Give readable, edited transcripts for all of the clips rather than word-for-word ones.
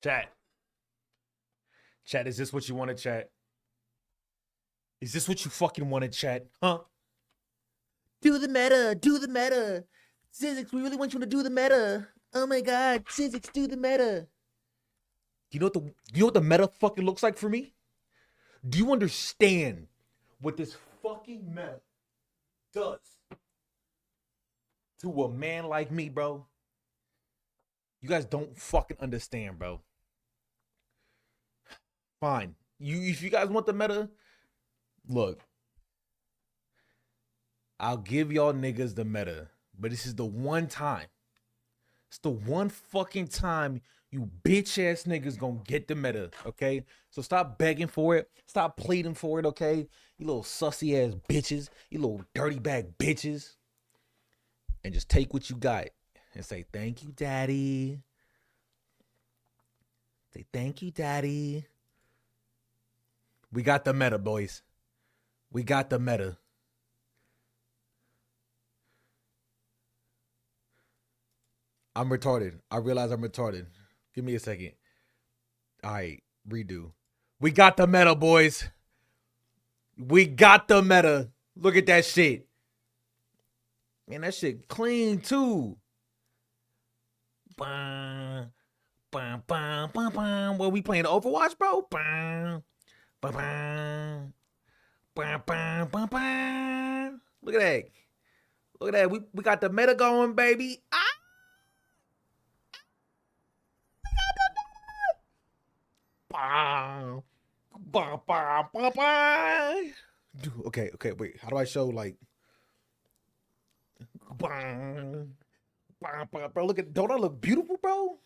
Chat. Chat, is this what you wanted, chat? Is this what you fucking wanted, chat? Huh? Do the meta. Do the meta. Zizix, we really want you to do the meta. Oh my god, Zizix, do the meta. You know what the meta fucking looks like for me? Do you understand what this fucking meta does to a man like me, bro? You guys don't fucking understand, bro. Fine. If you guys want the meta, look. I'll give y'all niggas the meta, but this is the one time. It's the one fucking time you bitch ass niggas gonna get the meta, okay? So stop begging for it. Stop pleading for it, okay? You little sussy ass bitches. You little dirty bag bitches. And just take what you got and say, thank you, daddy. Say, thank you, daddy. We got the meta, boys. We got the meta. I'm retarded. I realize I'm retarded. Give me a second. All right, redo. We got the meta, boys. We got the meta. Look at that shit. Man, that shit clean too. Well, we playing Overwatch, bro? Look at that. Look at that. We got the meta going, baby. Okay, wait. How do I show like? Bro, look at. Don't I look beautiful, bro?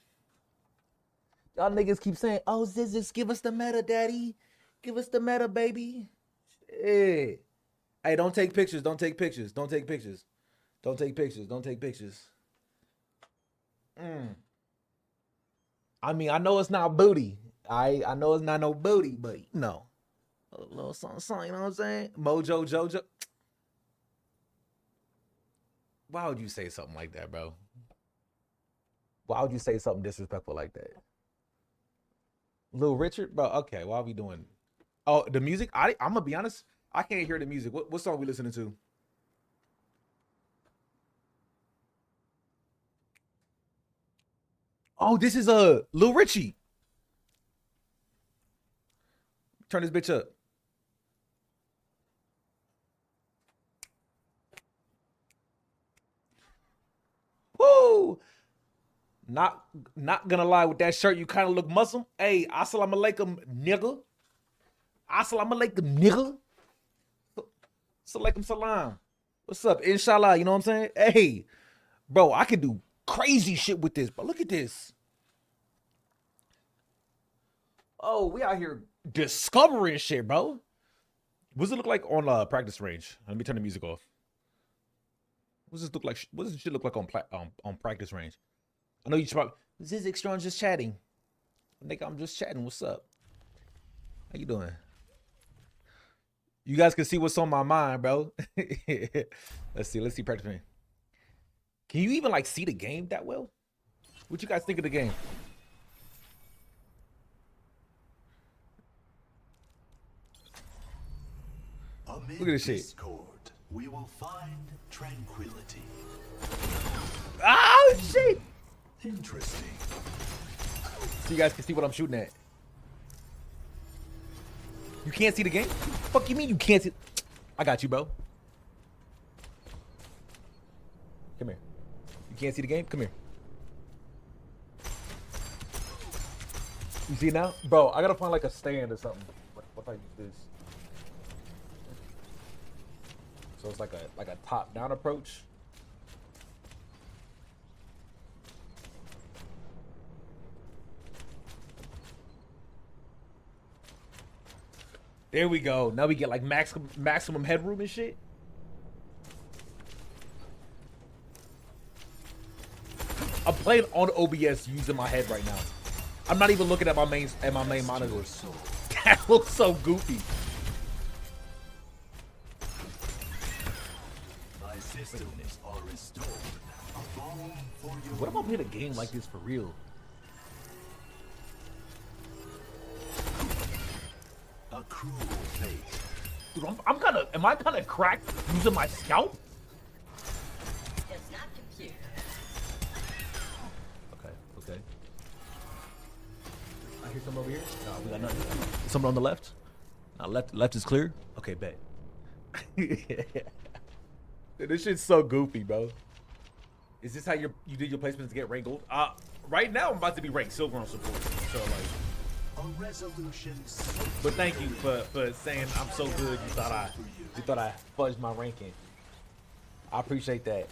Y'all niggas keep saying, "Oh, Zizix, give us the meta, daddy. Give us the meta, baby." Shit. Hey, don't take pictures. Don't take pictures. Don't take pictures. Don't take pictures. Don't take pictures. I mean, I know it's not booty. I know it's not no booty, but no. A little something, you know what I'm saying? Mojo Jojo. Why would you say something like that, bro? Why would you say something disrespectful like that? Little Richard? Bro, okay, why are we doing? Oh, the music? I'm gonna be honest, I can't hear the music. What song we listening to? Oh, this is Lil Richie. Turn this bitch up. Woo! Not gonna lie, with that shirt, you kind of look Muslim. Hey, assalamu alaikum, nigga. Assalamu alaikum, nigga. Salaikum salam. What's up? Inshallah, you know what I'm saying? Hey, bro, I can do crazy shit with this, but look at this. Oh, we out here discovering shit, bro. What's it look like on practice range? Let me turn the music off. What does this look like? What does this shit look like on practice range? I know you probably Zizix Strong just chatting. Nigga, I'm just chatting. What's up? How you doing? You guys can see what's on my mind, bro. Let's see practice range. Can you even like see the game that well? What you guys think of the game? Amid Look at this shit. discord, we will find tranquility. Oh shit! Interesting. So you guys can see what I'm shooting at. You can't see the game? Fuck you mean you can't see? I got you, bro. Come here. You can't see the game? Come here. You see it now? Bro, I gotta find like a stand or something. What if I use this? So it's like a top-down approach. There we go. Now we get like maximum headroom and shit. I'm playing on OBS using my head right now. I'm not even looking at my main monitors. That looks so goofy. My systems are restored. What if I played a game like this for real? cruel fate. Dude, I'm kind of. Am I kind of cracked using my scalp? Does not compute. Okay. I hear someone over here. No, we got nothing. Someone on the left. No, left is clear. Okay, bet. Dude, this shit's so goofy, bro. Is this how you did your placements to get ranked gold? Right now I'm about to be ranked silver on support. So like. A resolution. But thank you for saying I'm so good. You thought I fudged my ranking. I appreciate that.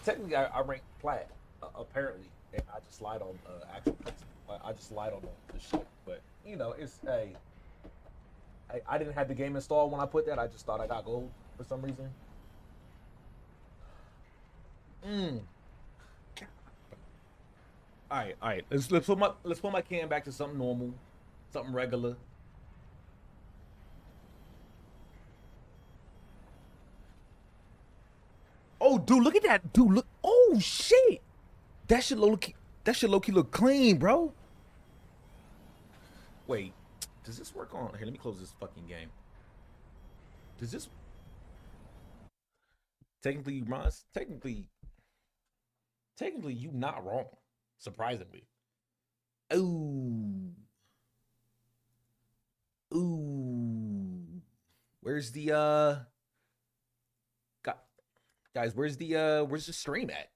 Technically, I rank plat apparently, and I just lied on actual placement. I just lied on the shit. But you know, it's I didn't have the game installed when I put that. I just thought I got gold for some reason. All right. Let's put my can back to something normal, something regular. Oh, dude, look at that, dude. Look, oh shit, that shit low key look clean, bro. Wait, does this work on? Here, let me close this fucking game. Does this technically, Ross? Technically, you not wrong. Surprisingly. Ooh. Where's the guys, where's the stream at?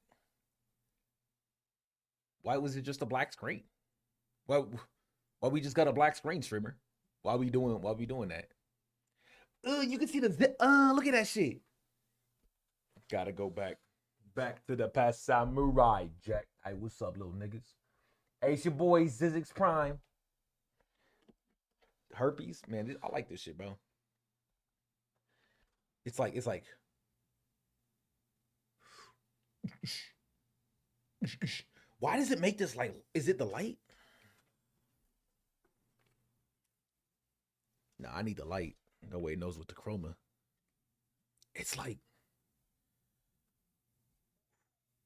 Why was it just a black screen? Why we just got a black screen, streamer? Why we doing that? You can see the zip. Look at that shit. Gotta go back to the past samurai, Jack. Hey, what's up, little niggas? Hey, it's your boy Zizix Prime. Herpes, man, I like this shit, bro. It's like why does it make this like, is it the light? No, I need the light. No way it knows with the chroma. It's like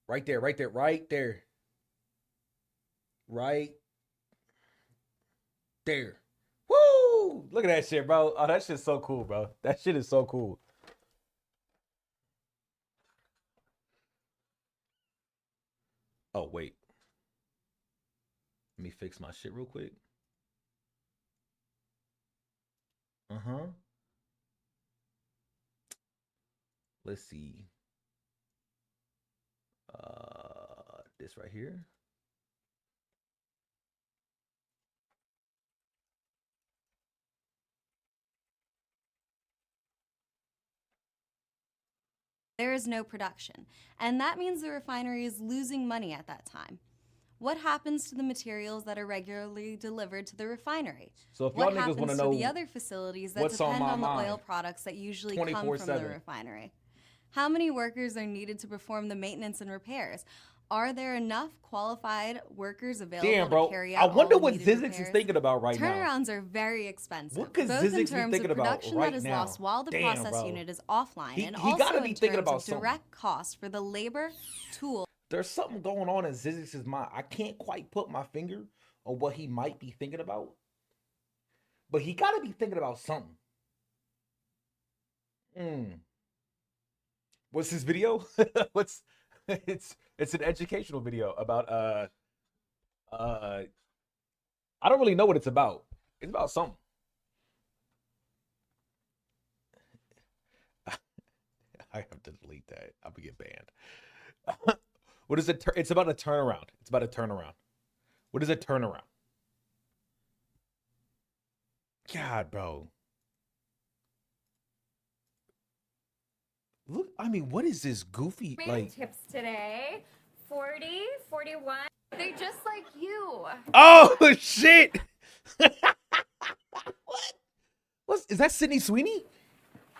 right there. Right there. Woo! Look at that shit, bro. Oh, that shit's so cool, bro. That shit is so cool. Oh, wait. Let me fix my shit real quick. Let's see. This right here. There is no production, and that means the refinery is losing money at that time. What happens to the materials that are regularly delivered to the refinery? So if y'all what niggas happens wanna to know the other facilities that what's on depend my on the mind, oil products that usually come from the 24/7. refinery? How many workers are needed to perform the maintenance and repairs? Are there enough qualified workers available Damn, bro. to carry I out wonder all what needed Zizix is repairs? thinking about right now. Turnarounds are very expensive, What could both in Zizix be terms thinking of about production right that is now? lost while the Damn, process bro. unit is offline, He and gotta also be in thinking terms about of something. direct cost for the labor, tool. There's something going on in Zizix's mind. I can't quite put my finger on what he might be thinking about, but he gotta be thinking about something. What's his video? It's an educational video about I don't really know what it's about. It's about something. I have to delete that. I'm gonna get banned. What is it? It's about a turnaround. It's about a turnaround. What is a turnaround? God, bro. Look, I mean, what is this goofy like? Tips today 40, 41. They just like you. Oh shit! What? Is that Sydney Sweeney?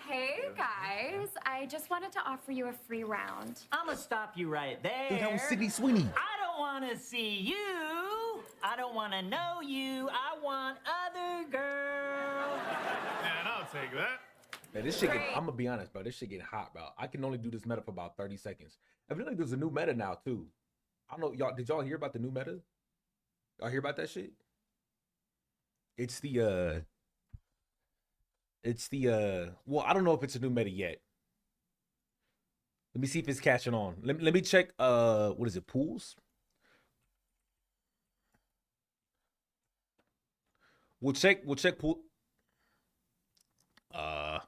Hey guys, I just wanted to offer you a free round. I'm gonna stop you right there. Dude, that was Sydney Sweeney. I don't want to see you. I don't want to know you. I want other girls. And I'll take that. Man, this shit get, I'm gonna be honest, bro. This shit getting hot, bro. I can only do this meta for about 30 seconds. Evidently, there's a new meta now too. I don't know, y'all. Did y'all hear about the new meta? Y'all hear about that shit? It's the It's the well, I don't know if it's a new meta yet. Let me see if it's catching on. Let me check what is it, pools? We'll check pool. Uh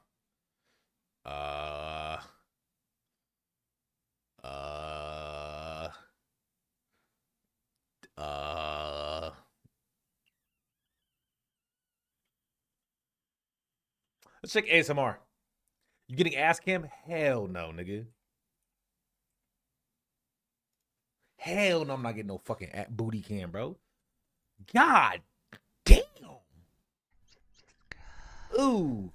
uh uh uh let's check ASMR. You getting ass cam? Hell no, nigga. Hell no, I'm not getting no fucking booty cam, bro. God damn. Ooh.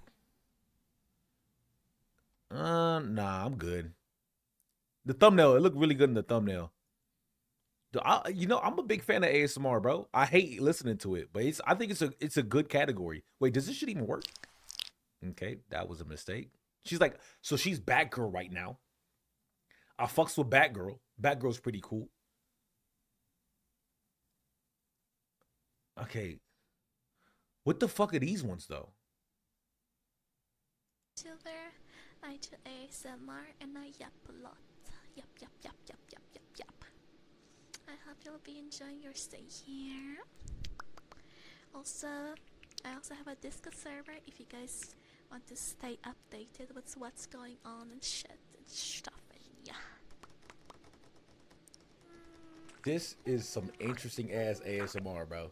Nah, I'm good. The thumbnail, it looked really good in the thumbnail. I'm a big fan of ASMR, bro. I hate listening to it, but I think it's a good category. Wait, does this shit even work? Okay, that was a mistake. She's like, so she's Batgirl right now. I fucks with Batgirl. Batgirl's pretty cool. Okay. What the fuck are these ones though? Silver, I do ASMR and I yap a lot. Yap, yap, yap, yap, yap, yap, yap. I hope you'll be enjoying your stay here. Also, I also have a Discord server if you guys want to stay updated with what's going on and shit and stuff and yeah. This is some interesting ass ASMR, bro.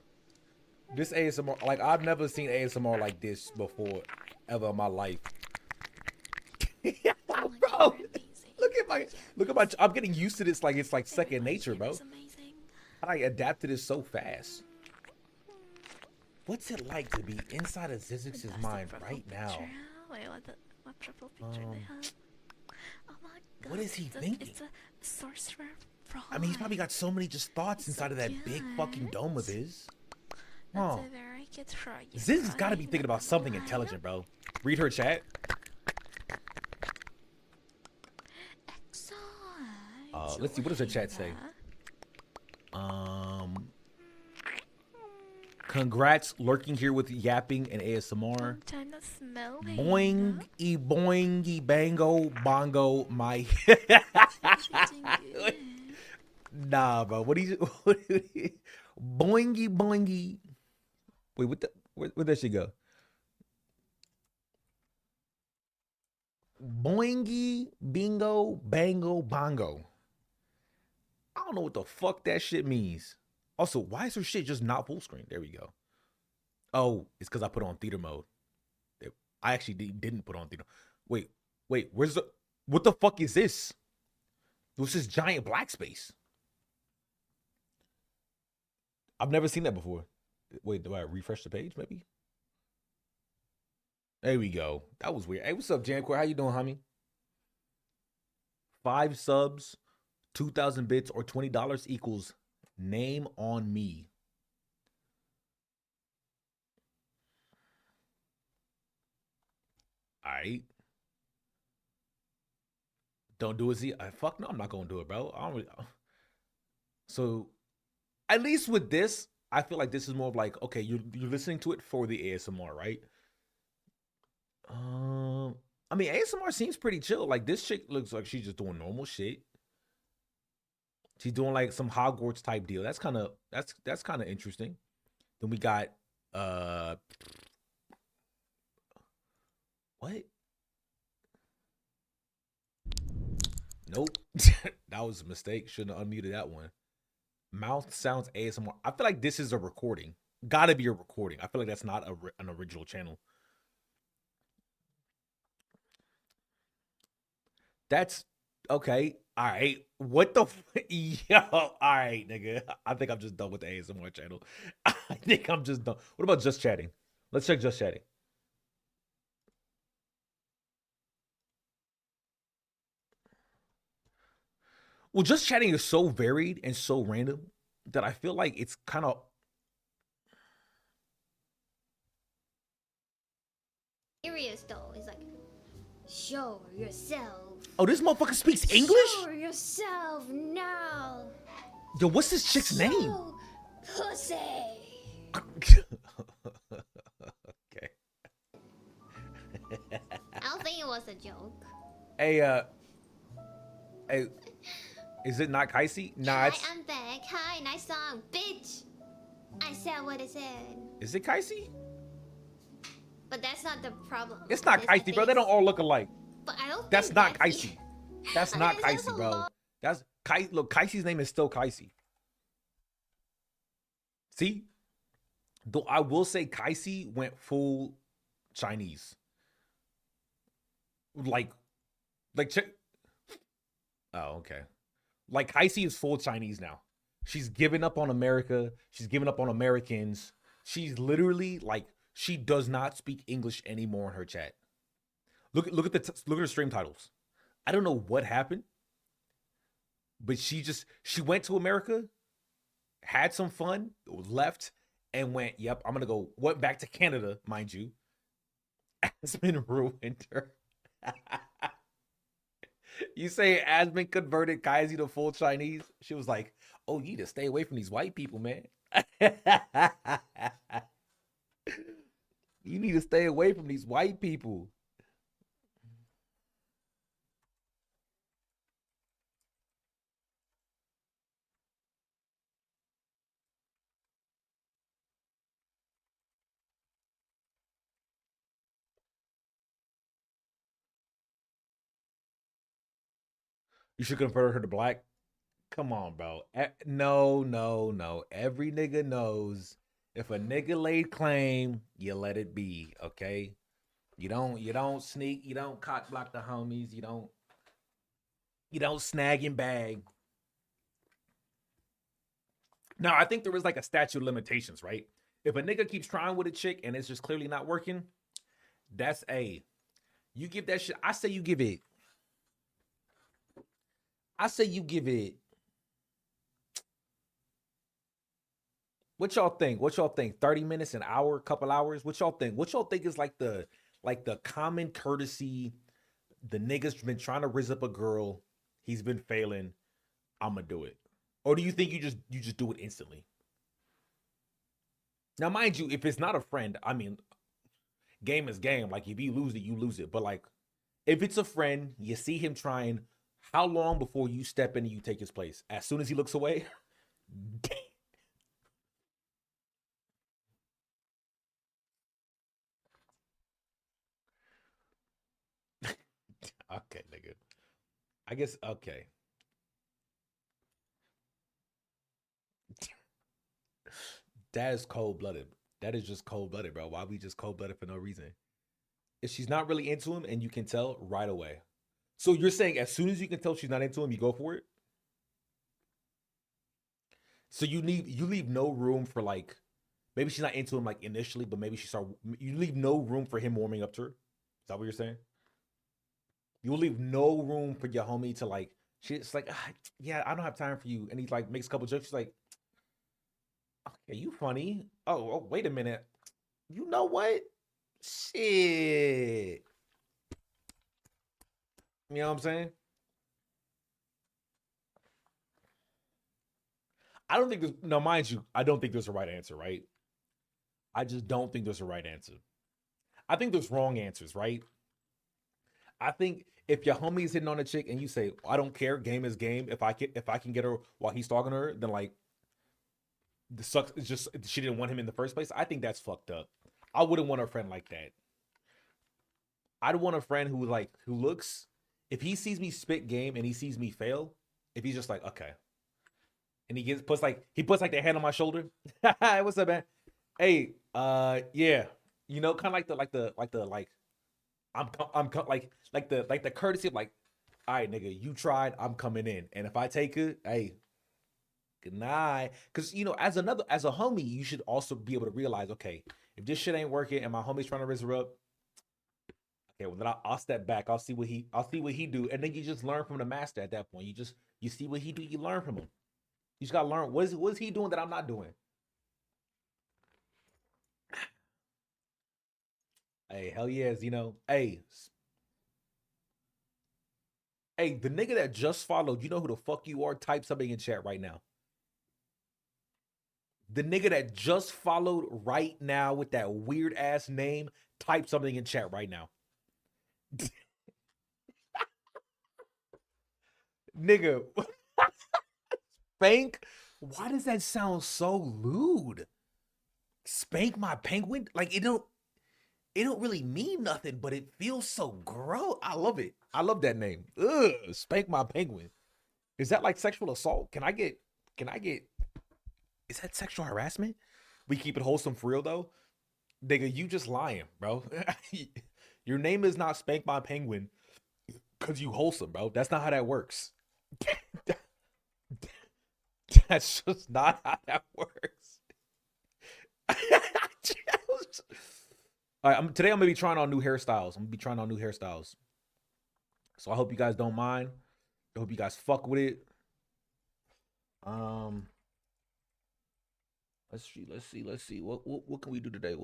This ASMR, like I've never seen ASMR like this before, ever in my life. Oh Bro, God, look at my. I'm getting used to this like it's like second Everybody nature, here bro. is amazing. I adapt to this so fast. What's it like to be inside of Zizix's That's the mind profile right now? picture. Wait, what profile picture they have? Oh my God! What is he thinking? It's a sorcerer fraud. I mean, he's probably got so many just thoughts It's inside of that big fucking cute. dome of his. That's Oh, a very cute fraud. Ziz has got to be thinking about something intelligent, bro. Read her chat. Let's see. What does her chat say? Congrats, lurking here with yapping and ASMR. Time to smell Boing, boingy, bango, bongo, my. Nah, bro. What do you? Boingy, boingy. Wait, where'd that shit go? Boingy, bingo, bango, bongo. I don't know what the fuck that shit means. Also, why is her shit just not full screen? There we go. Oh, it's because I put on theater mode. I actually didn't put on theater. Wait, where's the... What the fuck is this? What's this giant black space? I've never seen that before. Wait, do I refresh the page, maybe? There we go. That was weird. Hey, what's up, Jancore? How you doing, homie? 5 subs, 2,000 bits, or $20 equals name on me. All right. Don't do it. Fuck no, I'm not gonna do it, bro. I don't really... So, at least with this, I feel like this is more of like, okay, you're listening to it for the ASMR, right? I mean, ASMR seems pretty chill. Like this chick looks like she's just doing normal shit. She's doing like some Hogwarts type deal. That's kind of interesting. Then we got what? Nope. That was a mistake. Shouldn't have unmuted that one. Mouth sounds ASMR. I feel like this is a recording. Gotta be a recording. I feel like that's not an original channel. That's okay. All right. What the yo? All right, nigga. I think I'm just done with the ASMR channel. I think I'm just done. What about just chatting? Let's check just chatting. Well, just chatting is so varied and so random that I feel like it's kind of... Serious though, it's like, show yourself. Oh, this motherfucker speaks English? Show yourself now. Yo, what's this chick's name? Show pussy. Okay. was a joke. Hey, hey, is it not Kaisi? Nah, Hi, it's. I'm back. Hi, nice song, bitch. I said what I said, Is it Kaisi? but that's not the problem. It's not I Kaisi, think bro. They don't all look alike. But I don't That's think not that's Kaisi. That's I not mean, there's Kaisi, a bro. lot- That's Kai. Look, Kaisi's name is still Kaisi. See, though I will say Kaisi went full Chinese. Like, check. Oh, okay. Like Kaisi is full Chinese now. She's given up on America. She's given up on Americans. She's literally like she does not speak English anymore in her chat. Look at look at her stream titles. I don't know what happened, but she went to America, had some fun, left, and went. Yep, I'm gonna go. Went back to Canada, mind you. Aspen ruined her. You say Aspen converted Kaisi to full Chinese? She was like, "Oh, you need to stay away from these white people, man. You need to stay away from these white people." You should convert her to black. Come on, bro. No, no, no. Every nigga knows if a nigga laid claim, you let it be, okay? You don't sneak, you don't cock block the homies, you don't snag and bag. Now, I think there is like a statute of limitations, right? If a nigga keeps trying with a chick and it's just clearly not working, that's a you give that shit. I say you give it. I say you give it. What y'all think? What y'all think? 30 minutes, an hour, couple hours? What y'all think? What y'all think is like the common courtesy? The nigga's been trying to rizz up a girl. He's been failing. I'ma do it. Or do you think you just do it instantly? Now, mind you, if it's not a friend, I mean, game is game. Like if you lose it, you lose it. But like if it's a friend, you see him trying, how long before you step in and you take his place? As soon as he looks away? Okay, nigga. I guess okay. That is cold blooded. That is just cold blooded, bro. Why we just cold blooded for no reason? If she's not really into him and you can tell right away. So you're saying as soon as you can tell she's not into him, you go for it? So you leave no room for like maybe she's not into him like initially, but maybe you leave no room for him warming up to her. Is that what you're saying? You leave no room for your homie to like she's like, yeah, I don't have time for you. And he like makes a couple jokes. She's like, okay, you funny. Oh, wait a minute. You know what? Shit. You know what I'm saying? I don't think there's no, mind you, I don't think there's a right answer, right? I just don't think there's a right answer. I think there's wrong answers, right? I think if your homie's hitting on a chick and you say, I don't care, game is game. If I can get her while he's talking to her, then like the sucks. It's just she didn't want him in the first place. I think that's fucked up. I wouldn't want a friend like that. I'd want a friend who looks. If he sees me spit game and he sees me fail, if he's just like okay, and puts like their hand on my shoulder. Hey, what's up, man? Hey, yeah, kind of like like the courtesy of like, all right, nigga, you tried, I'm coming in, and if I take it, hey, good night. Because as a homie, you should also be able to realize, okay, if this shit ain't working and my homie's trying to raise her up, okay, well then I'll step back. I'll see what he do, and then you just learn from the master at that point. You see what he do, you learn from him. You just gotta learn what is he doing that I'm not doing. Hey, hell yes, Hey, the nigga that just followed, you know who the fuck you are? Type something in chat right now. The nigga that just followed right now with that weird ass name, type something in chat right now. Nigga. Spank? Why does that sound so lewd? Spank my penguin? Like it don't really mean nothing, but it feels so gross. I love it. I love that name. Ugh, spank my penguin. Is that like sexual assault? Can I get is that sexual harassment? We keep it wholesome for real though. Nigga, you just lying, bro. Your name is not Spank My Penguin because you wholesome, bro. That's not how that works. That's just not how that works. All right, today I'm gonna be trying on new hairstyles. So I hope you guys don't mind. I hope you guys fuck with it. Let's see. What can we do today?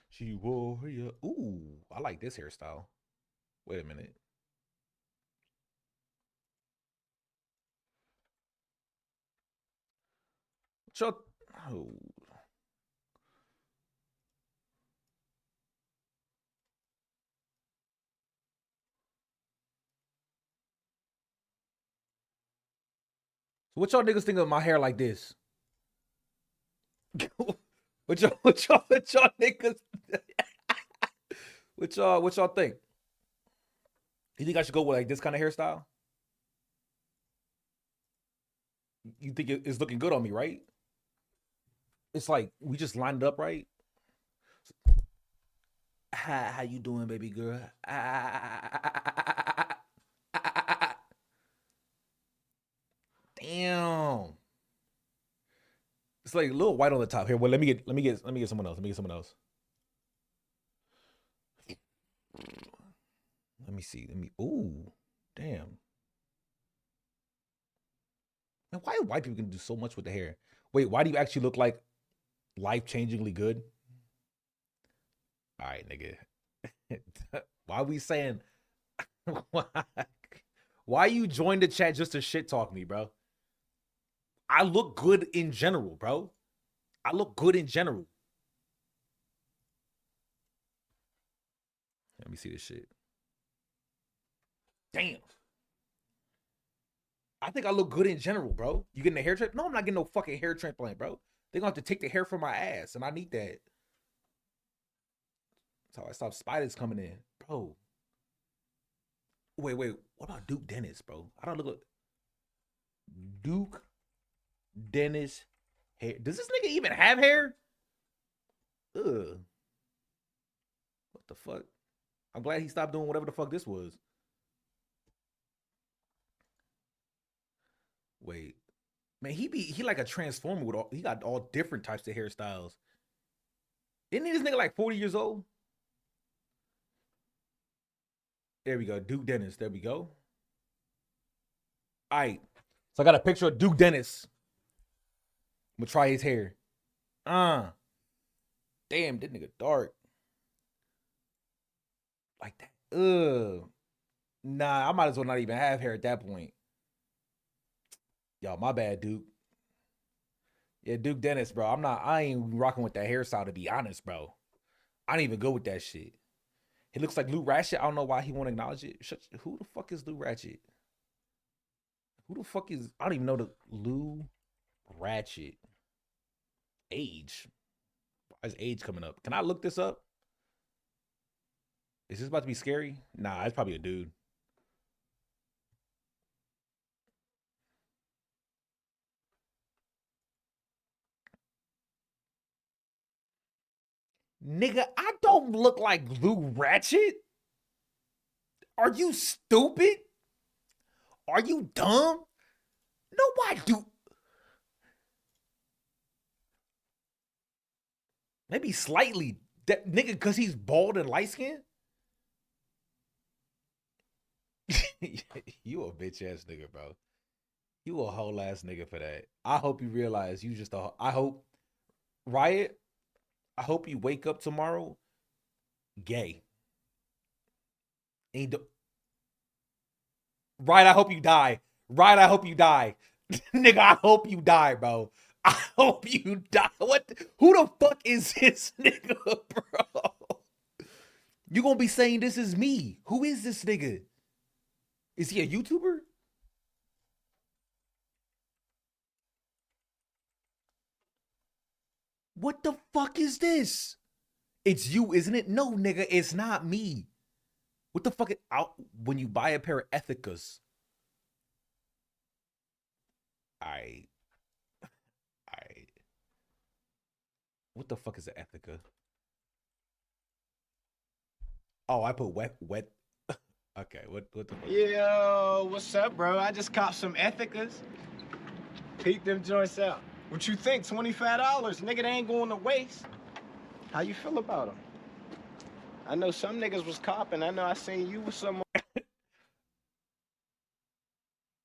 She warrior. Ooh, I like this hairstyle. Wait a minute. Chuck. Oh. So what y'all niggas think of my hair like this? what y'all niggas? what y'all think? You think I should go with like this kind of hairstyle? You think it's looking good on me, right? It's like we just lined it up right. How you doing, baby girl? Damn. It's like a little white on the top here. Well, let me get someone else. Let me see. Ooh, damn. Man, why white people can do so much with the hair? Wait, why do you actually look like life-changingly good? All right, nigga. Why we saying? Why you join the chat just to shit talk me, bro? I look good in general, bro. Let me see this shit. Damn. I think I look good in general, bro. You getting a hair transplant? No, I'm not getting no fucking hair transplant, bro. They're gonna have to take the hair from my ass, and I need that. That's how I stop spiders coming in, bro. Wait. What about Duke Dennis, bro? I don't look like Duke Dennis hair. Does this nigga even have hair? Ugh. What the fuck? I'm glad he stopped doing whatever the fuck this was. Wait. Man, he like a transformer with he got all different types of hairstyles. Isn't this nigga like 40 years old? There we go. Duke Dennis. There we go. All right. So I got a picture of Duke Dennis. I'm gonna try his hair. Damn, that nigga dark. Like that. Ugh. Nah, I might as well not even have hair at that point. Y'all, my bad, Duke. Yeah, Duke Dennis, bro. I ain't rocking with that hairstyle, to be honest, bro. I don't even go with that shit. He looks like Lou Ratchet. I don't know why he won't acknowledge it. Who the fuck is Lou Ratchet? Who the fuck is... I don't even know the Lou Ratchet. Age. Why is age coming up? Can I look this up? Is this about to be scary? Nah, it's probably a dude. Nigga, I don't look like Lou Ratchet. Are you stupid? Are you dumb? No, I do. Maybe slightly. That nigga, because he's bald and light skinned? You a bitch ass nigga, bro. You a whole ass nigga for that. I hope you realize you just a. I hope, Riot, I hope you wake up tomorrow gay. Right, I hope you die. Nigga, I hope you die, bro. I hope you die. What? Who the fuck is this nigga, bro? You gonna be saying this is me? Who is this nigga? Is he a YouTuber? What the fuck is this? It's you, isn't it? No, nigga, it's not me. What the fuck? When you buy a pair of Ethicas, I. What the fuck is an Ethica? Oh, I put wet. Okay, what the fuck? Yo, what's up, bro? I just copped some Ethicas. Peep them joints out. What you think? $25? Nigga, they ain't going to waste. How you feel about them? I know some niggas was copping. I know I seen you with some.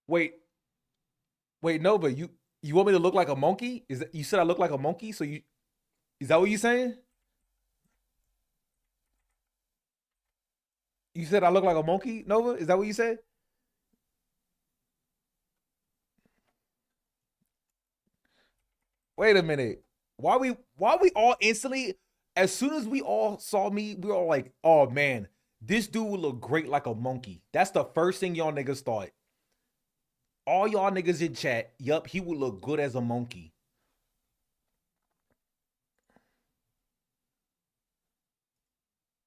Wait, Nova, you want me to look like a monkey? Is that, you said I look like a monkey? So is that what you saying? You said I look like a monkey, Nova? Is that what you said? Wait a minute. Why we all instantly, as soon as we all saw me, we were all like, oh man, this dude would look great like a monkey. That's the first thing y'all niggas thought. All y'all niggas in chat, yup, he would look good as a monkey.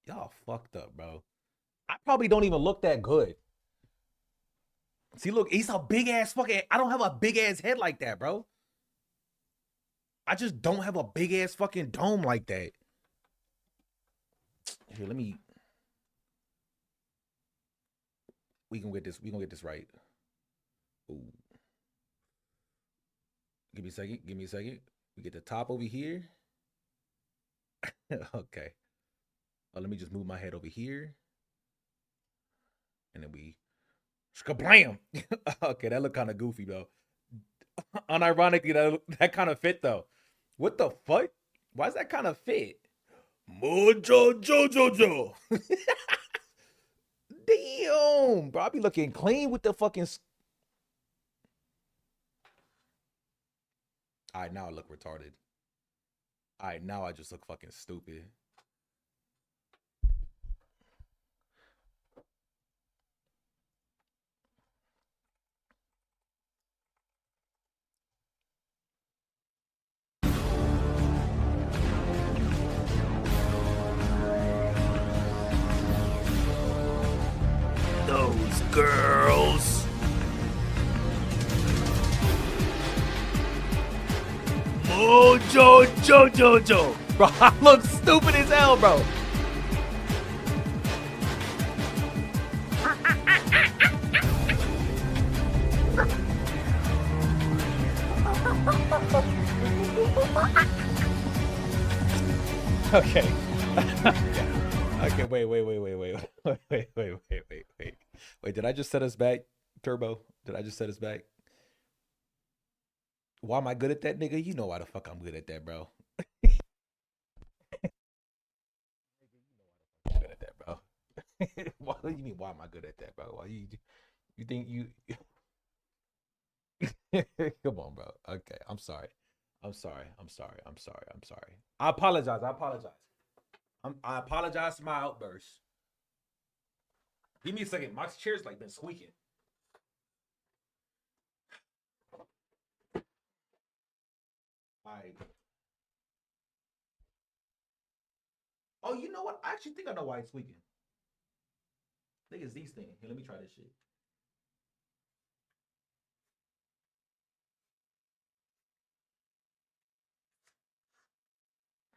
Y'all fucked up, bro. I probably don't even look that good. See, look, he's a big ass fucking. I don't have a big ass head like that, bro. I just don't have a big ass fucking dome like that. Here, let me. We gonna get this right. Ooh. Give me a second. We get the top over here. Okay. Oh, let me just move my head over here. And then we Skablam! Okay, that look kind of goofy though. Unironically, that kind of fit though. What the fuck? Why does that kind of fit? Mojo Jojo. Damn, bro, I be looking clean with the fucking. All right, now I look retarded. All right, now I just look fucking stupid. Those girls. Mojo Jojo. Bro, I look stupid as hell, bro. Okay. Okay, wait. Wait, did I just set us back? Turbo, did I just set us back? Why am I good at that, nigga? You know why the fuck I'm good at that, bro. Good at that, bro. What do you mean, why am I good at that, bro? Why you think you... Come on, bro. Okay, I'm sorry. I apologize. I apologize for my outburst. Give me a second. My chair's like been squeaking. Alright. Oh, you know what? I actually think I know why it's squeaking. I think it's these things. Here, let me try this shit.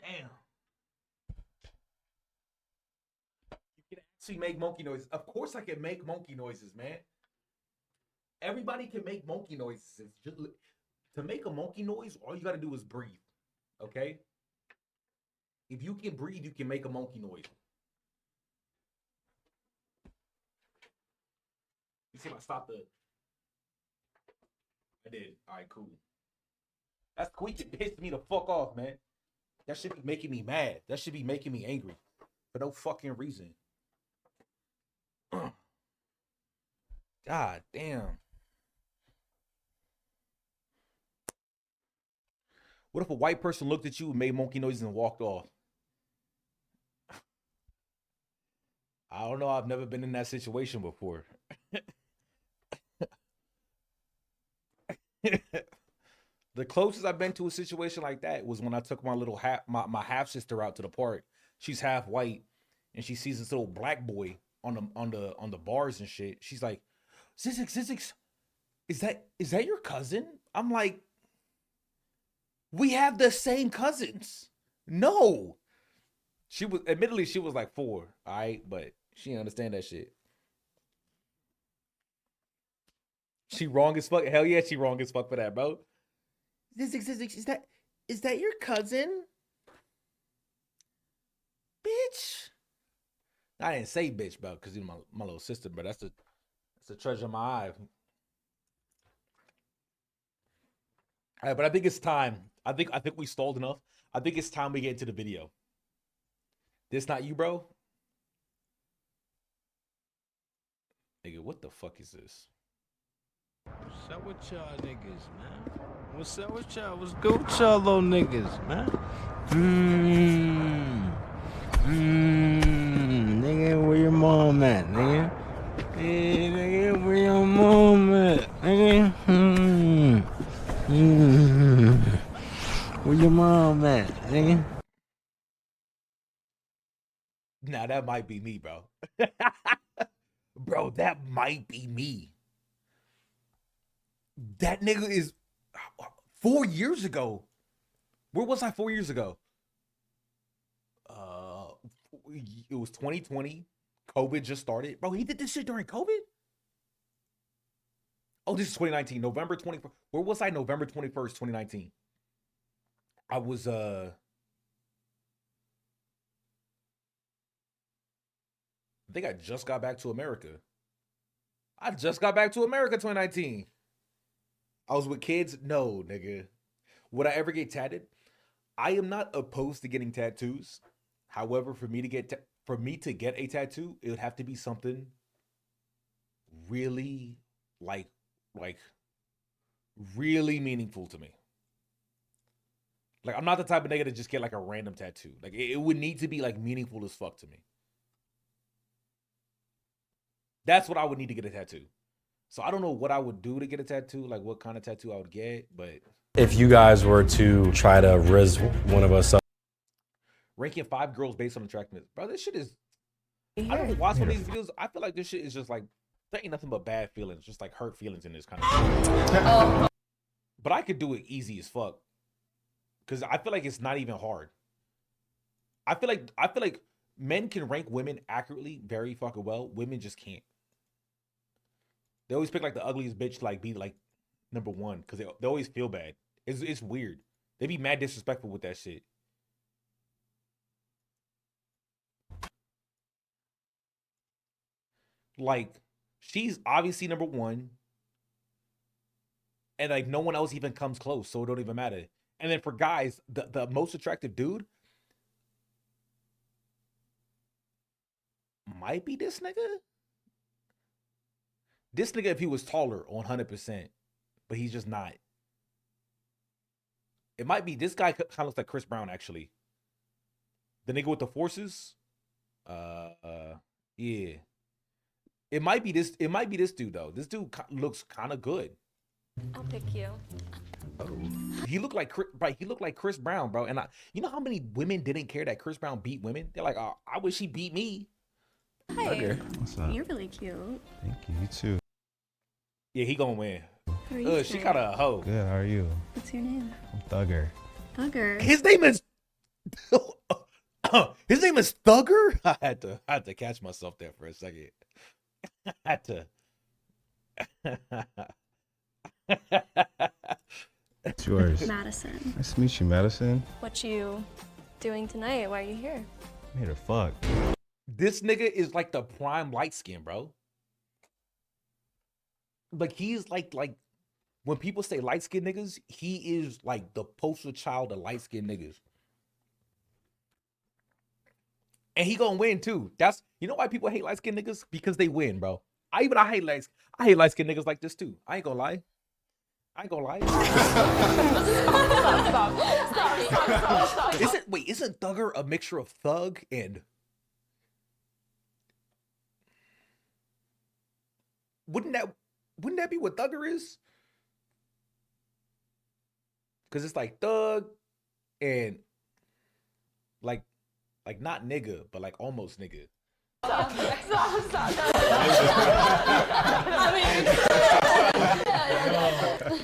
Damn. You can actually make monkey noises. Of course I can make monkey noises, man. Everybody can make monkey noises. It's just, to make a monkey noise, all you gotta do is breathe. Okay? If you can breathe, you can make a monkey noise. You see if I stop the... I did. Alright, cool. That squeaking pissed me the fuck off, man. That should be making me mad. That should be making me angry. For no fucking reason. God damn. What if a white person looked at you and made monkey noises and walked off? I don't know. I've never been in that situation before. The closest I've been to a situation like that was when I took my little my half sister out to the park. She's half white, and she sees this little black boy on the bars and shit. She's like, Zizix, is that your cousin? I'm like, we have the same cousins. No. She was like 4, all right, but she didn't understand that shit. She wrong as fuck. Hell yeah, she wrong as fuck for that, bro. Is that your cousin? Bitch. I didn't say bitch, bro, because you're my little sister, but that's the treasure of my eye. All right, but I think it's time. I think we stalled enough. I think it's time we get into the video. This not you, bro? Nigga, what the fuck is this? What's up with y'all niggas, man? What's up with y'all? What's good with y'all little niggas, man? Nigga, where your mom at, nigga? Hey, nigga, where your mom at, nigga? Where your mom at, nigga? Nah, that might be me, bro. Bro, that might be me. That nigga is 4 years ago. Where was I 4 years ago? It was 2020. COVID just started. Bro, he did this shit during COVID? Oh, this is 2019. November 21st. Where was I November 21st, 2019? I was I think I just got back to America. I just got back to America 2019. I was with kids? No, nigga. Would I ever get tatted? I am not opposed to getting tattoos. However, for me to get a tattoo, it would have to be something really like really meaningful to me. Like, I'm not the type of nigga to just get like a random tattoo. Like, it would need to be like meaningful as fuck to me. That's what I would need to get a tattoo. So I don't know what I would do to get a tattoo, like what kind of tattoo I would get, but if you guys were to try to riz one of us up. Ranking 5 girls based on attractiveness. Bro, this shit is, I don't know, watch one of these videos. I feel like this shit is just like, there ain't nothing but bad feelings, just like hurt feelings in this kind of shit. But I could do it easy as fuck. Cause I feel like it's not even hard. I feel like men can rank women accurately very fucking well. Women just can't. They always pick like the ugliest bitch to like be like number 1 because they always feel bad. It's weird. They be mad disrespectful with that shit. Like, she's obviously number 1. And like no one else even comes close, so it don't even matter. And then for guys, the most attractive dude might be this nigga. This nigga, if he was taller, 100%, but he's just not. It might be this guy. Kind of looks like Chris Brown, actually. The nigga with the forces. Yeah. It might be this. It might be this dude though. This dude looks kind of good. I'll pick you. Oh, he looked like Chris Brown, bro. And you know how many women didn't care that Chris Brown beat women? They're like, oh, I wish he beat me. Hi. Okay. What's up? You're really cute. Thank you. You too. Yeah, he gonna win. Who are you? She kind of a hoe. Good. How are you? What's your name? I'm Thugger. Thugger. His name is. His name is Thugger. I had to catch myself there for a second. I had to. It's yours. Madison. Nice to meet you, Madison. What you doing tonight? Why are you here? I'm here to fuck. This nigga is like the prime light skin, bro. Like, he's like when people say light skin niggas, he is like the poster child of light skin niggas. And he gonna win too. That's, you know why people hate light skin niggas? Because they win, bro. I hate light skin niggas like this too. I ain't gonna lie. I ain't gonna lie. Stop. Isn't Thugger a mixture of thug and? Wouldn't that be what Thugger is? Because it's like thug and like not nigga, but like almost nigga. Stop.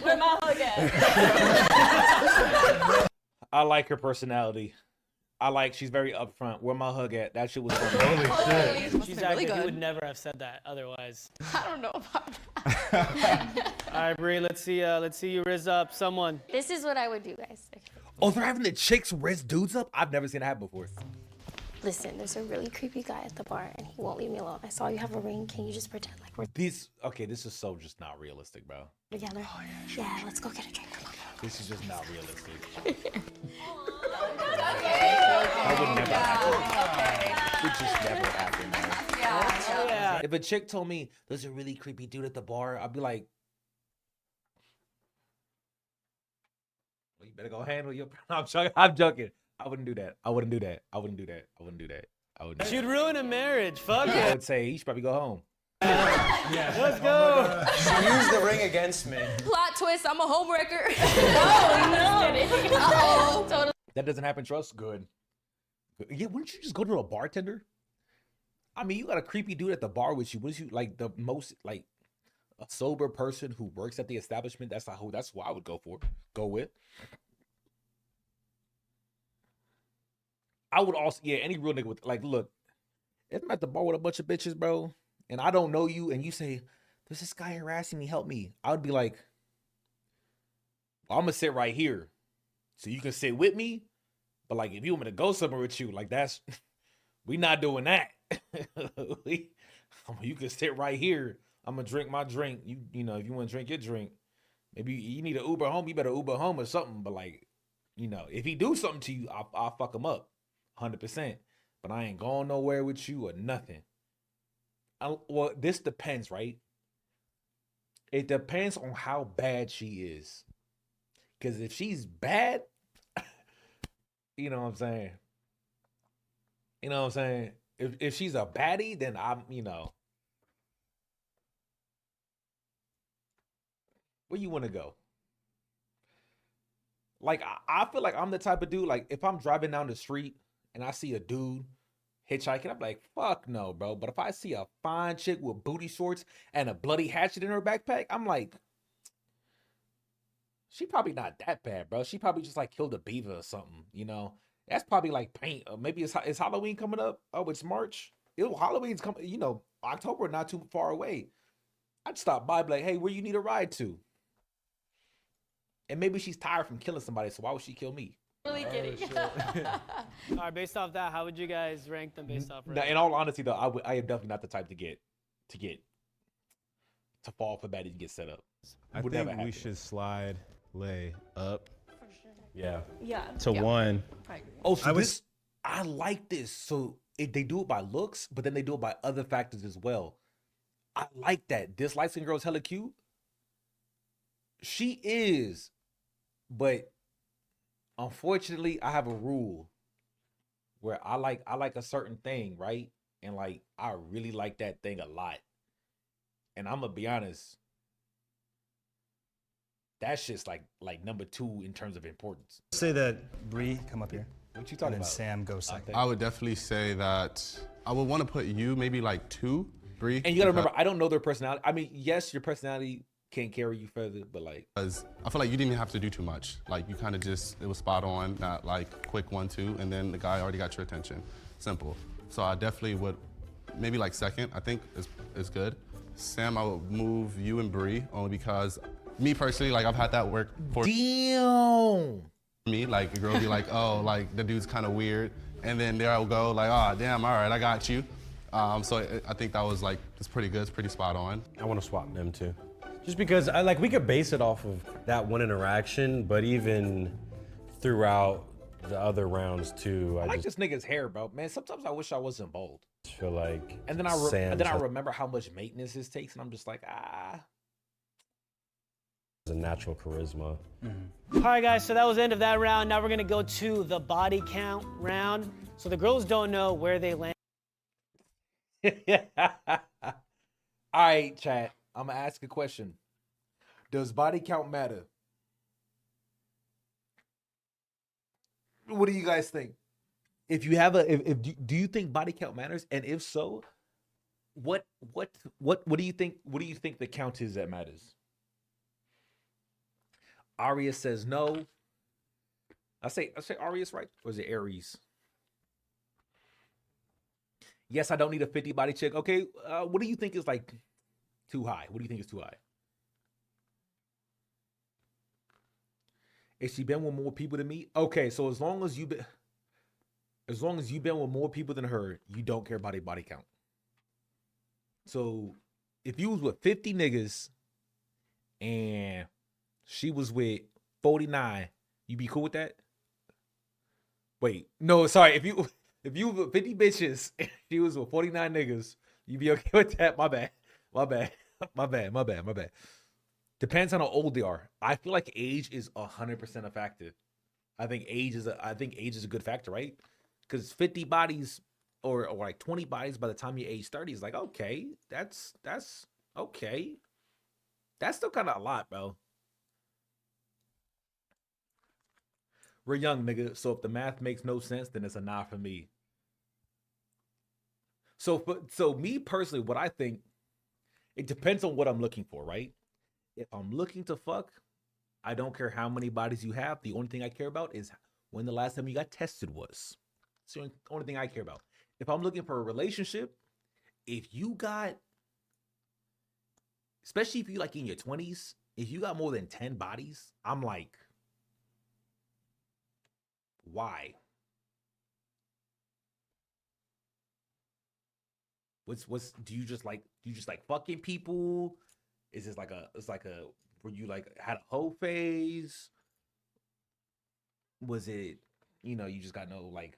Where my hug at? I like her personality. She's very upfront. Where my hug at? That shit was funny. Holy shit. She's acting. He would never have said that otherwise. I don't know about that. All right, Bree. Let's see you riz up someone. This is what I would do, guys. Oh, they're having the chicks riz dudes up? I've never seen that happen before. Listen, there's a really creepy guy at the bar, and he won't leave me alone. I saw you have a ring. Can you just pretend like we're This is so just not realistic, bro. together? Oh, yeah, let's go get a drink. Come on. This is just not realistic. That would never happen. It just never happened, man. Yeah. If a chick told me there's a really creepy dude at the bar, I'd be like, well, you better go handle your. I'm joking. I wouldn't do that. She'd ruin a marriage. Fuck I it. would say you should probably go home. Yeah. Let's go. She used the ring against me. Plot twist, I'm a homewrecker. No. Uh-oh. Totally. That doesn't happen to us. Good. Yeah, wouldn't you just go to a bartender? I mean, you got a creepy dude at the bar with you. Wouldn't you like the most like a sober person who works at the establishment? That's who I would go with. I would also, any real nigga with like, look, if I'm at the bar with a bunch of bitches, bro, and I don't know you, and you say, "There's this guy harassing me, help me," I would be like, well, I'm gonna sit right here, so you can sit with me. But like, if you want me to go somewhere with you, like we not doing that. You can sit right here. I'm gonna drink my drink. You know, if you want to drink your drink, maybe you need an Uber home. You better Uber home or something. But like, if he do something to you, I'll fuck him up, 100%. But I ain't going nowhere with you or nothing. Well, this depends, right? It depends on how bad she is. Because if she's bad, you know what I'm saying? If she's a baddie, then I'm, where you want to go? Like, I feel like I'm the type of dude, like, if I'm driving down the street and I see a dude hitchhiking, I'm like, fuck no, bro. But if I see a fine chick with booty shorts and a bloody hatchet in her backpack, I'm like, she probably not that bad, bro. She probably just like killed a beaver or something, That's probably like paint. Maybe it's Halloween coming up. Oh, it's March. Halloween's coming, October not too far away. I'd stop by, be like, hey, where you need a ride to? And maybe she's tired from killing somebody, so why would she kill me? Really kidding. All right, based off that, how would you guys rank them based off? Now, in all honesty, though, I am definitely not the type to fall for bad and get set up. I think we should slide Lay up. For sure. Yeah. Yeah. To one. I agree. Oh, so I like this. So they do it by looks, but then they do it by other factors as well. I like that. This light-skinned girl's hella cute. She is, but unfortunately, I have a rule where I like a certain thing, right? And like I really like that thing a lot. And I'm gonna be honest, that's just like number 2 in terms of importance. Say that Bree, come up here. What you talking and then about? Sam goes second. I would definitely say that I would want to put you maybe like 2, Bree. And you gotta remember, I don't know their personality. I mean, yes, your personality can carry you further, but like, because I feel like you didn't even have to do too much. Like you kind of it was spot on, not like quick 1-2, and then the guy already got your attention. Simple. So I definitely would, maybe like second. I think is good. Sam, I would move you and Bree only because me personally, like I've had that work for damn me. Like the girl be like, oh, like the dude's kind of weird, and then there I will go like, oh, damn, all right, I got you. So I think that was like, it's pretty good, it's pretty spot on. I want to swap them too. Just because we could base it off of that one interaction, but even throughout the other rounds too. I like this nigga's hair, bro. Man, sometimes I wish I wasn't bald. I feel like and then I remember how much maintenance this takes, and I'm just like, a natural charisma. All right, guys, so that was the end of that round. Now we're gonna go to the body count round. So the girls don't know where they land. All right, chat. I'm gonna ask a question. Does body count matter? What do you guys think? If you have do you think body count matters? And if so, what do you think? What do you think the count is that matters? Aria says no. I say Aria's right, or is it Aries? Yes, I don't need a 50 body check. Okay, what do you think is like too high? What do you think is too high? Has she been with more people than me? Okay, so as long as you've been with more people than her, you don't care about a body count. So if you was with 50 niggas and she was with 49, you be cool with that? Wait, no, sorry. If you with 50 bitches and she was with 49 niggas, you be okay with that? My bad. Depends on how old they are. I feel like age is 100% a factor. I think age is a good factor, right? Because 50 bodies or like 20 bodies by the time you age 30 is like, okay, that's okay. That's still kind of a lot, bro. We're young, nigga. So if the math makes no sense, then it's a nah for me. So me personally, what I think, it depends on what I'm looking for, right? If I'm looking to fuck, I don't care how many bodies you have. The only thing I care about is when the last time you got tested was. It's the only thing I care about. If I'm looking for a relationship, if you got, especially if you like in your 20s, if you got more than 10 bodies, I'm like, why? What's do you just like fucking people? Is this like a were you like had a hoe phase? Was it, you just got no like,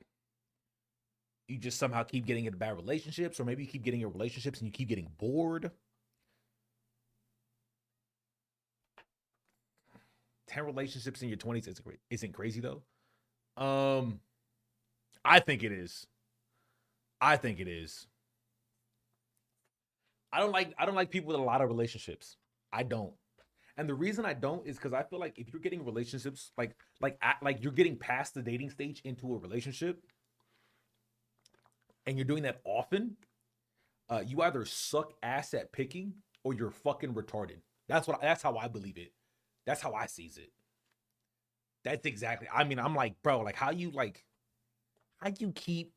you just somehow keep getting into bad relationships, or maybe you keep getting in relationships and you keep getting bored? 10 relationships in your 20s isn't crazy though. I think it is. I don't like people with a lot of relationships. I don't. And the reason I don't is because I feel like if you're getting relationships, like you're getting past the dating stage into a relationship, and you're doing that often, you either suck ass at picking or you're fucking retarded. That's how I believe it. That's how I sees it. That's exactly. I mean, I'm like, bro, like how you keep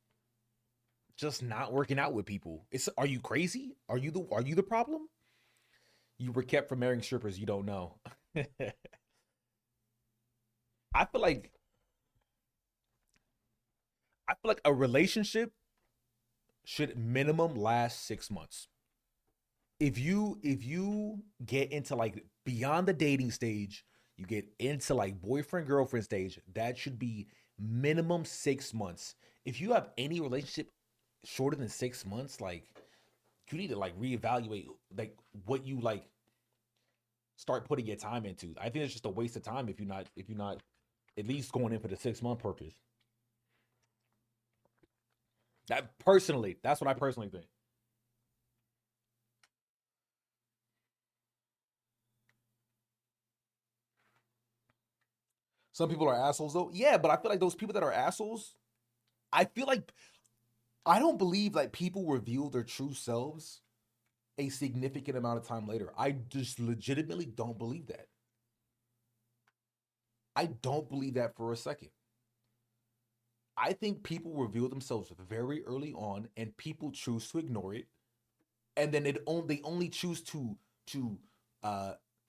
just not working out with people? Are you crazy? Are you the problem? You were kept from marrying strippers. You don't know. I feel like a relationship should minimum last 6 months. If you get into like beyond the dating stage, you get into like boyfriend girlfriend stage, that should be minimum 6 months. If you have any relationship shorter than 6 months, like you need to like reevaluate like what you like start putting your time into. I think it's just a waste of time if you're not at least going in for the 6-month purpose. That's what I personally think. Some people are assholes though. Yeah, but I feel like those people that are assholes, I feel like I don't believe like people reveal their true selves a significant amount of time later. I just legitimately don't believe that. I don't believe that for a second. I think people reveal themselves very early on, and people choose to ignore it, and then they only choose to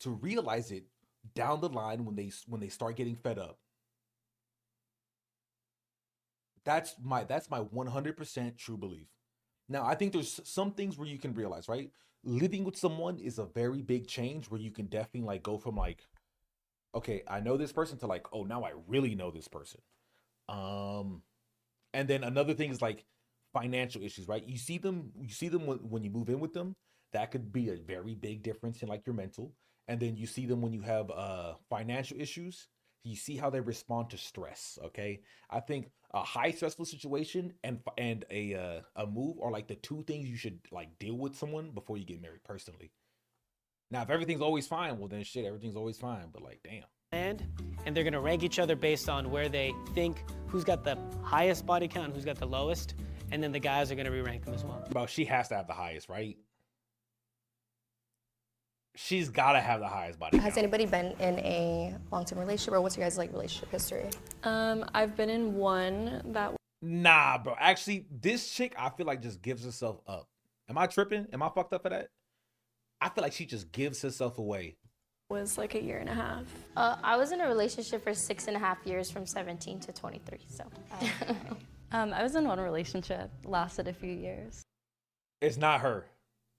realize it down the line when they start getting fed up. That's my 100% true belief. Now, I think there's some things where you can realize, right? Living with someone is a very big change where you can definitely like go from like, okay, I know this person to like, oh, now I really know this person. And then another thing is like financial issues, right? You see them when you move in with them. That could be a very big difference in like your mental. and then you see them when you have financial issues. You see how they respond to stress. Okay, I think a high stressful situation and a move are like the two things you should like deal with someone before you get married. Personally, now if everything's always fine, well then shit, everything's always fine. But like, damn. And they're gonna rank each other based on where they think who's got the highest body count and who's got the lowest, and then the guys are gonna re-rank them as well. Bro, she has to have the highest, right? She's gotta have the highest body count. Has anybody been in a long-term relationship, or what's your guys' like relationship history? I've been in one that. Nah, bro. Actually, this chick, I feel like just gives herself up. Am I tripping? Am I fucked up for that? I feel like she just gives herself away. Was like a year and a half. I was in a relationship for 6.5 years from 17 to 23, so. I was in one relationship, lasted a few years. It's not her.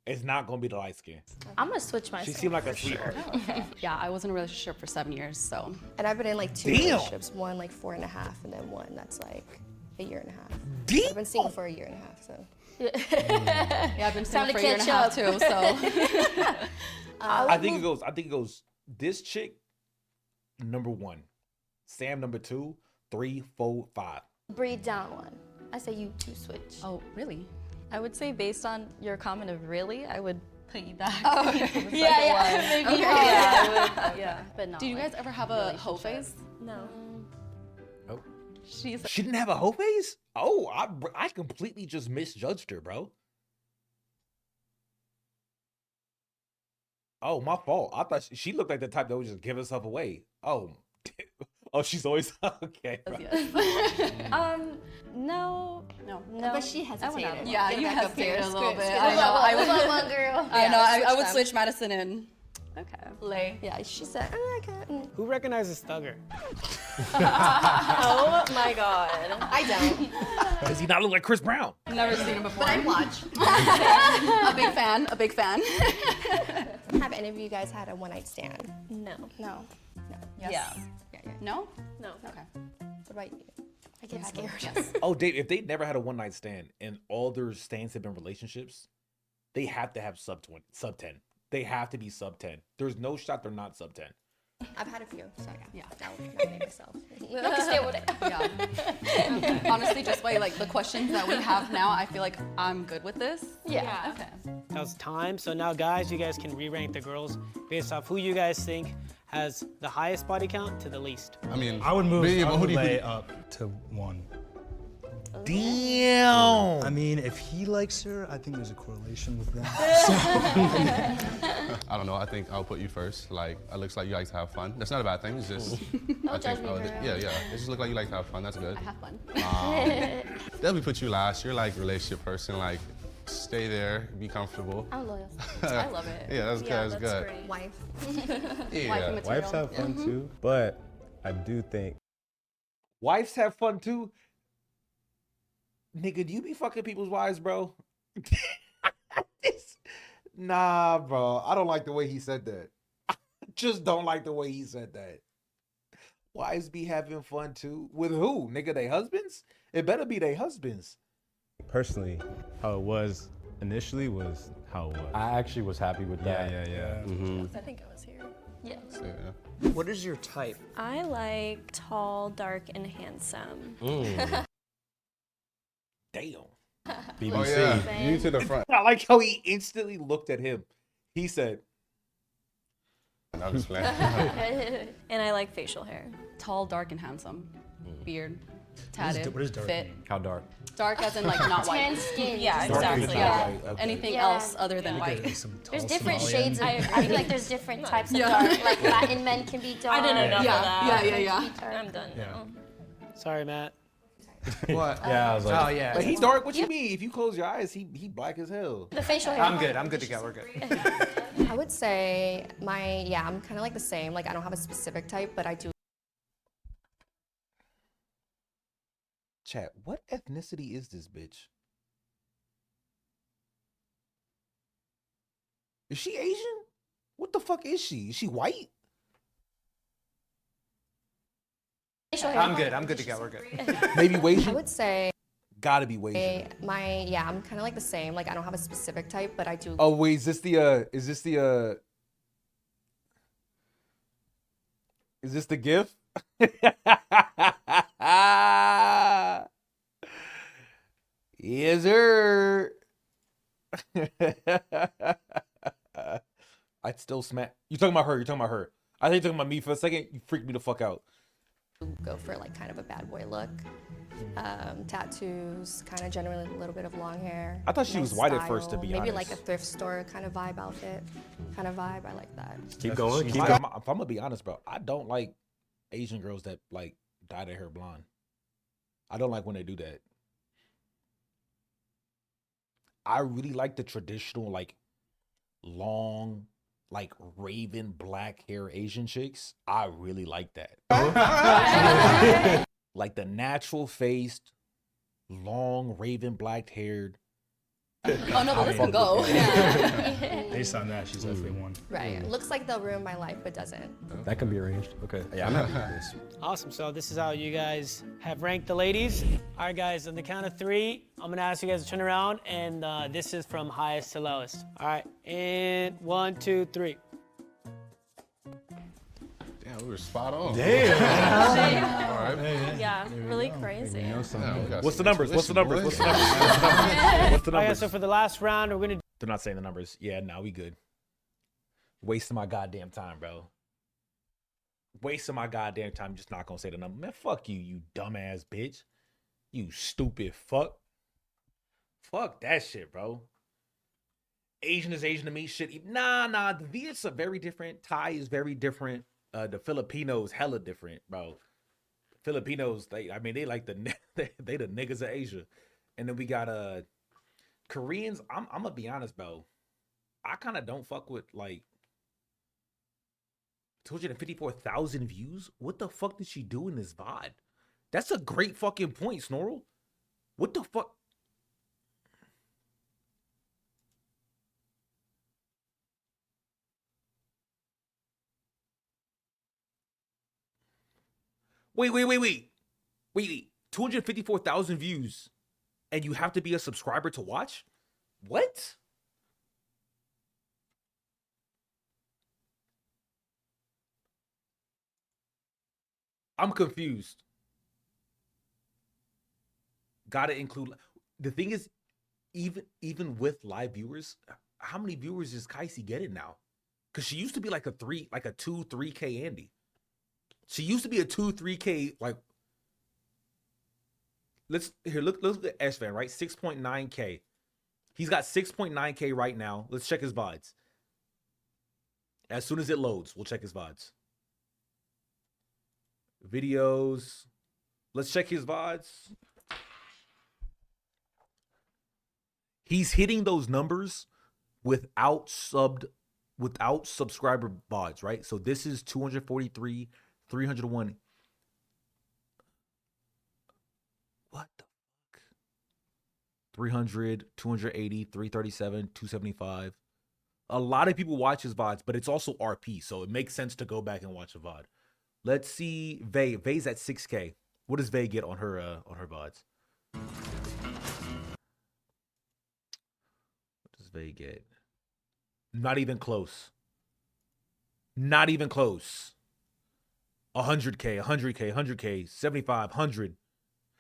It's not gonna be the light skin. I'm gonna switch myself. She seemed like a sweetheart. Yeah, I was in a relationship for 7 years, so. And I've been in like 2 Damn. relationships, one like 4.5, and then one that's like a year and a half. Damn. I've been single for a year and a half, so. Yeah, I've been Time single to for a year and a half catch too, so. I think it goes. This chick, number 1. Sam, number 2, 3, 4, 5. Breathe down one. I say you 2 switch. Oh, really? I would say based on your comment of really, I would put you back. Oh, to the second yeah, one. maybe. Okay. Yeah, Yeah, I would, yeah. But no. Do you guys ever have a hoe phase? No. Oh. She's. She didn't have a hoe phase? Oh, I completely just misjudged her, bro. Oh, my fault. I thought she looked like the type that would just give herself away. Oh, oh, she's always okay. Bro. No. But she hesitated. Yeah, Get you back up hesitated here. a little bit. Scoot. I know. I would. Come on, girl. I know. I would them. switch Madison in. Okay. Lay. Yeah, she said, I can't. Who recognizes Thugger? Oh my god. I don't. Does he not look like Chris Brown? Never seen him before. But I watch. A big fan. A big fan. Have any of you guys had a one-night stand? No. No. Yes. Yeah. No? No. Okay. What about you? I get scared. Yes. Oh, Dave, if they never had a one-night stand and all their stands have been relationships, they have to have sub 10. They have to be sub 10. There's no shot they're not sub 10. I've had a few, so Yeah. I'll nominate myself. No, can stay with it. Yeah. Honestly, just by like the questions that we have now, I feel like I'm good with this. Yeah. Okay. That was time. So now, guys, you guys can re-rank the girls based off who you guys think has the highest body count to the least. I mean, I would move me, but who do you- Lay up to 1. Damn. I mean, if he likes her, I think there's a correlation with that. I don't know. I think I'll put you first. Like, it looks like you like to have fun. That's not a bad thing. It's just, Don't judge me, girl. yeah. It just look like you like to have fun. That's good. I have fun. Definitely put you last. You're like a relationship person. Like, stay there, be comfortable. I'm loyal. I love it. Yeah, that's good. That's good. Great. Wife. Yeah. Wifey material. Wives have fun too, but I do think Wives have fun too. Nigga, do you be fucking people's wives, bro? Nah, bro. I don't like the way he said that. I just don't like the way he said that. Wives be having fun too. With who? Nigga, they husbands? It better be they husbands. personally, how it was initially was how it was. I actually was happy with that. Yeah. Mhm. I think I was here. Yeah. What is your type? I like tall, dark, and handsome. Damn. BBC. Oh yeah, you to the front. I like how he instantly looked at him. He said, I'm just playing. And I like facial hair. Tall, dark, and handsome. Beard. Tatted. What is dark fit. mean? How dark? Dark as in like not white. Tan skin. Yeah, Dark exactly. is Yeah. not white, okay. Anything Yeah. else other than white. There's some tall There's different Somalian. shades of, I feel like there's different types of Yeah. dark. Like Latin men can be dark. I didn't know that. Yeah. I'm done Yeah. now. Sorry, Matt. What? Yeah, I was like, Oh yeah. but he dark. What you mean? If you close your eyes, he black as hell. The facial hair. I'm good. I'm good to go. We're good. I would say I'm kind of like the same. Like I don't have a specific type, but I do. Chat, what ethnicity is this bitch? Is she Asian? What the fuck is she? Is she white? Facial hair. I'm good. I'm good to go. We're good. Maybe I Wasian? would say Gotta be Wasian. I'm kind of like the same. Like I don't have a specific type, but I do. Oh wait, is this the Is this the gift? Yes, sir. I'd still smack. You talking about her? You talking about her? I think you talking about me for a second. You freaked me the fuck out. Go for like kind of a bad boy look. Tattoos, kind of generally a little bit of long hair. I thought she was nice white at first, to style, be maybe honest. like a thrift store kind of vibe outfit, kind of vibe. I like that. Keep going. Keep If going. I'm gonna be honest, bro, I don't like Asian girls that like dye their hair blonde. I don't like when they do that. I really like the traditional, like long, like raven black hair Asian chicks. I really like that. Like the natural faced, long raven black haired. Oh no, the list can go. Based on that, she's definitely one. Right. Looks like they'll ruin my life, but doesn't. That can be arranged. Okay. Yeah, I'm happy with this. Awesome. So this is how you guys have ranked the ladies. All right, guys, on the count of 3, I'm gonna ask you guys to turn around, and this is from highest to lowest. All right, and 1, 2, 3. Damn, we were spot on. Damn. All right. Yeah, really crazy. What's the numbers? What's the numbers? What's the numbers? What's the numbers? What's the All right, numbers? so for the last round, we're gonna. They're not saying the numbers. Yeah, nah, we good. Wasting my goddamn time, bro. Wasting my goddamn time. Just not gonna say the number. Man, fuck you, you dumbass bitch. You stupid fuck. Fuck that shit, bro. Asian is Asian to me. Shit. Nah. The Viets are very different. Thai is very different. The Filipinos hella different, bro. Filipinos, they like they the niggas of Asia. And then we got Koreans. I'm gonna be honest, bro. I kind of don't fuck with like 254,000 views. What the fuck did she do in this VOD? That's a great fucking point, Snorrel. What the fuck? Wait. 254,000 views, and you have to be a subscriber to watch? What? I'm confused. Gotta include. The thing is, even with live viewers, how many viewers is Kaisi getting now? Because she used to be like a 2-3K Andy. She used to be a 2-3K, like. Let's look at S-Fan, right? 6.9K. He's got 6.9K right now. Let's check his VODs. As soon as it loads, we'll check his VODs. Videos. Let's check his VODs. He's hitting those numbers without subscriber VODs, right? So this is 243, 301. What the fuck? 300, 280, 337, 275. A lot of people watch his VODs, but it's also RP, so it makes sense to go back and watch a VOD. Let's see Vay. Vay's at 6K. What does Vay get on her VODs? What does Vay get? Not even close. Not even close. 100K, 100K, 100K, 75, 100.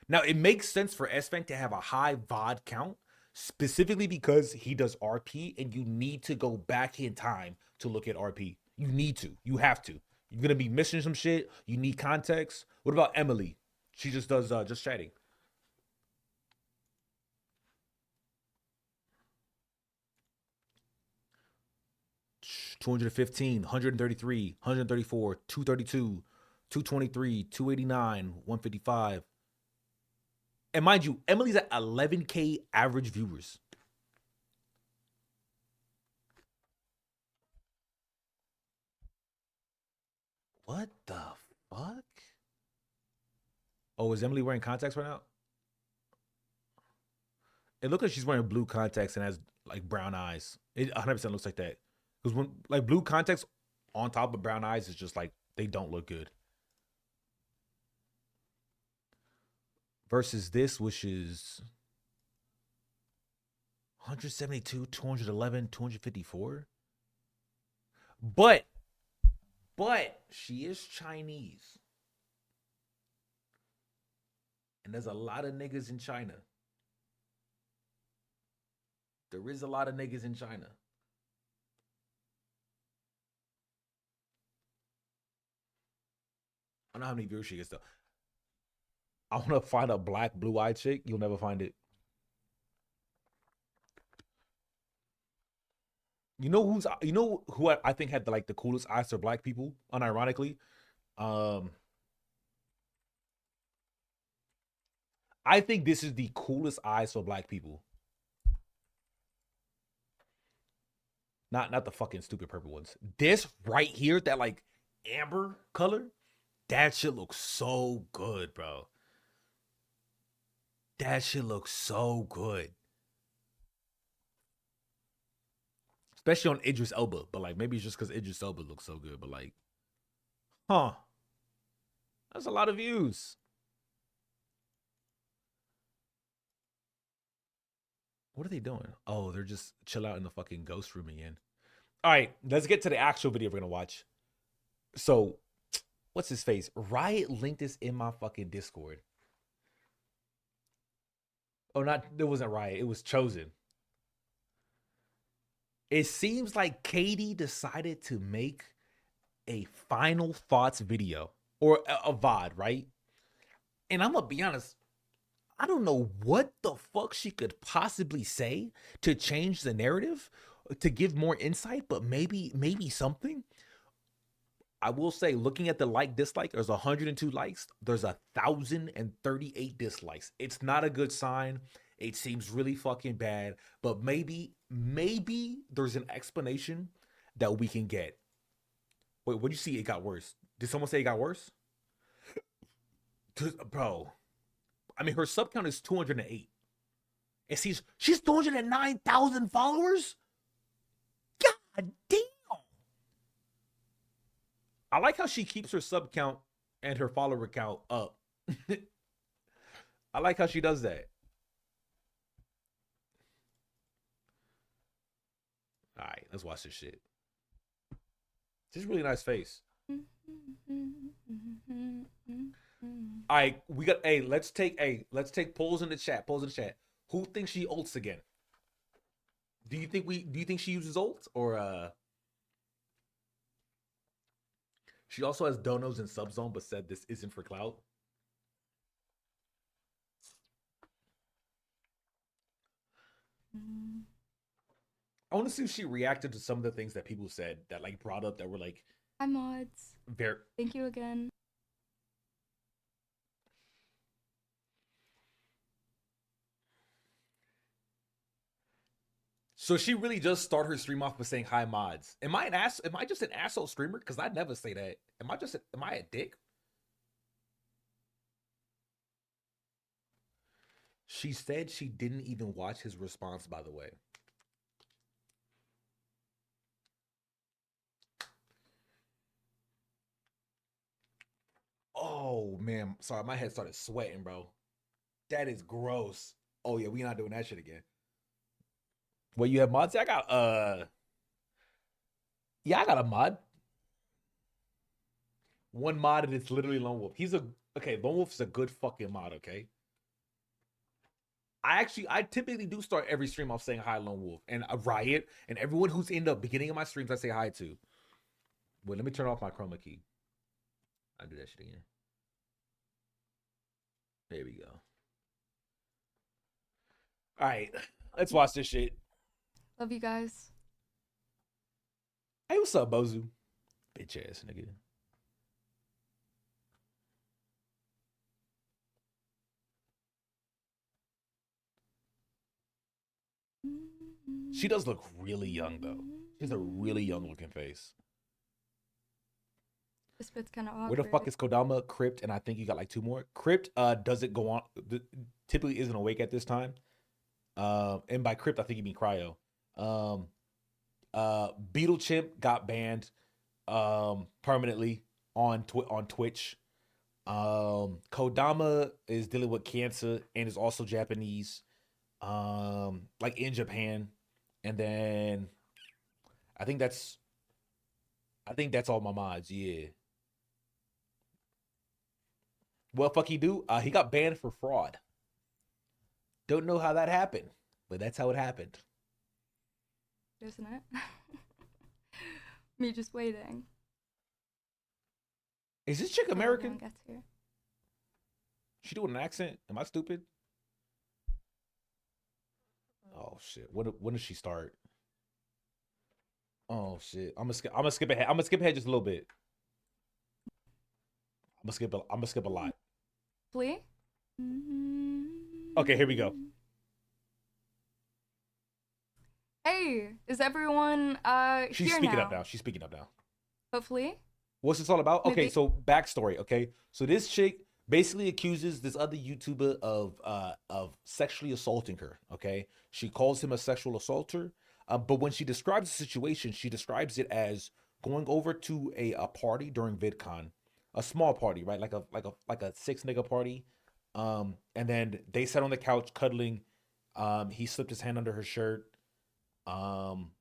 Now, it makes sense for S-Fan to have a high VOD count, specifically because he does RP, and you need to go back in time to look at RP. You need to. You have to. You're going to be missing some shit. You need context. What about Emily? She just does just chatting. $215, $133, $134, $232, $223, $289, $155. And mind you, Emily's at 11K average viewers. What the fuck? Oh, is Emily wearing contacts right now? It looks like she's wearing blue contacts and has like brown eyes. It 100% looks like that. Because when like blue contacts on top of brown eyes is just like they don't look good. Versus this, which is 172, 211, 254. But But she is Chinese. And there's a lot of niggas in China. There is a lot of niggas in China. I don't know how many viewers she gets though. I want to find a black blue-eyed chick. You'll never find it. You know who I think had the coolest eyes for black people, unironically? I think this is the coolest eyes for black people. Not the fucking stupid purple ones. This right here, that like amber color, that shit looks so good, bro. That shit looks so good. Especially on Idris Elba. But like maybe it's just because Idris Elba looks so good. But like, huh. That's a lot of views. What are they doing? Oh, they're just chill out in the fucking ghost room again. All right, let's get to the actual video we're gonna watch. So, what's his face? Riot linked this in my fucking Discord. Oh, it wasn't Riot. It was Chosen. It seems like Katie decided to make a final thoughts video or a VOD, right? And I'm gonna be honest, I don't know what the fuck she could possibly say to change the narrative, to give more insight, but maybe something. I will say, looking at the dislike, there's 102 likes. There's 1,038 dislikes. It's not a good sign. It seems really fucking bad, but maybe there's an explanation that we can get. Wait, what'd you see? It got worse. Did someone say it got worse? Bro, I mean, her sub count is 208. And she's 209,000 followers? God damn. I like how she keeps her sub count and her follower count up. I like how she does that. All right, let's watch this shit. This is a really nice face. All right, let's take polls in the chat. Who thinks she ults again? Do you think she uses ults or she also has donos in Subzone but said this isn't for clout? I want to see if she reacted to some of the things that people said that like brought up that were like, hi mods. Very. Thank you again. So she really just start her stream off by saying hi mods. Am I just an asshole streamer? Because I never say that. Am I a dick? She said she didn't even watch his response, by the way. Oh man, sorry, my head started sweating, bro. That is gross. Oh yeah, we not doing that shit again. Well, you have mods? I got I got a mod. One mod, and it's literally Lone Wolf. Lone Wolf's a good fucking mod, okay? I typically do start every stream off saying hi, Lone Wolf, and a Riot, and everyone who's in the beginning of my streams I say hi to. Wait, let me turn off my chroma key. I'll do that shit again. There we go. All right, let's watch this shit. Love you guys. Hey, what's up, Bozu? Bitch ass nigga. She does look really young though. She has a really young looking face. This bit's kind of awkward. Where the fuck is Kodama? Crypt, and I think you got like 2 more. Crypt doesn't go on. Typically isn't awake at this time. And by Crypt, I think you mean Cryo. Beetle Chimp got banned permanently on Twitch. Kodama is dealing with cancer and is also Japanese, like in Japan. And then I think that's I think that's all my mods. Yeah. What fuck he do? He got banned for fraud. Don't know how that happened, but that's how it happened. Isn't it? Me just waiting. Is this chick till American? everyone gets here. She doing an accent? Am I stupid? Oh shit! When does she start? Oh shit! I'm gonna skip ahead. I'm gonna skip ahead just a little bit. I'm gonna skip a lot. Flea? Okay, here we go. Hey, is everyone She's here speaking now? up now. She's speaking up now. Hopefully. What's this all about? Okay, Maybe. so backstory. Okay, so this chick basically accuses this other YouTuber of sexually assaulting her. Okay, she calls him a sexual assaulter. But when she describes the situation, she describes it as going over to a party during VidCon, a small party, right? Like a 6 nigga party. And then they sat on the couch cuddling. He slipped his hand under her shirt. And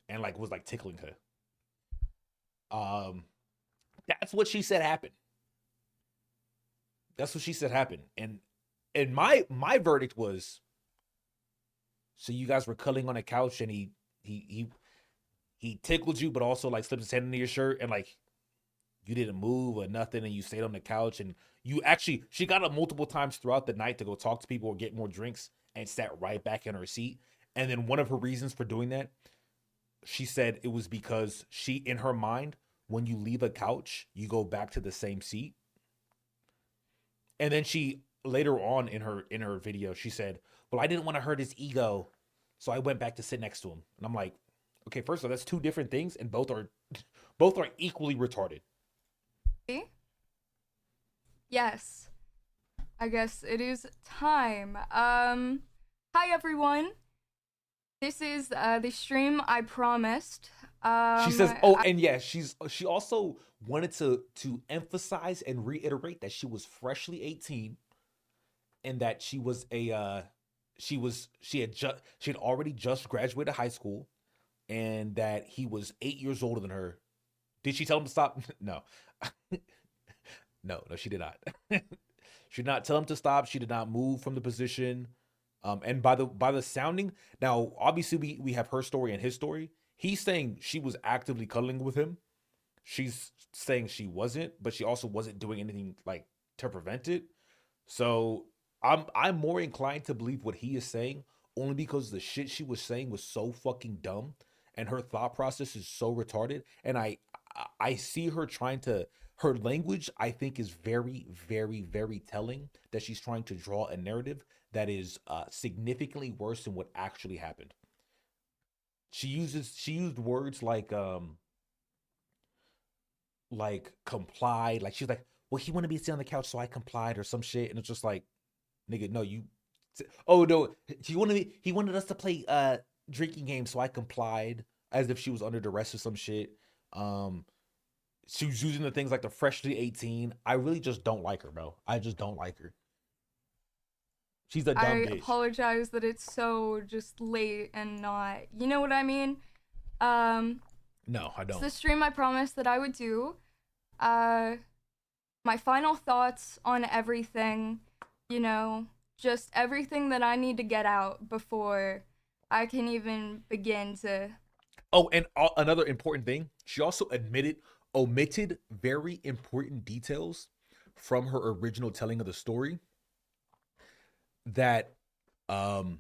like was like tickling her. That's what she said happened. That's what she said happened. And my verdict was, so you guys were cuddling on a couch and he tickled you, but also like slipped his hand into your shirt and like you didn't move or nothing and you stayed on the couch and she got up multiple times throughout the night to go talk to people or get more drinks and sat right back in her seat. And then one of her reasons for doing that, she said it was because in her mind, when you leave a couch, you go back to the same seat. And then she later on in her video, she said, well, I didn't want to hurt his ego, so I went back to sit next to him. And I'm like, okay, first of all, that's two different things, and both are equally retarded. See? Yes. I guess it is time. Hi everyone. This is the stream I promised. She says, and yeah, she also wanted to emphasize and reiterate that she was freshly 18 and that she had already just graduated high school and that he was 8 years older than her. Did she tell him to stop? No. No, she did not. She did not tell him to stop. She did not move from the position. And by the sounding, now obviously we have her story and his story. He's saying she was actively cuddling with him. She's saying she wasn't, but she also wasn't doing anything like to prevent it. So I'm more inclined to believe what he is saying, only because the shit she was saying was so fucking dumb and her thought process is so retarded. And I see her her language, I think, is very, very, very telling that she's trying to draw a narrative that is significantly worse than what actually happened. She used words like complied, like she's like, well, he wanted me to sit on the couch, so I complied or some shit, and it's just like, nigga, no, oh no, he wanted us to play drinking games, so I complied, as if she was under duress or some shit. She was using the things like the freshly 18. I really just don't like her, bro. I just don't like her. She's a dumb bitch. I apologize that it's so just late and not, you know what I mean? No, I don't. It's the stream I promised that I would do. My final thoughts on everything, you know, just everything that I need to get out before I can even begin to... Oh, and another important thing, she also omitted very important details from her original telling of the story that, and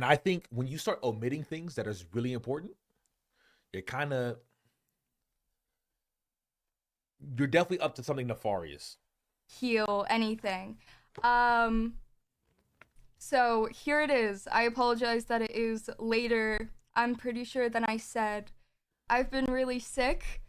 I think when you start omitting things that is really important, you're definitely up to something nefarious. Heal anything. So here it is. I apologize that it is later. I'm pretty sure than I said. I've been really sick,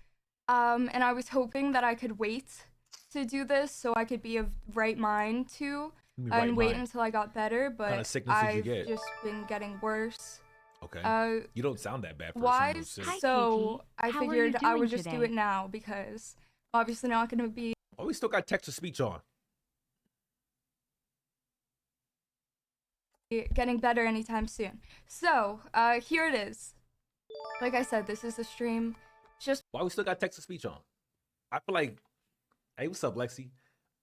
and I was hoping that I could wait to do this so I could be of right mind to, and wait until I got better, but kind of sickness did you I've get? just been getting worse. Okay. You don't sound that bad for Why? someone who's sick. So I How are you figured I doing would just do today? it now because obviously not going to be Oh, we still got text to speech on. getting better anytime soon. So, here it is. Like I said, this is the stream just Why we still got text to speech on? I feel like, hey, what's up, Lexi?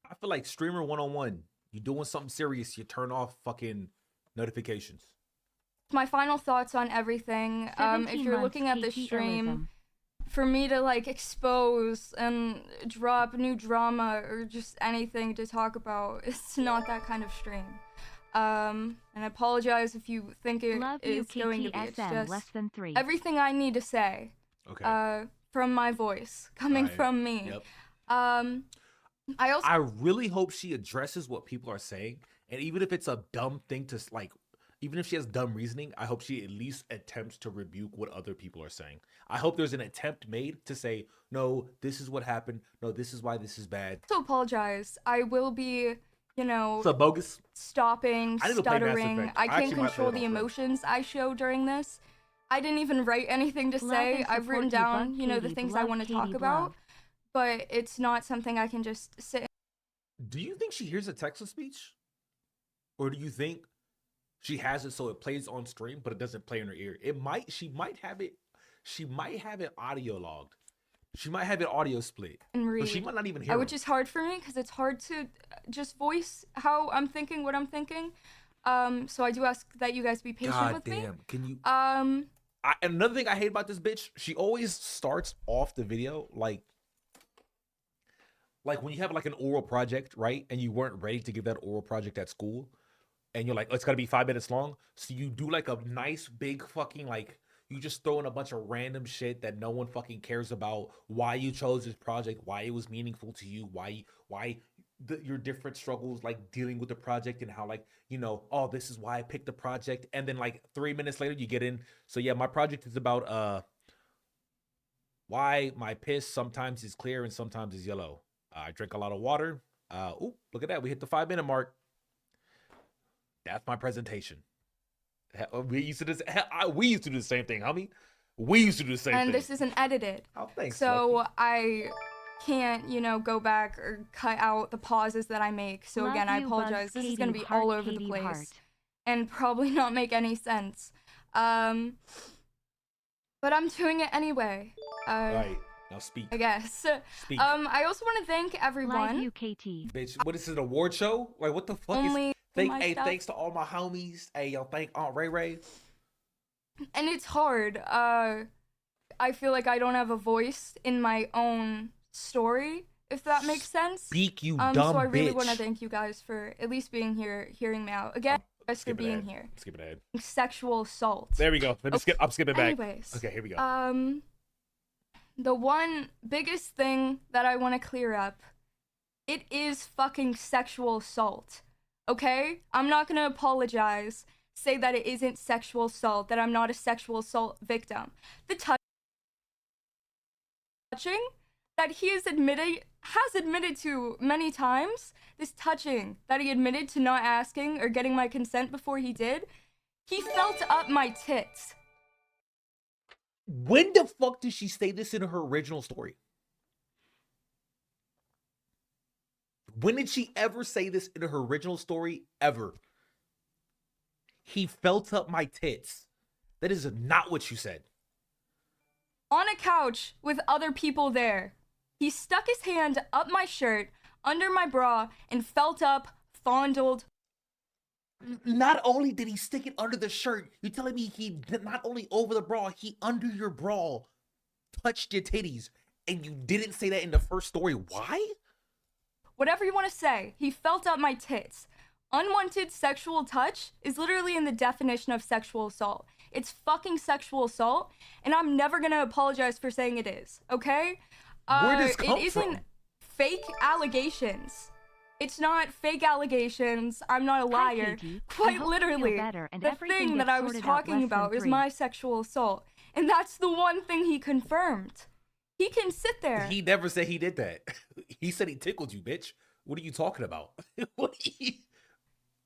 I feel like streamer 101. You doing something serious, you turn off fucking notifications. my final thoughts on everything. If you're looking at the stream, for me to like expose and drop new drama or just anything to talk about, it's not that kind of stream. And I apologize if you think it is going to be. It's just less than 3. everything I need to say. Okay. From my voice coming Right. from me. Yep. I really hope she addresses what people are saying, and even if it's a dumb thing to like, even if she has dumb reasoning, I hope she at least attempts to rebuke what other people are saying. I hope there's an attempt made to say, no, this is what happened. No, this is why this is bad. also apologize. I will be, you know, What's up, bogus? stopping, I need to play Mass stuttering. Effect. I I can't actually might control play it the on emotions I show during this. I didn't even write anything to Love say. and I've written support you, down, Bug you know, the Katie. things I Love want to Katie, talk about, but it's not something I can just sit. Do you think she hears a text to speech? Or do you think she has it so it plays on stream, but it doesn't play in her ear? She might have it audio logged. She might have it audio split. And So read. she might not even hear Which him. is hard for me because it's hard to just voice how I'm thinking, what I'm thinking. So I do ask that you guys be patient God with me. damn. Can you Um, and another thing I hate about this bitch, she always starts off the video like when you have like an oral project, right? And you weren't ready to give that oral project at school, and you're like, oh, it's gotta be 5 minutes long. So you do like a nice big fucking like, you just throw in a bunch of random shit that no one fucking cares about. Why you chose this project, why it was meaningful to you, why your different struggles like dealing with the project, and how like, you know, oh, this is why I picked the project. And then like 3 minutes later you get in. So yeah, my project is about why my piss sometimes is clear and sometimes is yellow. I drink a lot of water. Ooh, look at that. We hit the 5 minute mark. That's my presentation. We used to do the same thing, homie. We used to do the same thing. and this isn't edited. Oh, thanks. So I can't, you know, go back or cut out the pauses that I make. So Love again, I you, apologize. Bugs This is gonna Katie, be all heart, over the Katie, place heart. and probably not make any sense. But I'm doing it anyway. Right. Now speak. I guess. Speak. I also want to thank everyone. Live UKT. Bitch, what is it, an award show? Like, what the fuck Only is... my stuff. Thanks to all my homies. Hey, yo, thank Aunt Ray Ray. And it's hard. I feel like I don't have a voice in my own story, if that makes sense. Speak, you So dumb I really bitch. want to thank you guys for at least being here, hearing me out. Again, guys for Skip it being ahead. here. Skip it ahead. Sexual assault. There we go. Let me skip. I'm skipping back. Anyways. Okay, here we go. The one biggest thing that I want to clear up, it is fucking sexual assault. Okay? I'm not gonna apologize, say that it isn't sexual assault, that I'm not a sexual assault victim. The touching that he has admitted to many times, this touching that he admitted to not asking or getting my consent before he did, he felt up my tits. When the fuck did she say this in her original story? When did she ever say this in her original story? Ever. He felt up my tits. That is not what you said. On a couch with other people there. He stuck his hand up my shirt, under my bra, and felt up, fondled. Not only did he stick it under the shirt, you're telling me he did not only over the bra, he under your bra touched your titties, and you didn't say that in the first story. Why? Whatever you want to say, he felt up my tits. Unwanted sexual touch is literally in the definition of sexual assault. It's fucking sexual assault, and I'm never gonna apologize for saying it is, okay? Where does this come it isn't from? fake allegations. It's not fake allegations. I'm not a liar. Katie. I Quite hope you feel literally, better and the everything thing gets that I was sorted out talking less about than is 3. my sexual assault. And that's the one thing he confirmed. He can sit there. He never said he did that. He said he tickled you, bitch. What are you talking about?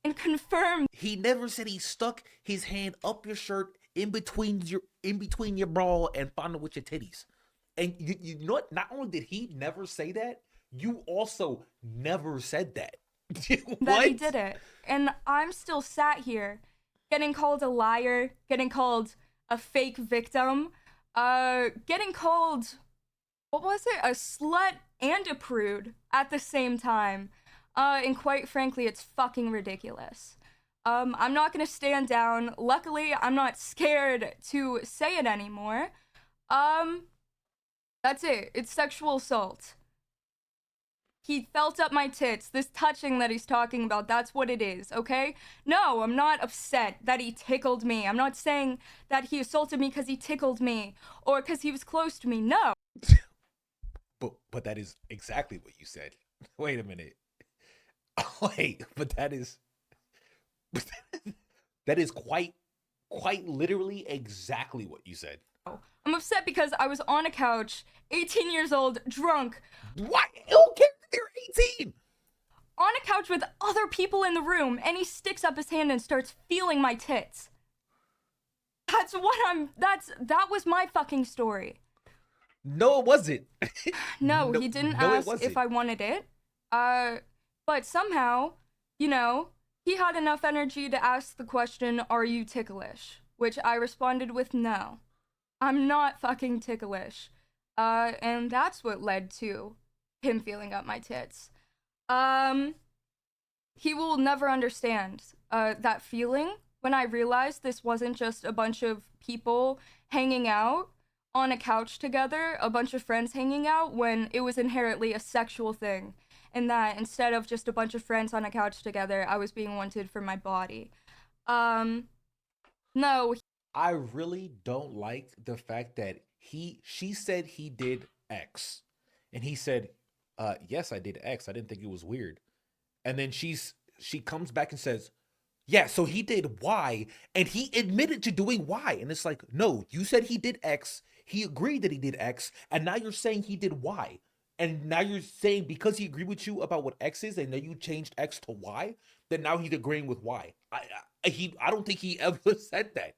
And confirm. He never said he stuck his hand up your shirt in between your bra and fondled with your titties. And you know what? Not only did he never say that, you also never said that. That he did it. And I'm still sat here getting called a liar, getting called a fake victim, getting called, what was it? A slut and a prude at the same time. And quite frankly, it's fucking ridiculous. I'm not gonna stand down. Luckily, I'm not scared to say it anymore. That's it. It's sexual assault. He felt up my tits. This touching that he's talking about, that's what it is, okay? No, I'm not upset that he tickled me. I'm not saying that he assaulted me because he tickled me or because he was close to me. No. But that is exactly what you said. Wait a minute. Wait, but that is quite literally exactly what you said. I'm upset because I was on a couch, 18 years old, drunk. What? Who cares if you're 18? On a couch with other people in the room, and he sticks up his hand and starts feeling my tits. That was my fucking story. No, it wasn't. No, he didn't ask if I wanted it. But somehow, you know, he had enough energy to ask the question, "Are you ticklish?" Which I responded with no. I'm not fucking ticklish. And that's what led to him feeling up my tits. He will never understand that feeling when I realized this wasn't just a bunch of people hanging out on a couch together, a bunch of friends hanging out, when it was inherently a sexual thing. And that instead of just a bunch of friends on a couch together, I was being wanted for my body. No. I really don't like the fact that she said he did X. And he said, yes, I did X. I didn't think it was weird. And then she comes back and says, yeah, so he did Y, and he admitted to doing Y. And it's like, no, you said he did X. He agreed that he did X, and now you're saying he did Y. And now you're saying because he agreed with you about what X is, and then you changed X to Y, then now he's agreeing with Y. I don't think he ever said that.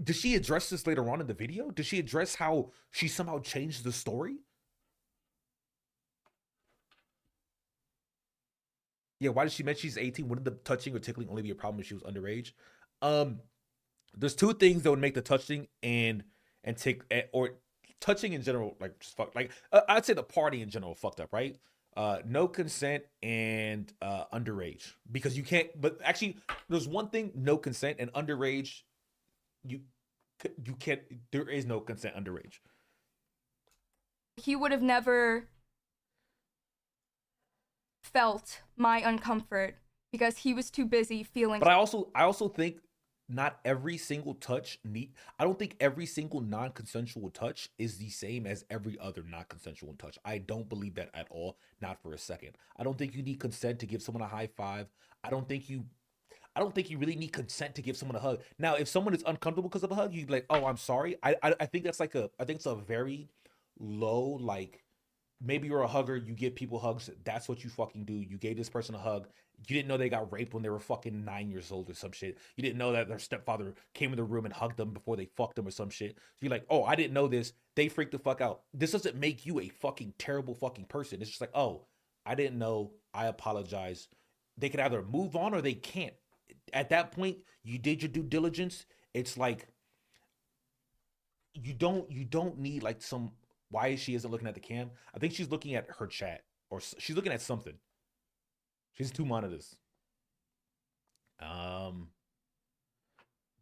Does she address this later on in the video? Does she address how she somehow changed the story? Yeah, why did she mention she's 18? Wouldn't the touching or tickling only be a problem if she was underage? There's two things that would make the touching and or touching in general, like just fuck, like I'd say the party in general fucked up, right? No consent and underage, because you can't. But actually, there's one thing: no consent and underage. You can't. There is no consent underage. He would have never felt my uncomfort because he was too busy feeling. But I also think not every single touch I don't think every single non-consensual touch is the same as every other non-consensual touch. I don't believe that at all, not for a second. I don't think you need consent to give someone a high five. I don't think you really need consent to give someone a hug. Now, if someone is uncomfortable because of a hug, you'd be like, "Oh, I'm sorry." I think that's I think it's a very low, like, maybe you're a hugger, you give people hugs, that's what you fucking do. You gave this person a hug. You didn't know they got raped when they were fucking 9 years old or some shit. You didn't know that their stepfather came in the room and hugged them before they fucked them or some shit. So you're like, "Oh, I didn't know this." They freaked the fuck out. This doesn't make you a fucking terrible fucking person. It's just like, "Oh, I didn't know. I apologize." They can either move on or they can't. At that point, you did your due diligence. It's like you don't need like some. Why she isn't looking at the cam? I think she's looking at her chat, or she's looking at something. She's 2 monitors. But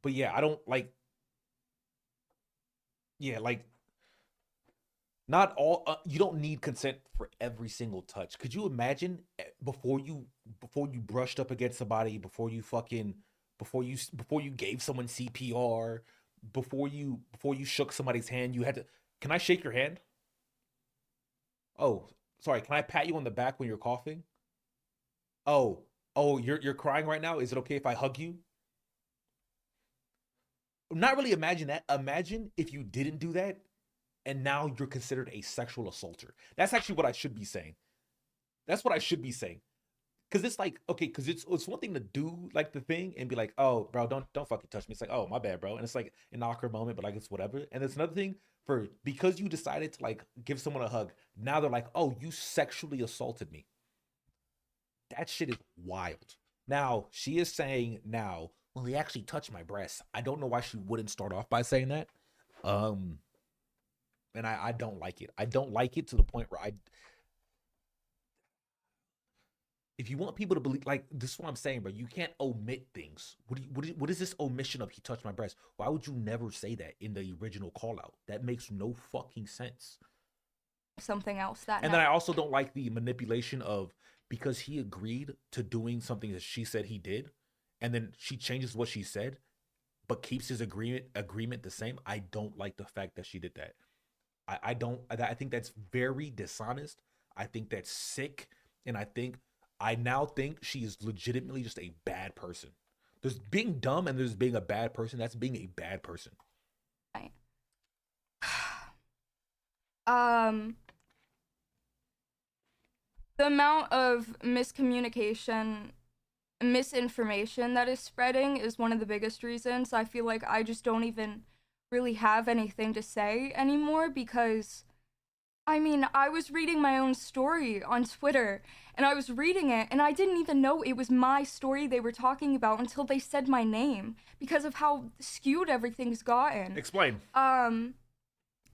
yeah, I don't like. Yeah, like. Not all. You don't need consent for every single touch. Could you imagine before you brushed up against somebody, before you gave someone CPR, before you shook somebody's hand, you had to. Can I shake your hand? Oh, sorry. Can I pat you on the back when you're coughing? Oh, you're crying right now. Is it okay if I hug you? Not really. Imagine that. Imagine if you didn't do that, and now you're considered a sexual assaulter. That's actually what I should be saying. That's what I should be saying. Because it's like, okay, because it's one thing to do like the thing and be like, "Oh, bro, don't fucking touch me." It's like, "Oh, my bad, bro," and it's like an awkward moment, but like it's whatever. And it's another thing for because you decided to like give someone a hug. Now they're like, "Oh, you sexually assaulted me." That shit is wild. Now she is saying now well, he actually touched my breast. I don't know why she wouldn't start off by saying that. And I don't like it. I don't like it to the point where if you want people to believe, like, this is what I'm saying, bro. You can't omit things. What is this omission of he touched my breast? Why would you never say that in the original call out? That makes no fucking sense. Something else that And night. then I also don't like the manipulation of, because he agreed to doing something that she said he did, and then she changes what she said, but keeps his agreement the same. I don't like the fact that she did that. I don't. I think that's very dishonest. I think that's sick, and I now think she is legitimately just a bad person. There's being dumb and there's being a bad person. That's being a bad person. Right. The amount of miscommunication, misinformation that is spreading is one of the biggest reasons. I feel like I just don't even really have anything to say anymore because, I mean, I was reading my own story on Twitter and I was reading it and I didn't even know it was my story they were talking about until they said my name because of how skewed everything's gotten. Explain.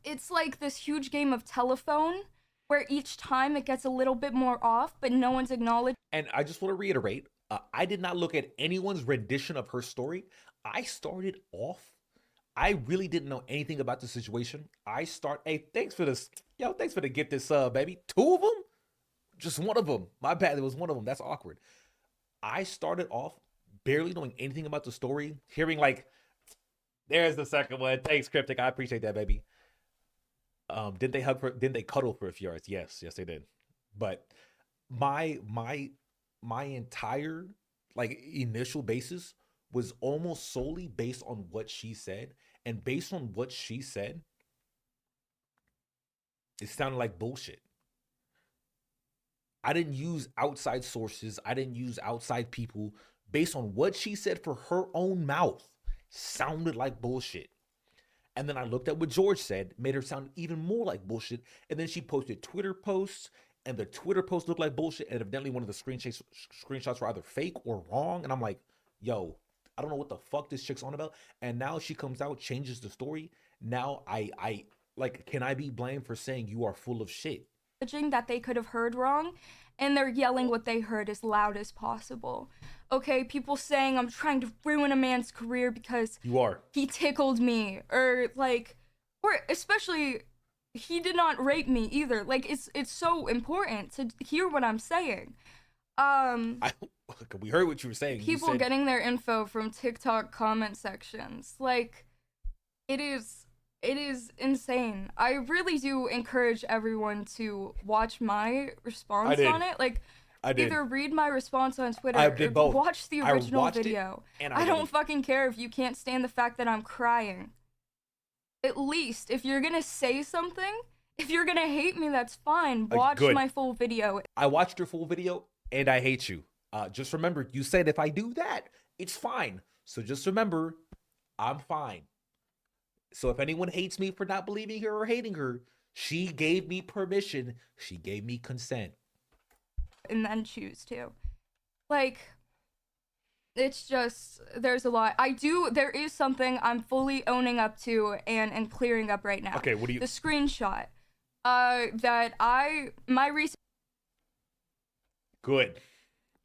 It's like this huge game of telephone where each time it gets a little bit more off, but no one's acknowledged. And I just want to reiterate, I did not look at anyone's rendition of her story. I started off, I really didn't know anything about the situation. Hey, thanks for this. Yo, thanks for the gift this baby. 2 of them? Just one of them. My bad, there was one of them. That's awkward. I started off barely knowing anything about the story, hearing like, there's the second one. Thanks, Cryptic. I appreciate that, baby. Didn't they cuddle for a few hours? Yes, they did. But my entire like initial basis was almost solely based on what she said, and based on what she said, it sounded like bullshit. I didn't use outside sources. I didn't use outside people. Based on what she said for her own mouth, sounded like bullshit. And then I looked at what George said, made her sound even more like bullshit. And then she posted Twitter posts, and the Twitter posts looked like bullshit. And evidently one of the screenshots were either fake or wrong. And I'm like, yo, I don't know what the fuck this chick's on about. And now she comes out, changes the story. Now I like, can I be blamed for saying you are full of shit? That they could have heard wrong, and they're yelling what they heard as loud as possible. Okay, people saying I'm trying to ruin a man's career because you are. He tickled me, or especially he did not rape me either. Like it's so important to hear what I'm saying. We heard what you were saying. People getting their info from TikTok comment sections, like it is insane. I really do encourage everyone to watch my response on it. Like, either read my response on Twitter or watch the original video. I don't fucking care if you can't stand the fact that I'm crying. At least, if you're gonna say something, if you're gonna hate me, that's fine. Watch my full video. I watched your full video, and I hate you. Just remember, you said if I do that, it's fine. So just remember, I'm fine. So if anyone hates me for not believing her or hating her, she gave me permission. She gave me consent. And then choose to. Like, it's just, there's a lot. There is something I'm fully owning up to and clearing up right now. Okay, what do you... The screenshot. My research... Good.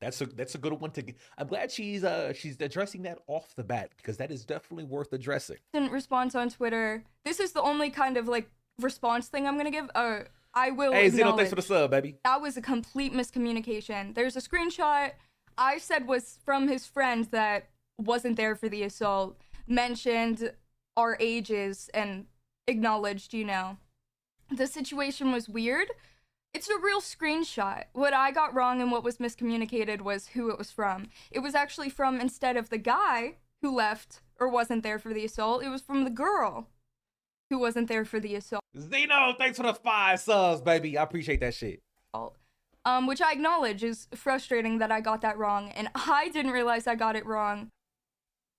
That's a good one to get. I'm glad she's addressing that off the bat, because that is definitely worth addressing. Didn't respond on Twitter. This is the only kind of like response thing I'm gonna give. I will. Hey Zeno, thanks for the sub, baby. That was a complete miscommunication. There's a screenshot I said was from his friend that wasn't there for the assault, mentioned our ages and acknowledged, the situation was weird. It's a real screenshot. What I got wrong and what was miscommunicated was who it was from. It was actually from, instead of the guy who left or wasn't there for the assault, it was from the girl who wasn't there for the assault. Zeno, thanks for the 5 subs, baby. I appreciate that shit. Which I acknowledge is frustrating that I got that wrong, and I didn't realize I got it wrong.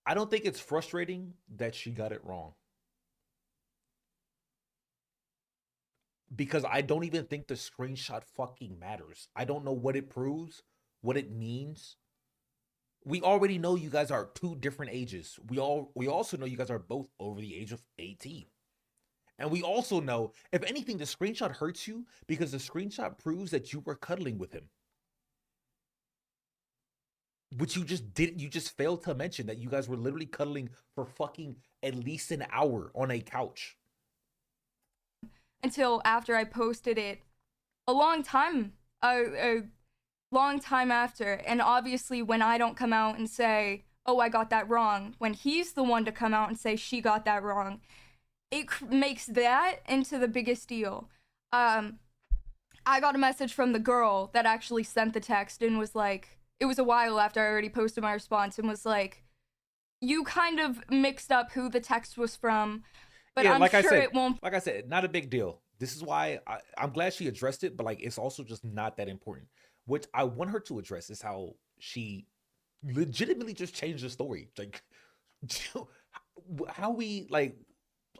I don't think it's frustrating that she got it wrong. Because I don't even think the screenshot fucking matters. I don't know what it proves, what it means. We already know you guys are two different ages. We also know you guys are both over the age of 18. And we also know, if anything, the screenshot hurts you because the screenshot proves that you were cuddling with him. Which you just didn't, you just failed to mention that you guys were literally cuddling for fucking at least an hour on a couch. Until after I posted it a long time after. And obviously when I don't come out and say, oh, I got that wrong, when he's the one to come out and say she got that wrong, it makes that into the biggest deal. I got a message from the girl that actually sent the text and was like, it was a while after I already posted my response, and was like, you kind of mixed up who the text was from, but Yeah, I'm like sure I said, it won't. like I said, not a big deal. This is why I'm glad she addressed it, but like it's also just not that important. What I want her to address is how she legitimately just changed the story. Like how we like.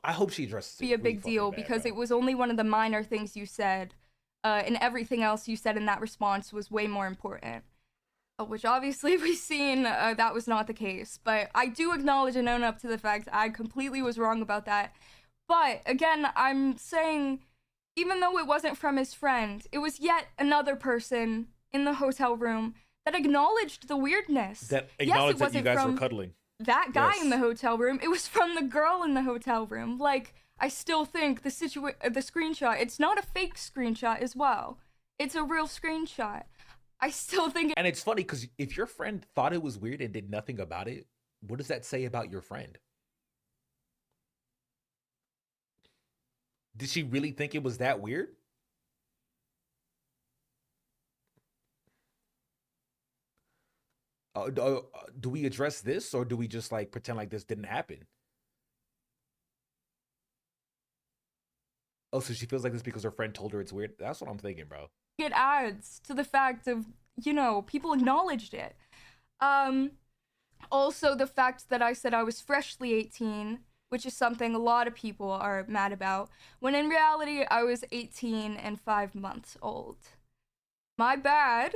I hope she addresses it. Be a really big fucking deal bad, because bro. it was only one of the minor things you said, and everything else you said in that response was way more important. Which obviously we've seen that was not the case, but I do acknowledge and own up to the fact I completely was wrong about that. But again, I'm saying, even though it wasn't from his friend, it was yet another person in the hotel room that acknowledged the weirdness. That Yes, acknowledged it that you wasn't guys were from cuddling. that guy in Yes. the hotel room. It was from the girl in the hotel room. Like, I still think the screenshot, it's not a fake screenshot as well. It's a real screenshot. I still think And it's funny because if your friend thought it was weird and did nothing about it, what does that say about your friend? Did she really think it was that weird? Do we address this, or do we just like pretend like this didn't happen? Oh, so she feels like this because her friend told her it's weird? That's what I'm thinking, bro. it adds to the fact of, people acknowledged it. Also the fact that I said I was freshly 18, which is something a lot of people are mad about, when in reality I was 18 and 5 months old. My bad.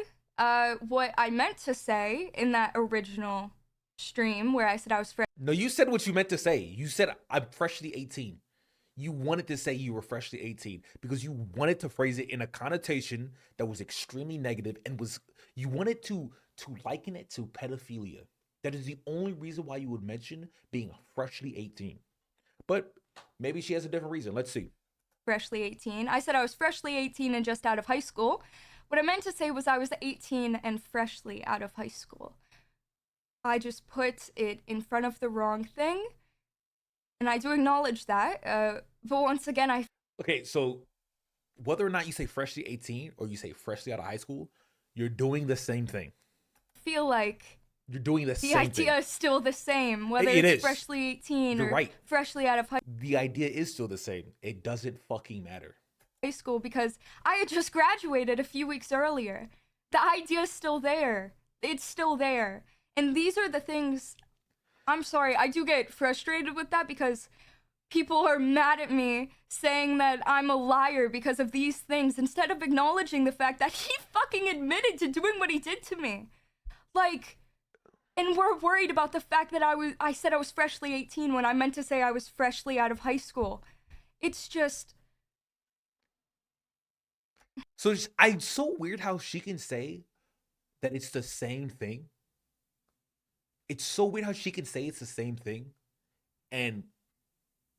What I meant to say in that original stream where I said I was No, you said what you meant to say. You said I'm freshly 18. You wanted to say you were freshly 18 because you wanted to phrase it in a connotation that was extremely negative and you wanted to liken it to pedophilia. That is the only reason why you would mention being freshly 18. But maybe she has a different reason. Let's see. freshly 18. I said I was freshly 18 and just out of high school. What I meant to say was I was 18 and freshly out of high school. I just put it in front of the wrong thing, and I do acknowledge that. But once again, Okay, so whether or not you say freshly 18 or you say freshly out of high school, you're doing the same thing. feel like You're doing the the same idea thing. is still the same, whether It it's is. freshly 18 You're or right. freshly out of The idea is still the same. It doesn't fucking matter. high school, because I had just graduated a few weeks earlier. The idea is still there. It's still there. And these are the things, I'm sorry, I do get frustrated with that because people are mad at me saying that I'm a liar because of these things instead of acknowledging the fact that he fucking admitted to doing what he did to me. Like, and we're worried about the fact that I said I was freshly 18 when I meant to say I was freshly out of high school. It's just, So it's so weird how she can say that it's the same thing. It's so weird how she can say it's the same thing and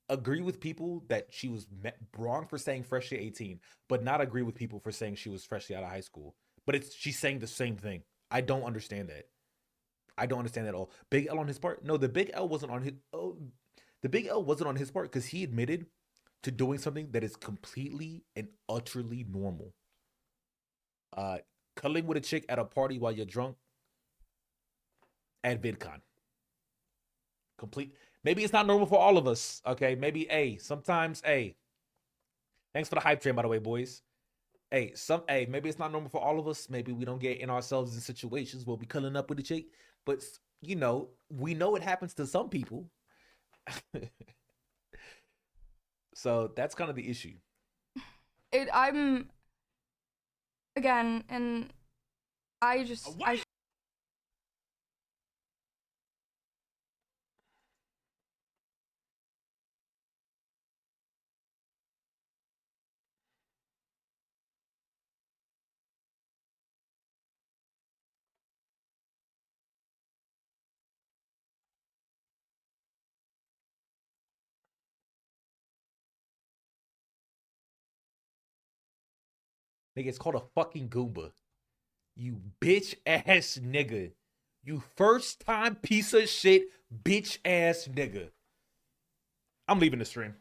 agree with people that she was wrong for saying freshly 18, but not agree with people for saying she was freshly out of high school. But she's saying the same thing. I don't understand that. I don't understand that at all. Big L on his part? No, the big L wasn't on his. Oh, the big L wasn't on his part because he admitted to doing something that is completely and utterly normal. Cuddling with a chick at a party while you're drunk at VidCon. Complete. Maybe it's not normal for all of us. Okay, maybe sometimes Thanks for the hype train, by the way, boys. Maybe it's not normal for all of us. Maybe we don't get in ourselves in situations where we cuddling up with a chick, but we know it happens to some people. So that's kind of the issue. I'm again, and I just Nigga, it's called a fucking Goomba. You bitch ass nigga. You first time piece of shit bitch ass nigga. I'm leaving the stream.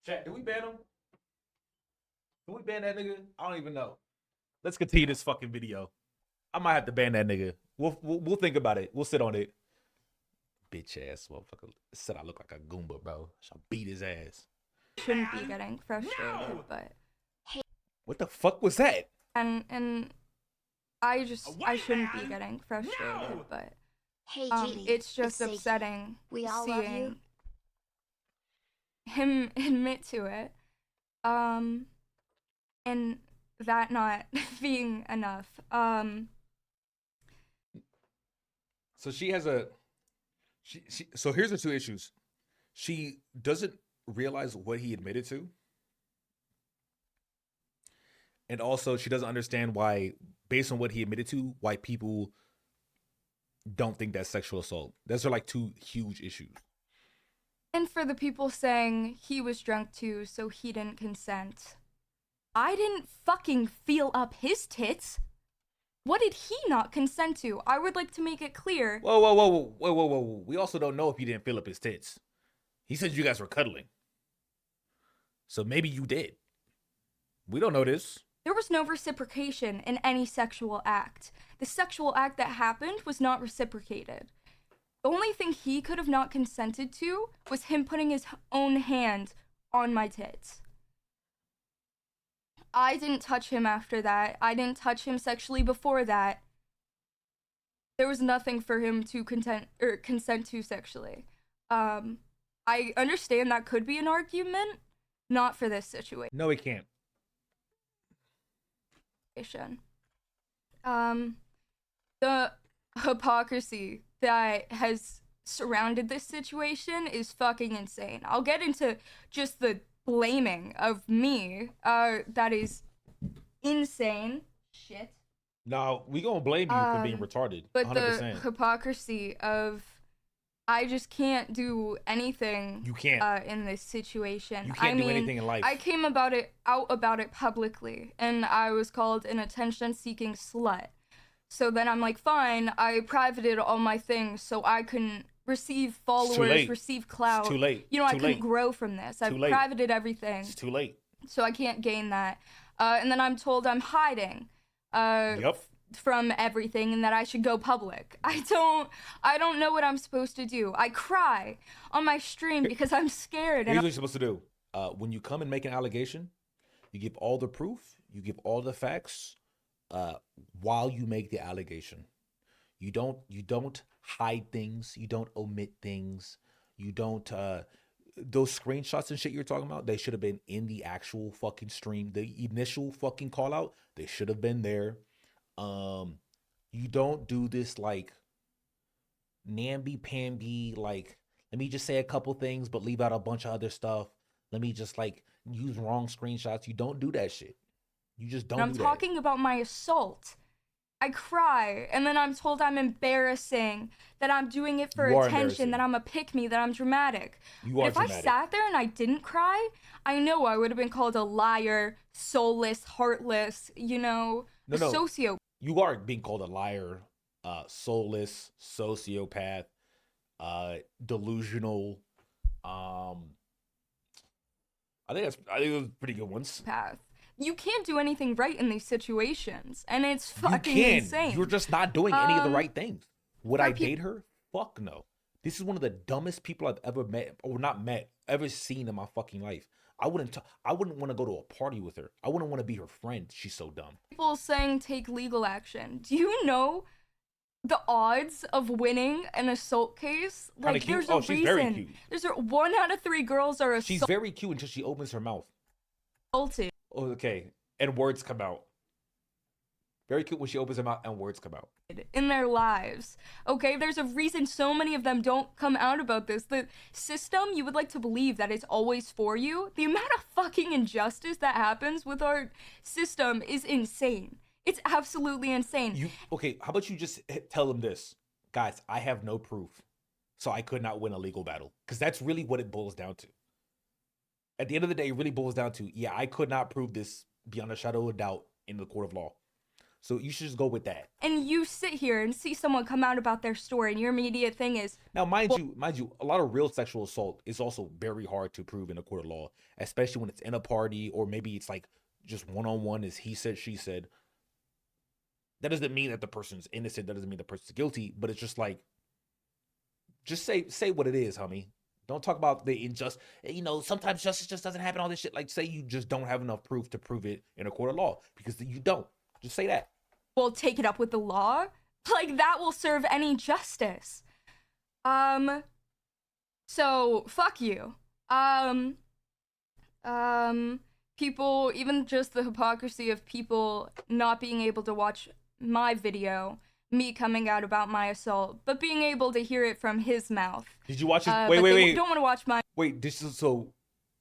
Chat, did we ban him? Did we ban that nigga? I don't even know. Let's continue this fucking video. I might have to ban that nigga. We'll think about it. We'll sit on it. Bitch ass motherfucker. Said I look like a Goomba, bro. Shall beat his ass. Shouldn't be getting frustrated, but What the fuck was that? and I shouldn't be getting frustrated, but Hey, Judy. it's just Sadie. upsetting We all love seeing you. him admit to it, and that not being enough. So she has a so here's the two issues. She doesn't realize what he admitted to. And also she doesn't understand why, based on what he admitted to, why people don't think that's sexual assault. Those are like two huge issues. And for the people saying he was drunk too, so he didn't consent. I didn't fucking feel up his tits. What did he not consent to? I would like to make it clear. Whoa. We also don't know if he didn't fill up his tits. He said you guys were cuddling. So maybe you did. We don't know this. There was no reciprocation in any sexual act. The sexual act that happened was not reciprocated. The only thing he could have not consented to was him putting his own hand on my tits. I didn't touch him after that. I didn't touch him sexually before that. There was nothing for him to consent to sexually. I understand that could be an argument, not for this situation. No, he can't. The hypocrisy that has surrounded this situation is fucking insane. I'll get into just the blaming of me. That is insane. Shit. No, we gonna blame you for being retarded. But 100%. the hypocrisy of I just can't do anything. You can't. In this situation. You can't do anything in life. I came out about it publicly, and I was called an attention-seeking slut. So then I'm like, fine. I privated all my things so I can receive followers, receive clout. It's too late. You know, I Too couldn't late. grow from this. I've Too late. privated everything. It's too late. So I can't gain that. And then I'm told I'm hiding. From everything, and that I should go public. I don't know what I'm supposed to do. I cry on my stream because I'm scared. Here's And what you're supposed to do. When you come and make an allegation, you give all the proof, you give all the facts, while you make the allegation. You don't hide things, you don't omit things, you don't those screenshots and shit you're talking about, they should have been in the actual fucking stream. The initial fucking call out, they should have been there. You don't do this like namby-pamby, like, let me just say a couple things but leave out a bunch of other stuff. Let me just like use wrong screenshots. You don't do that shit. You just don't I'm do that. talking about my assault. I cry, and then I'm told I'm embarrassing, that I'm doing it for You are attention, embarrassing. that I'm a pick-me, that I'm dramatic. You But are if I dramatic. sat there and I didn't cry, I know I would have been called a liar, soulless, heartless, a sociopath. You are being called a liar, soulless, sociopath, delusional. I think those are pretty good ones. You can't do anything right in these situations, and it's fucking You can. insane. You're just not doing any of the right things. Would for I date her? Fuck no. This is one of the dumbest people I've ever met, or not met, ever seen in my fucking life. I wouldn't want to go to a party with her. I wouldn't want to be her friend. She's so dumb. People saying take legal action. Do you know the odds of winning an assault case, Kinda like cute? there's Oh, a she's very reason. cute. There's 1 out of 3 girls are She's very cute until she opens her mouth. assaulted Oh, okay. And words come out. Very cute when she opens her mouth and words come out. in their lives. Okay, there's a reason so many of them don't come out about this. The system, you would like to believe that it's always for you. The amount of fucking injustice that happens with our system is insane. It's absolutely insane. Okay, how about you just tell them this? Guys, I have no proof, so I could not win a legal battle. Because that's really what it boils down to. At the end of the day, it really boils down to, yeah, I could not prove this beyond a shadow of a doubt in the court of law. So you should just go with that. And you sit here and see someone come out about their story, and your immediate thing is, Now, mind you, a lot of real sexual assault is also very hard to prove in a court of law, especially when it's in a party, or maybe it's like just one-on-one, is he said, she said. That doesn't mean that the person's innocent. That doesn't mean the person's guilty. But it's just like, just say what it is, homie. Don't talk about the injustice. You know, sometimes justice just doesn't happen. All this shit. Like, say you just don't have enough proof to prove it in a court of law, because you don't. Just say that. well, take it up with the law. Like, that will serve any justice. So, fuck you. People, even just the hypocrisy of people not being able to watch my video, me coming out about my assault, but being able to hear it from his mouth. Did you watch his? Wait. Wait. Don't want to watch my. Wait. So,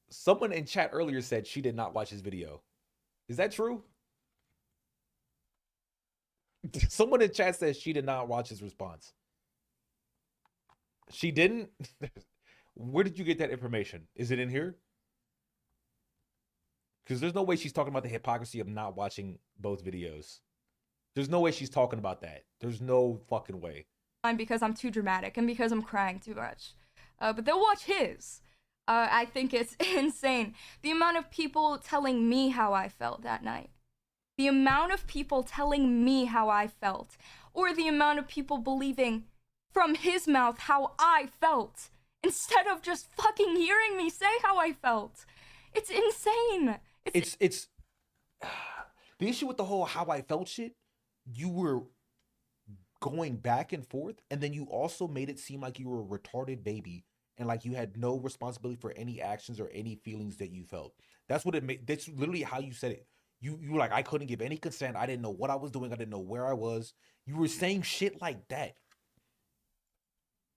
someone in chat earlier said she did not watch his video. Is that true? Someone in chat says she did not watch his response. She didn't? Where did you get that information? Is it in here? Because there's no way she's talking about the hypocrisy of not watching both videos. There's no way she's talking about that. There's no fucking way. Because I'm too dramatic and because I'm crying too much. But they'll watch his. I think it's insane. The amount of people telling me how I felt that night. The amount of people telling me how I felt. Or the amount of people believing from his mouth how I felt. Instead of just fucking hearing me say how I felt. It's insane. It's the issue with the whole how I felt shit. You were going back and forth, and then you also made it seem like you were a retarded baby and like you had no responsibility for any actions or any feelings that you felt. That's what it made. That's literally how you said it. You were like, I couldn't give any consent. I didn't know what I was doing. I didn't know where I was. You were saying shit like that.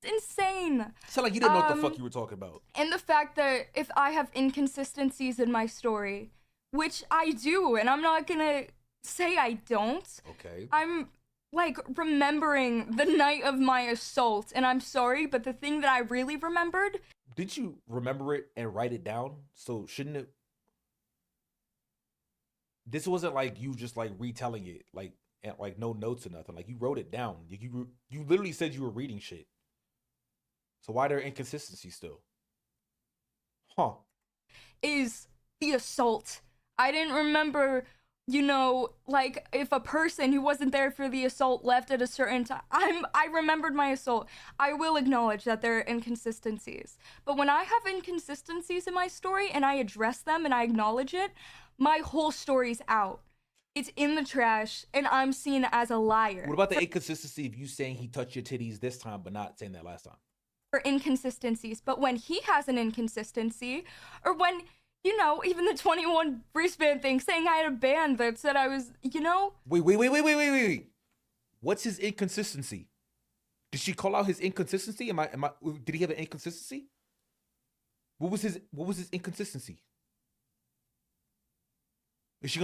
It's insane. Sound like you didn't know what the fuck you were talking about. And the fact that if I have inconsistencies in my story, which I do, and I'm not gonna say I don't. Okay. I'm like remembering the night of my assault, and I'm sorry, but the thing that I really remembered. Did you remember it and write it down? So shouldn't it? This wasn't like you just like retelling it, like and like no notes or nothing. Like you wrote it down. You literally said you were reading shit. So why are there inconsistencies still? Huh? Is the assault. I didn't remember, you know, like if a person who wasn't there for the assault left at a certain time. I remembered my assault. I will acknowledge that there are inconsistencies. But when I have inconsistencies in my story and I address them and I acknowledge it, my whole story's out. It's in the trash and I'm seen as a liar. What about the inconsistency of you saying he touched your titties this time but not saying that last time? For inconsistencies, but when he has an inconsistency, or when, you know, even the 21 wristband thing, saying I had a band that said I was, you know. Wait. What's his inconsistency? Did she call out his inconsistency? Did he have an inconsistency? What was his inconsistency? Is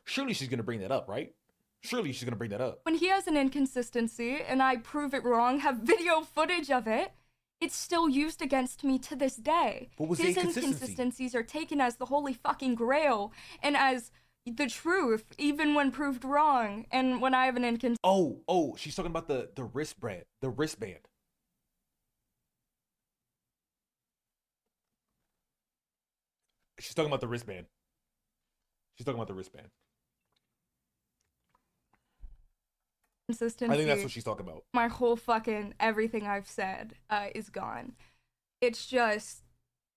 surely she's gonna bring that up, right? Surely she's gonna bring that up. When he has an inconsistency and I prove it wrong, have video footage of it, it's still used against me to this day. What was His the inconsistency? inconsistencies are taken as the holy fucking grail and as the truth, even when proved wrong. And when I have an inconsistency. Oh, she's talking about the wristband. The wristband. She's talking about the wristband. She's talking about the wristband. Consistency. I think that's what she's talking about. My whole fucking everything I've said is gone. It's just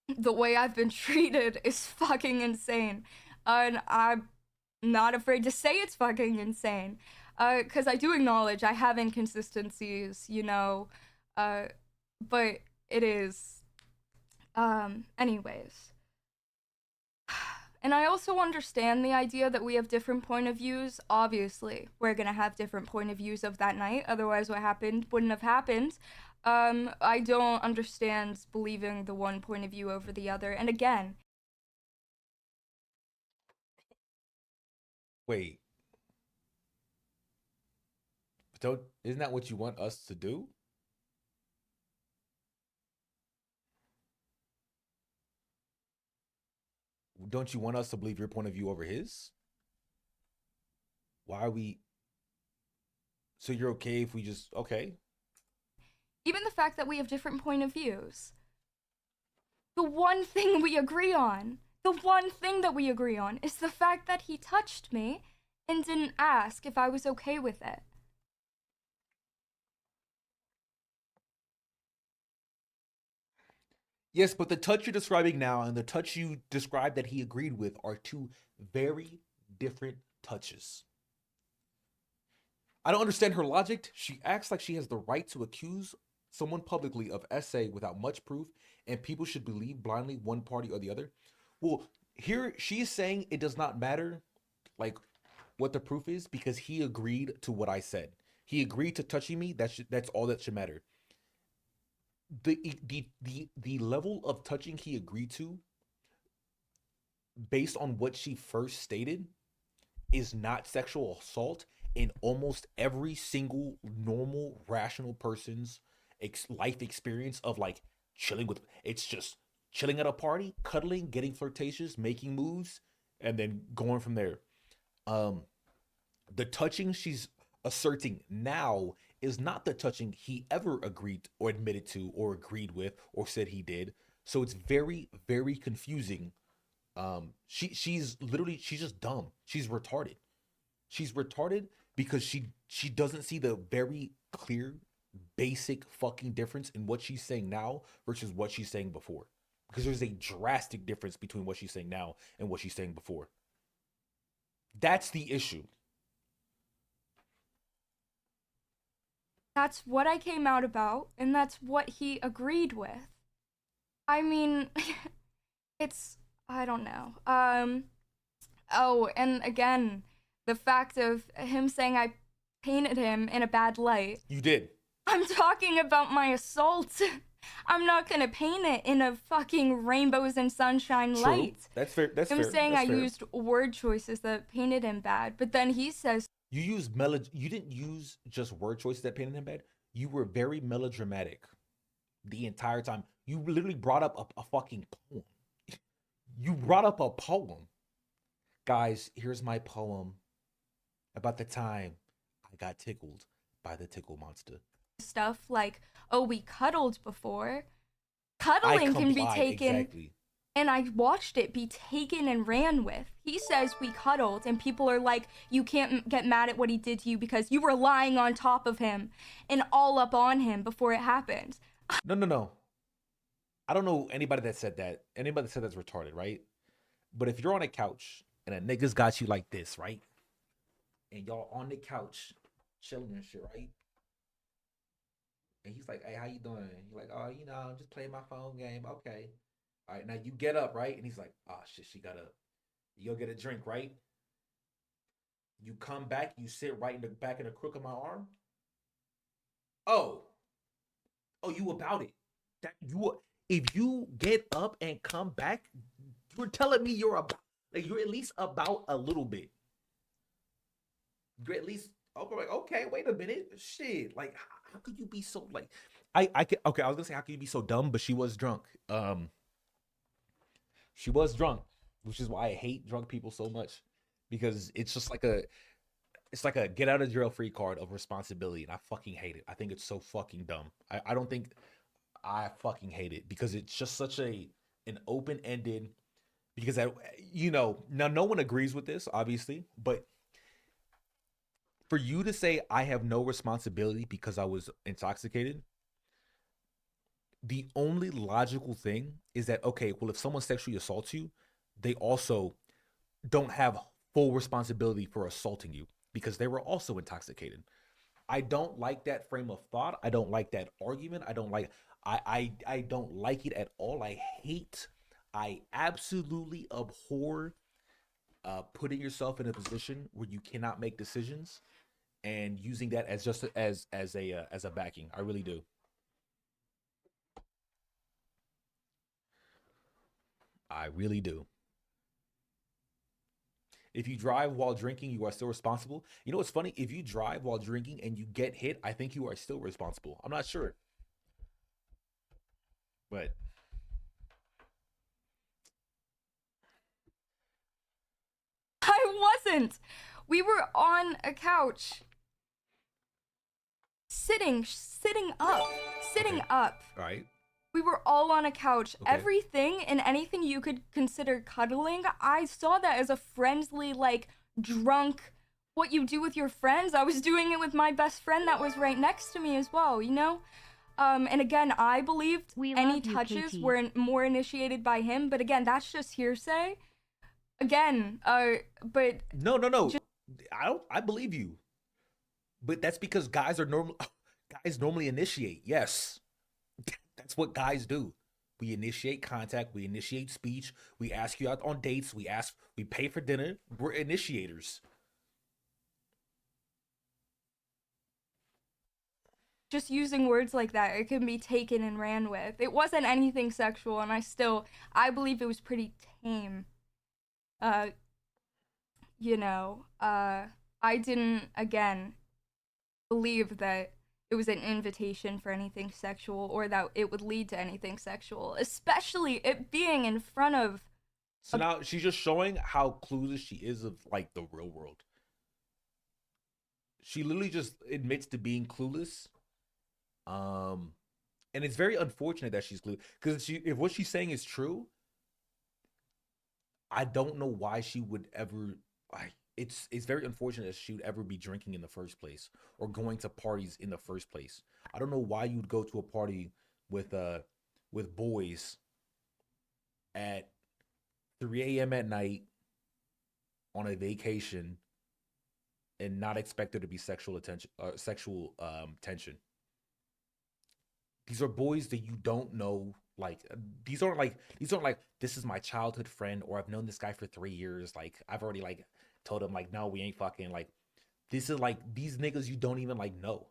the way I've been treated is fucking insane. And I'm not afraid to say it's fucking insane. Because I do acknowledge I have inconsistencies, you know, but it is, anyways. And I also understand the idea that we have different point of views. Obviously, we're gonna have different point of views of that night. Otherwise, what happened wouldn't have happened. I don't understand believing the one point of view over the other. And again, Wait, isn't that what you want us to do? Don't you want us to believe your point of view over his? Why are we? So you're okay if we just okay? even the fact that we have different point of views, the one thing we agree on, is the fact that he touched me and didn't ask if I was okay with it. Yes, but the touch you're describing now and the touch you described that he agreed with are two very different touches. I don't understand her logic. She acts like she has the right to accuse someone publicly of SA without much proof, and people should believe blindly one party or the other. Well, here she's saying it does not matter, like what the proof is, because he agreed to what I said. He agreed to touching me. That's all that should matter. The level of touching he agreed to, based on what she first stated, is not sexual assault in almost every single normal rational person's life experience of like chilling with. It's just chilling at a party, cuddling, getting flirtatious, making moves, and then going from there. The touching she's asserting now is not the touching he ever agreed or admitted to or agreed with or said he did. So it's very, very confusing. She's just dumb. She's retarded. She's retarded because she doesn't see the very clear, basic fucking difference in what she's saying now versus what she's saying before. Because there's a drastic difference between what she's saying now and what she's saying before. That's the issue. That's what I came out about, and that's what he agreed with. I mean, I don't know. Oh, and again, the fact of him saying I painted him in a bad light. You did. I'm talking about my assault. I'm not gonna paint it in a fucking rainbows and sunshine True. light. That's fair. That's I'm fair. saying That's I fair. used word choices that painted him bad, but then he says You used You didn't use just word choices that painted him bad. You were very melodramatic the entire time. You literally brought up a fucking poem. You brought up a poem. Guys, here's my poem about the time I got tickled by the Tickle Monsta. stuff like, oh, we cuddled before. Cuddling can be taken, exactly. and I watched it be taken and ran with. He says we cuddled, and people are like, you can't get mad at what he did to you because you were lying on top of him and all up on him before it happened. No. I don't know anybody that said that. Anybody that said that's retarded, right? But if you're on a couch and a nigga's got you like this, right? And y'all on the couch chilling and shit, right? And he's like, hey, how you doing? You're like, oh, I'm just playing my phone game. Okay. All right, now you get up, right? And he's like, oh, shit, she got up. You go get a drink, right? You come back, you sit right in the back of the crook of my arm. Oh, you about it. If you get up and come back, you're telling me you're at least about a little bit. You're at least okay, wait a minute. Shit. Like, how could you be so like I was gonna say how could you be so dumb, but she was drunk. She was drunk, which is why I hate drunk people so much. Because it's just like a get out of jail free card of responsibility, and I fucking hate it. I think it's so fucking dumb. I fucking hate it because it's just such an open-ended, because now no one agrees with this, obviously, but for you to say I have no responsibility because I was intoxicated, the only logical thing is that, okay, well, if someone sexually assaults you, they also don't have full responsibility for assaulting you. because they were also intoxicated. I don't like that frame of thought. I don't like that argument. I don't like I don't like it at all. I absolutely abhor putting yourself in a position where you cannot make decisions and using that as just as a backing. I really do. I really do. If you drive while drinking, you are still responsible. You know what's funny? If you drive while drinking and you get hit, I think you are still responsible. I'm not sure. But I wasn't. We were on a couch. Sitting up. Sitting up. all right. We were all on a couch. Okay. Everything and anything you could consider cuddling, I saw that as a friendly, like, drunk, what you do with your friends. I was doing it with my best friend that was right next to me as well, you know? And again, I believed any touches were more initiated by him, but again, that's just hearsay. Again, but... No. I believe you. But that's because guys normally initiate. Yes. That's what guys do. We initiate contact, we initiate speech, we ask you out on dates, we pay for dinner. We're initiators. Just using words like that, it can be taken and ran with. It wasn't anything sexual, and I believe it was pretty tame. You know, I didn't, again, believe that it was an invitation for anything sexual or that it would lead to anything sexual, especially it being in front of... So now she's just showing how clueless she is of, like, the real world. She literally just admits to being clueless. And it's very unfortunate that she's clueless. Because if what she's saying is true, I don't know why she would ever... It's very unfortunate that she would ever be drinking in the first place or going to parties in the first place. I don't know why you'd go to a party with boys at 3 a.m. at night on a vacation and not expect there to be sexual tension. These are boys that you don't know. Like these aren't like this is my childhood friend or I've known this guy for 3 years. Like I've already like told him like no, we ain't fucking. Like this is like these niggas you don't even like know.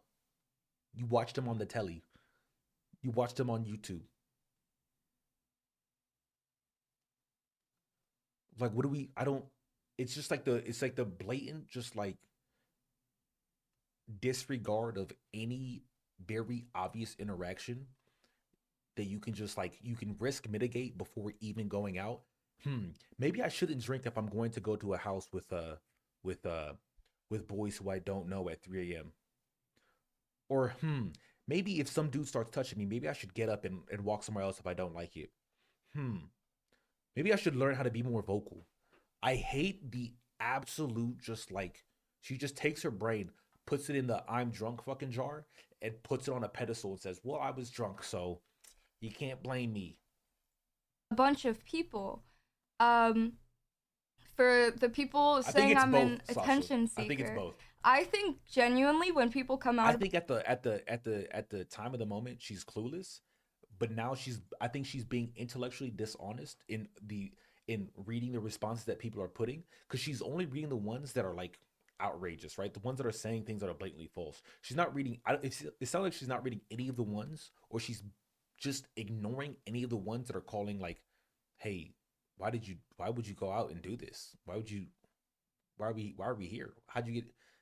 You watched them on the telly. You watched them on YouTube. Like what do we? I don't. It's just like the blatant just like disregard of any very obvious interaction that you can just like you can risk mitigate before even going out. Maybe I shouldn't drink if I'm going to go to a house with boys who I don't know at 3 a.m. Or maybe if some dude starts touching me, maybe I should get up and walk somewhere else if I don't like it. Maybe I should learn how to be more vocal. I hate the absolute just like she just takes her brain, puts it in the I'm drunk fucking jar and puts it on a pedestal and says, well, I was drunk, so you can't blame me. A bunch of people. For the people saying I'm an attention seeker. I think it's both. I think genuinely when people come out I think at the time of the moment she's clueless, but now I think she's being intellectually dishonest in reading the responses that people are putting, because she's only reading the ones that are like outrageous, right? The ones that are saying things that are blatantly false. She's not reading. It sounds like she's not reading any of the ones, or she's just ignoring any of the ones that are calling like, "Hey, why would you go out and do this? Why are we here? How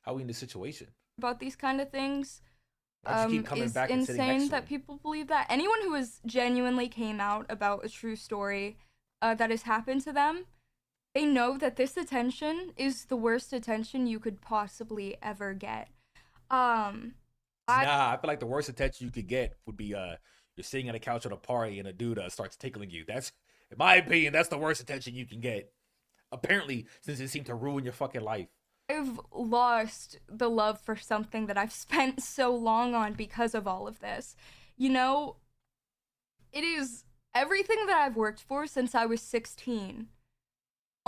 are we in this situation?" About these kind of things is insane that people believe that. Anyone who has genuinely came out about a true story that has happened to them, they know that this attention is the worst attention you could possibly ever get. I feel like the worst attention you could get would be you're sitting at a couch at a party and a dude starts tickling you. That's, in my opinion, that's the worst attention you can get. Apparently, since it seemed to ruin your fucking life. I've lost the love for something that I've spent so long on because of all of this. You know, it is everything that I've worked for since I was 16.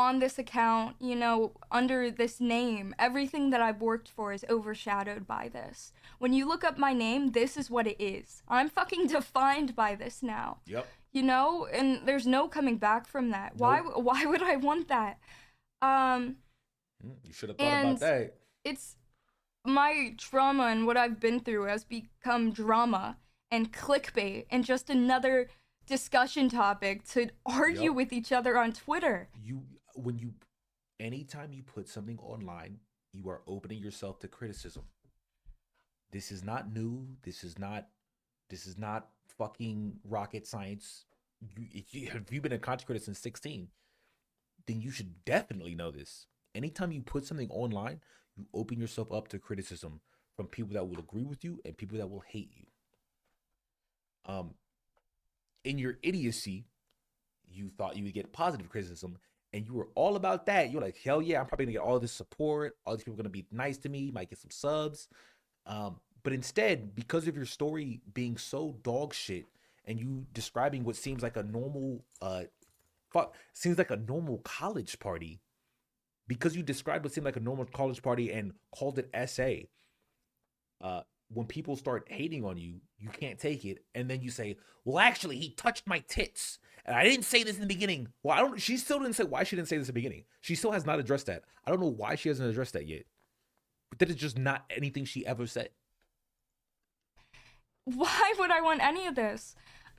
on this account, you know, under this name, everything that I've worked for is overshadowed by this. When you look up my name, this is what it is. I'm fucking defined by this now. Yep. You know, and there's no coming back from that. Why would I want that? You should have thought about that. It's my trauma and what I've been through has become drama and clickbait and just another discussion topic to argue with each other on Twitter. Anytime you put something online, you are opening yourself to criticism. This is not new. This is not fucking rocket science. If you've been a content creator since 16, then you should definitely know this. Anytime you put something online, you open yourself up to criticism from people that will agree with you and people that will hate you. In your idiocy, you thought you would get positive criticism, and you were all about that. You're like, hell yeah, I'm probably gonna get all this support. All these people are gonna be nice to me. Might get some subs. But instead, because of your story being so dog shit, and you describing what seems like a normal, college party, because you described what seemed like a normal college party and called it SA. When people start hating on you, you can't take it, and then you say, "Well, actually, he touched my tits, and I didn't say this in the beginning." Well, she still didn't say why she didn't say this in the beginning. She still has not addressed that. I don't know why she hasn't addressed that yet. But that is just not anything she ever said. Why would I want any of this?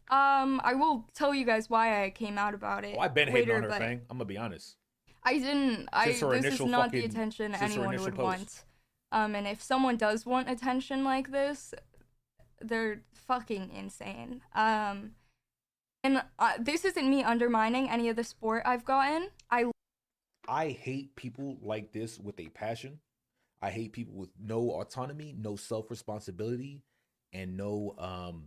I will tell you guys why I came out about it. Oh, I've been hating later, on her, but Fang. I'm gonna be honest. I didn't. This is not the attention anyone would want. And if someone does want attention like this, they're fucking insane. And this isn't me undermining any of the support I've gotten. I hate people like this with a passion. I hate people with no autonomy, no self-responsibility, and no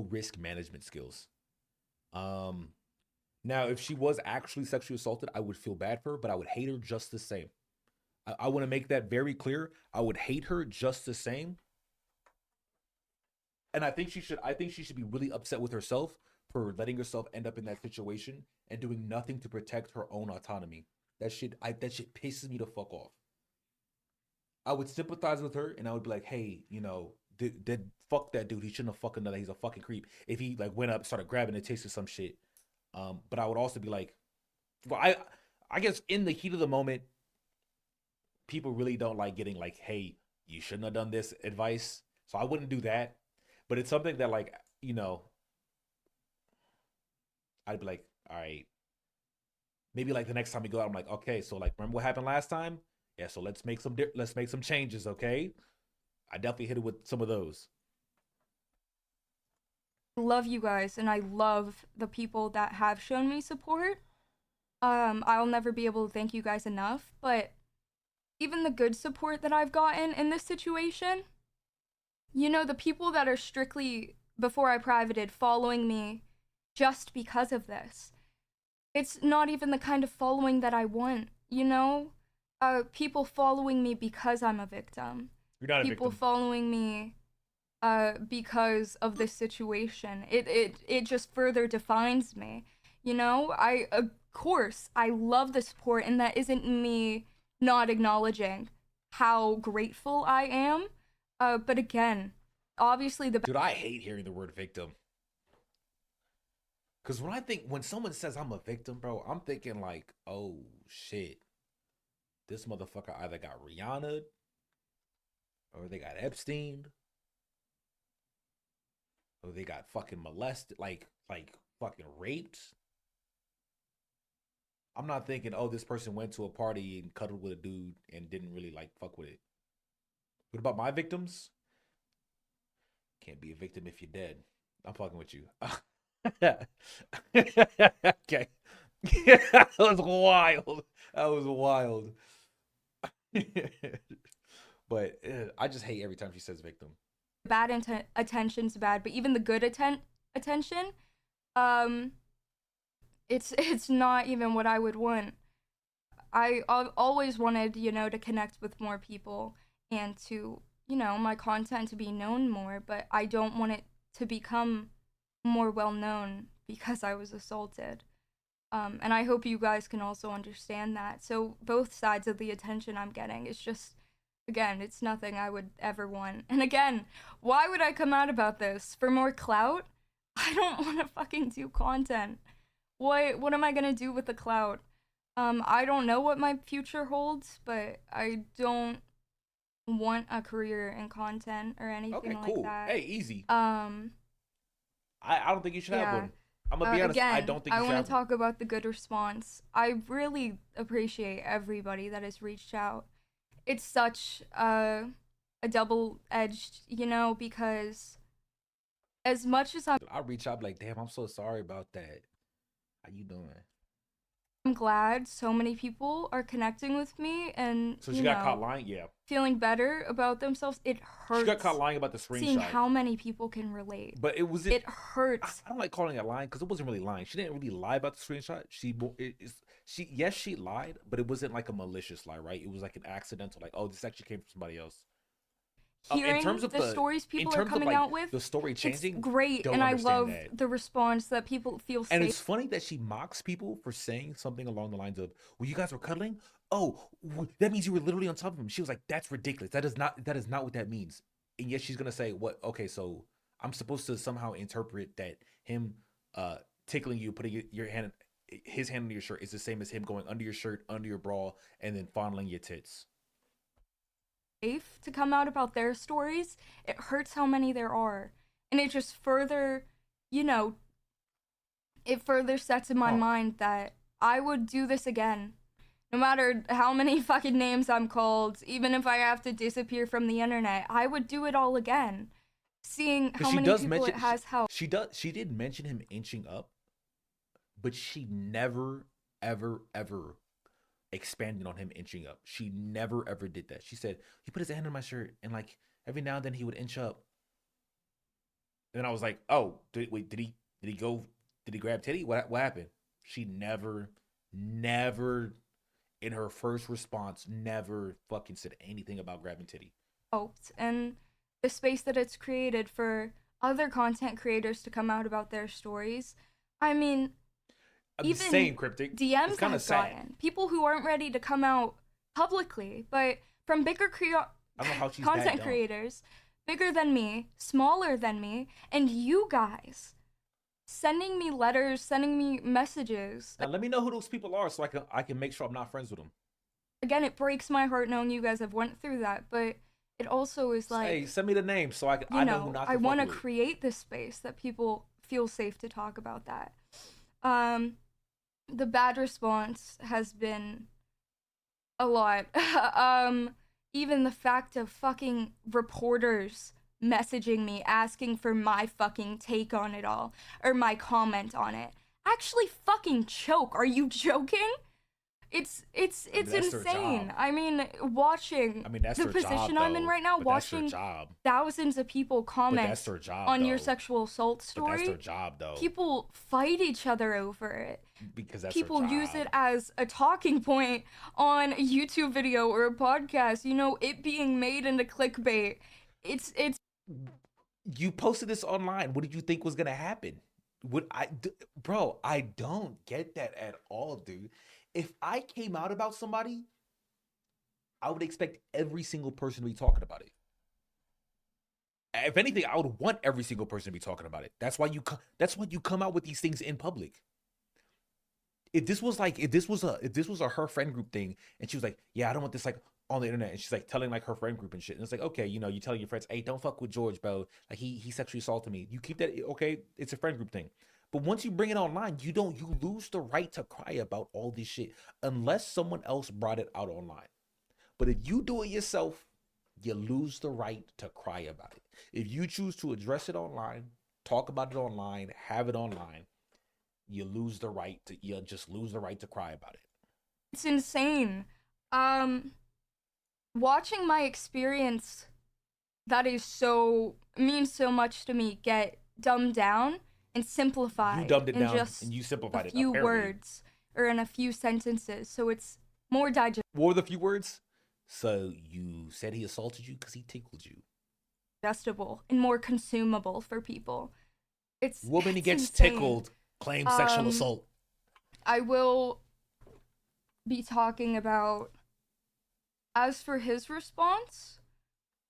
risk management skills. Now, if she was actually sexually assaulted, I would feel bad for her, but I would hate her just the same. I want to make that very clear. I would hate her just the same. And I think she should be really upset with herself for letting herself end up in that situation and doing nothing to protect her own autonomy. That shit pisses me the fuck off. I would sympathize with her and I would be like, hey, you know, fuck that dude. He shouldn't have fucking done that. He's a fucking creep. If he like went up, started grabbing a taste of some shit. But I would also be like, well, I guess in the heat of the moment, people really don't like getting like, hey, you shouldn't have done this advice. So I wouldn't do that. But it's something that, like, you know, I'd be like, all right, maybe like the next time we go out, I'm like, okay, so like, remember what happened last time? Yeah, so let's make some changes, okay? I definitely hit it with some of those. I love you guys, and I love the people that have shown me support. I'll never be able to thank you guys enough, but even the good support that I've gotten in this situation, you know, the people that are strictly, before I privated, following me just because of this, it's not even the kind of following that I want, you know? People following me because I'm a victim. You're not a people victim. following me because of this situation. It just further defines me, you know? Of course, I love the support, and that isn't me not acknowledging how grateful I am. But again, obviously Dude, I hate hearing the word victim. Because when someone says I'm a victim, bro, I'm thinking like, oh shit. This motherfucker either got Rihanna or they got Epstein or they got fucking molested, like fucking raped. I'm not thinking, oh, this person went to a party and cuddled with a dude and didn't really like fuck with it. What about my victims? Can't be a victim if you're dead. I'm fucking with you. Okay. That was wild. That was wild. But I just hate every time she says victim. bad attention's bad, but even the good attention, it's not even what I would want. I've always wanted, you know, to connect with more people and to, you know, my content to be known more, but I don't want it to become more well known because I was assaulted. And I hope you guys can also understand that. So both sides of the attention I'm getting, it's just, again, it's nothing I would ever want. And again, why would I come out about this? For more clout? I don't want to fucking do content. What am I gonna do with the clout? I don't know what my future holds, but I don't want a career in content or anything like cool. that. Hey, easy. I don't think you should have one. I'm gonna be honest. Again, I don't think you I should want have to talk about the good response. I really appreciate everybody that has reached out. It's such a double-edged, because as much as one. I reach out like, damn, I'm so sorry about that. How you doing? I'm glad so many people are connecting with me and So she got caught lying. Yeah. feeling better about themselves. It hurts. She got caught lying about the Seeing screenshot. how many people can relate. But It hurts. I don't like calling it lying because it wasn't really lying. She didn't really lie about the screenshot. She lied, but it wasn't like a malicious lie, right? It was like an accidental, like, oh, this actually came from somebody else. Hearing in terms of the stories people are coming out with, the story changing, it's great, don't and I understand love that. the response that people feel safe. And it's funny that she mocks people for saying something along the lines of, "Well, you guys were cuddling. Oh, that means you were literally on top of him." She was like, "That's ridiculous. That is not what that means." And yet she's gonna say, "What? Okay, so I'm supposed to somehow interpret that him tickling you, putting his hand under your shirt is the same as him going under your shirt, under your bra, and then fondling your tits." Safe to come out about their stories. It hurts how many there are, and it just further, it further sets in my mind that I would do this again, no matter how many fucking names I'm called. Even if I have to disappear from the internet, I would do it all again. Seeing how many people it has helped. She did mention him inching up, but she never, ever, ever expanded on him inching up. She never ever did that. She said he put his hand on my shirt and like every now and then he would inch up. And then I was like, oh, did he grab titty? What happened? She never in her first response never fucking said anything about grabbing titty. And the space that it's created for other content creators to come out about their stories. I mean, even same cryptic DMs that I've gotten, people who aren't ready to come out publicly, but from bigger content creators, bigger than me, smaller than me, and you guys sending me letters, sending me messages. Now let me know who those people are so I can make sure I'm not friends with them. Again, it breaks my heart knowing you guys have went through that, but it also is like, hey, send me the name so I know who not to I want to fuck with. create this space that people feel safe to talk about that. The bad response has been a lot. Even the fact of fucking reporters messaging me asking for my fucking take on it all or my comment on it. Actually fucking choke. Are you joking? It's insane. I mean, watching that's the their position job, I'm in though. right now, But that's their watching job. thousands of people comment that's their job, on your though. sexual assault story. But that's their job, though. People fight each other over it. Because that's People their job. use it as a talking point on a YouTube video or a podcast. It being made into clickbait. It's. You posted this online. What did you think was gonna happen? Bro, I don't get that at all, dude. If I came out about somebody, I would expect every single person to be talking about it. If anything, I would want every single person to be talking about it. That's why you come out with these things in public. If this was a her friend group thing, and she was like, yeah, I don't want this like on the internet, and she's like telling like her friend group and shit, and it's like, okay, you're telling your friends, hey, don't fuck with George, bro. Like he sexually assaulted me. You keep that, okay? It's a friend group thing. But once you bring it online, you lose the right to cry about all this shit unless someone else brought it out online. But if you do it yourself, you lose the right to cry about it. If you choose to address it online, talk about it online, have it online, you just lose the right to cry about it. It's insane. Watching my experience that means so much to me get dumbed down and simplified. You dumbed it in down just and you simplified a it. few Apparently. words or in a few sentences, so it's more digestible. What were the few words? So you said he assaulted you because he tickled you. And more consumable for people. It's Woman it's gets insane. tickled, claims sexual assault. I will be talking about, as for his response,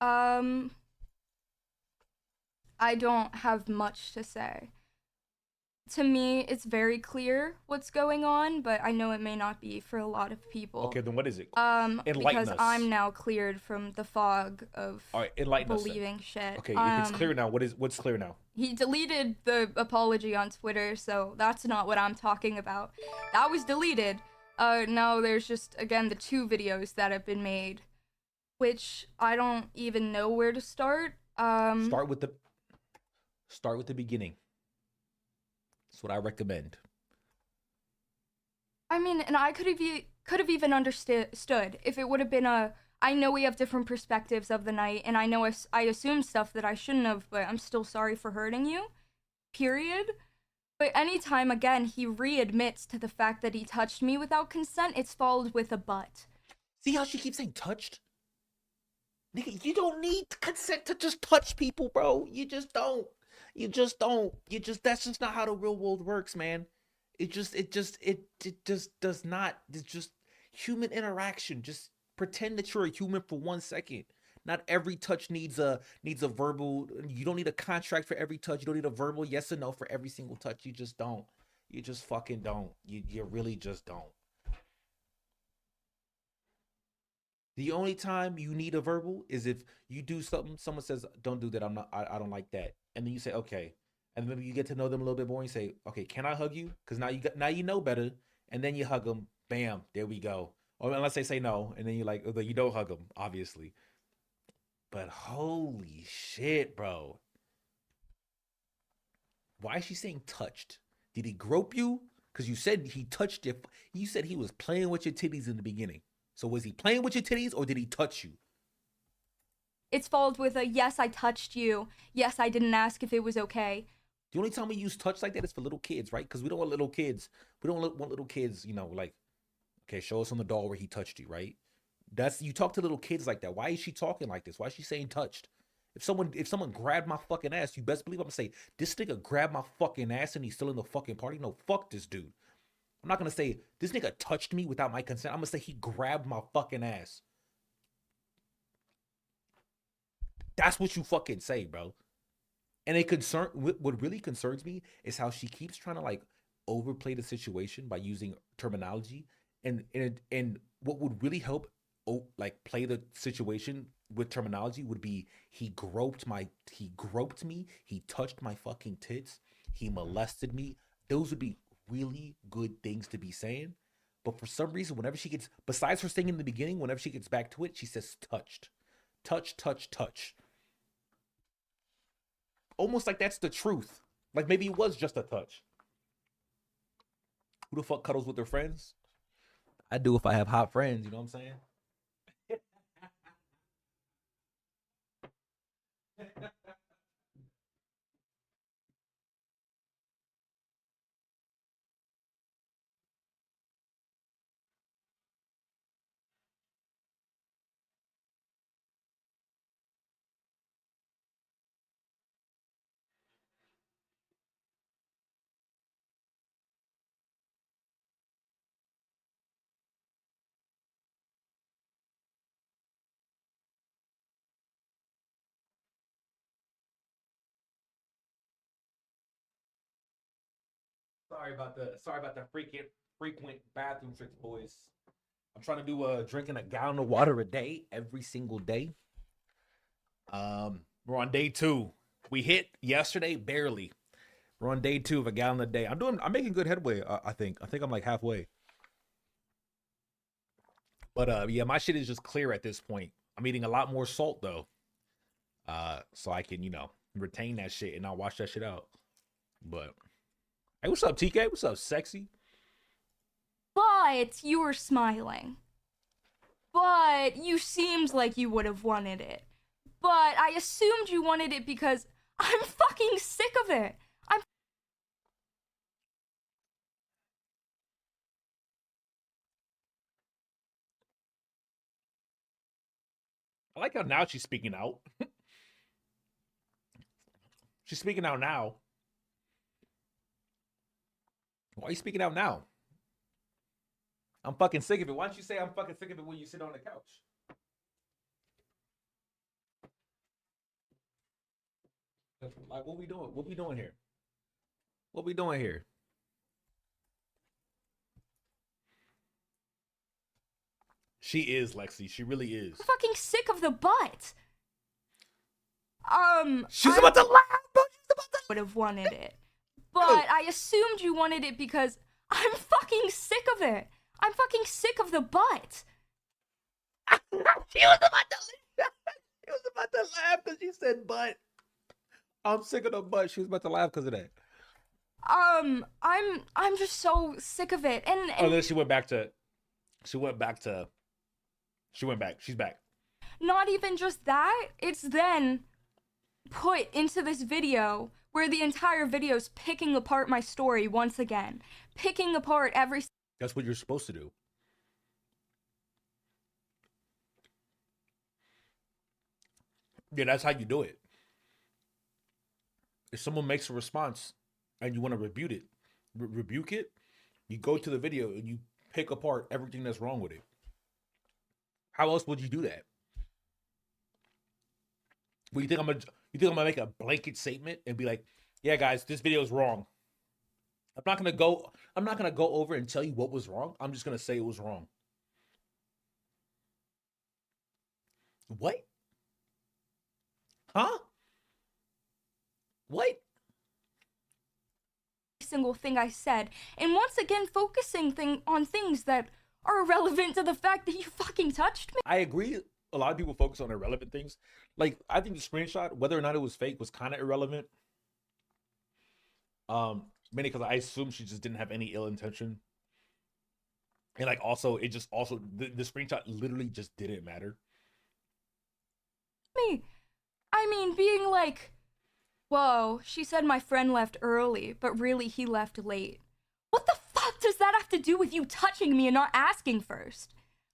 I don't have much to say. To me, it's very clear what's going on, but I know it may not be for a lot of people. Okay, then what is it? Because Enlighten us. I'm now cleared from the fog of All right, enlighten us then. believing shit. Okay, if it's clear now, what's clear now? He deleted the apology on Twitter, so that's not what I'm talking about. That was deleted. Now there's just, again, the 2 videos that have been made, which I don't even know where to start. Start with the beginning. That's what I recommend. I mean, and I could have even understood if it would have been I know we have different perspectives of the night, and I know I assumed stuff that I shouldn't have, but I'm still sorry for hurting you. Period. But anytime, again, he readmits to the fact that he touched me without consent, it's followed with a but. See how she keeps saying touched? Nigga, you don't need consent to just touch people, bro. You just don't. That's just not how the real world works, man. It just does not. It's just human interaction. Just pretend that you're a human for 1 second. Not every touch needs a verbal. You don't need a contract for every touch. You don't need a verbal yes or no for every single touch. You just don't. You just fucking don't. You really just don't. The only time you need a verbal is if you do something, someone says, don't do that, I don't like that. And then you say, okay. And then maybe you get to know them a little bit more and you say, okay, can I hug you? Because now you know better. And then you hug them, bam, there we go. Or unless they say no, and then you like, you don't hug them, obviously. But holy shit, bro. Why is she saying touched? Did he grope you? Because you said he touched you. You said he was playing with your titties in the beginning. So was he playing with your titties or did he touch you? It's followed with a yes, I touched you. Yes, I didn't ask if it was okay. The only time we use touch like that is for little kids, right? Because we don't want little kids. We don't want little kids, like, okay, show us on the doll where he touched you, right? You talk to little kids like that. Why is she talking like this? Why is she saying touched? If someone grabbed my fucking ass, you best believe I'm gonna say, this nigga grabbed my fucking ass and he's still in the fucking party. No, fuck this dude. I'm not gonna say this nigga touched me without my consent. I'm gonna say he grabbed my fucking ass. That's what you fucking say, bro. And what really concerns me is how she keeps trying to like overplay the situation by using terminology. And what would really help play the situation with terminology would be he groped me, he touched my fucking tits, he molested me. Those would be really good things to be saying. But for some reason, whenever she gets, besides her saying in the beginning, whenever she gets back to it, she says touched. Touch, touch, touch. Almost like that's the truth. Like maybe it was just a touch. Who the fuck cuddles with their friends? I do if I have hot friends, you know what I'm saying? Sorry about the frequent bathroom tricks, boys. I'm trying to do drinking a gallon of water a day every single day. We're on day 2. We hit yesterday barely. We're on day 2 of a gallon a day. I'm making good headway. I think I'm like halfway. But yeah, my shit is just clear at this point. I'm eating a lot more salt though. So I can, retain that shit and not wash that shit out. But hey, what's up, TK? What's up, sexy? But you were smiling. But you seemed like you would have wanted it. But I assumed you wanted it because I'm fucking sick of it. I like how now she's speaking out. She's speaking out now. Why are you speaking out now? I'm fucking sick of it. Why don't you say I'm fucking sick of it when you sit on the couch? Like, what we doing? What we doing here? What we doing here? She is, Lexi. She really is. I'm fucking sick of the butt. She's about to laugh, bro. She's about to. Would have wanted it, but I assumed you wanted it because I'm fucking sick of it. I'm fucking sick of the butt. She was about to laugh because she said butt. I'm sick of the butt. She was about to laugh because of that. I'm just so sick of it. And Oh, then she went back. She's back. Not even just that, it's then put into this video where the entire video's picking apart my story once again. Picking apart every... That's what you're supposed to do. Yeah, that's how you do it. If someone makes a response and you want to rebuke it, you go to the video and you pick apart everything that's wrong with it. How else would you do that? Well, you think I'm gonna make a blanket statement and be like, "Yeah, guys, this video is wrong." I'm not gonna go over and tell you what was wrong. I'm just gonna say it was wrong. What? Huh? What? Single thing I said, and once again focusing on things that are irrelevant to the fact that you fucking touched me. I agree. A lot of people focus on irrelevant things. Like, I think the screenshot, whether or not it was fake, was kind of irrelevant. Mainly because I assume she just didn't have any ill intention. And like, also, the screenshot literally just didn't matter. I mean, being like, whoa, she said my friend left early, but really he left late. What the fuck does that have to do with you touching me and not asking first?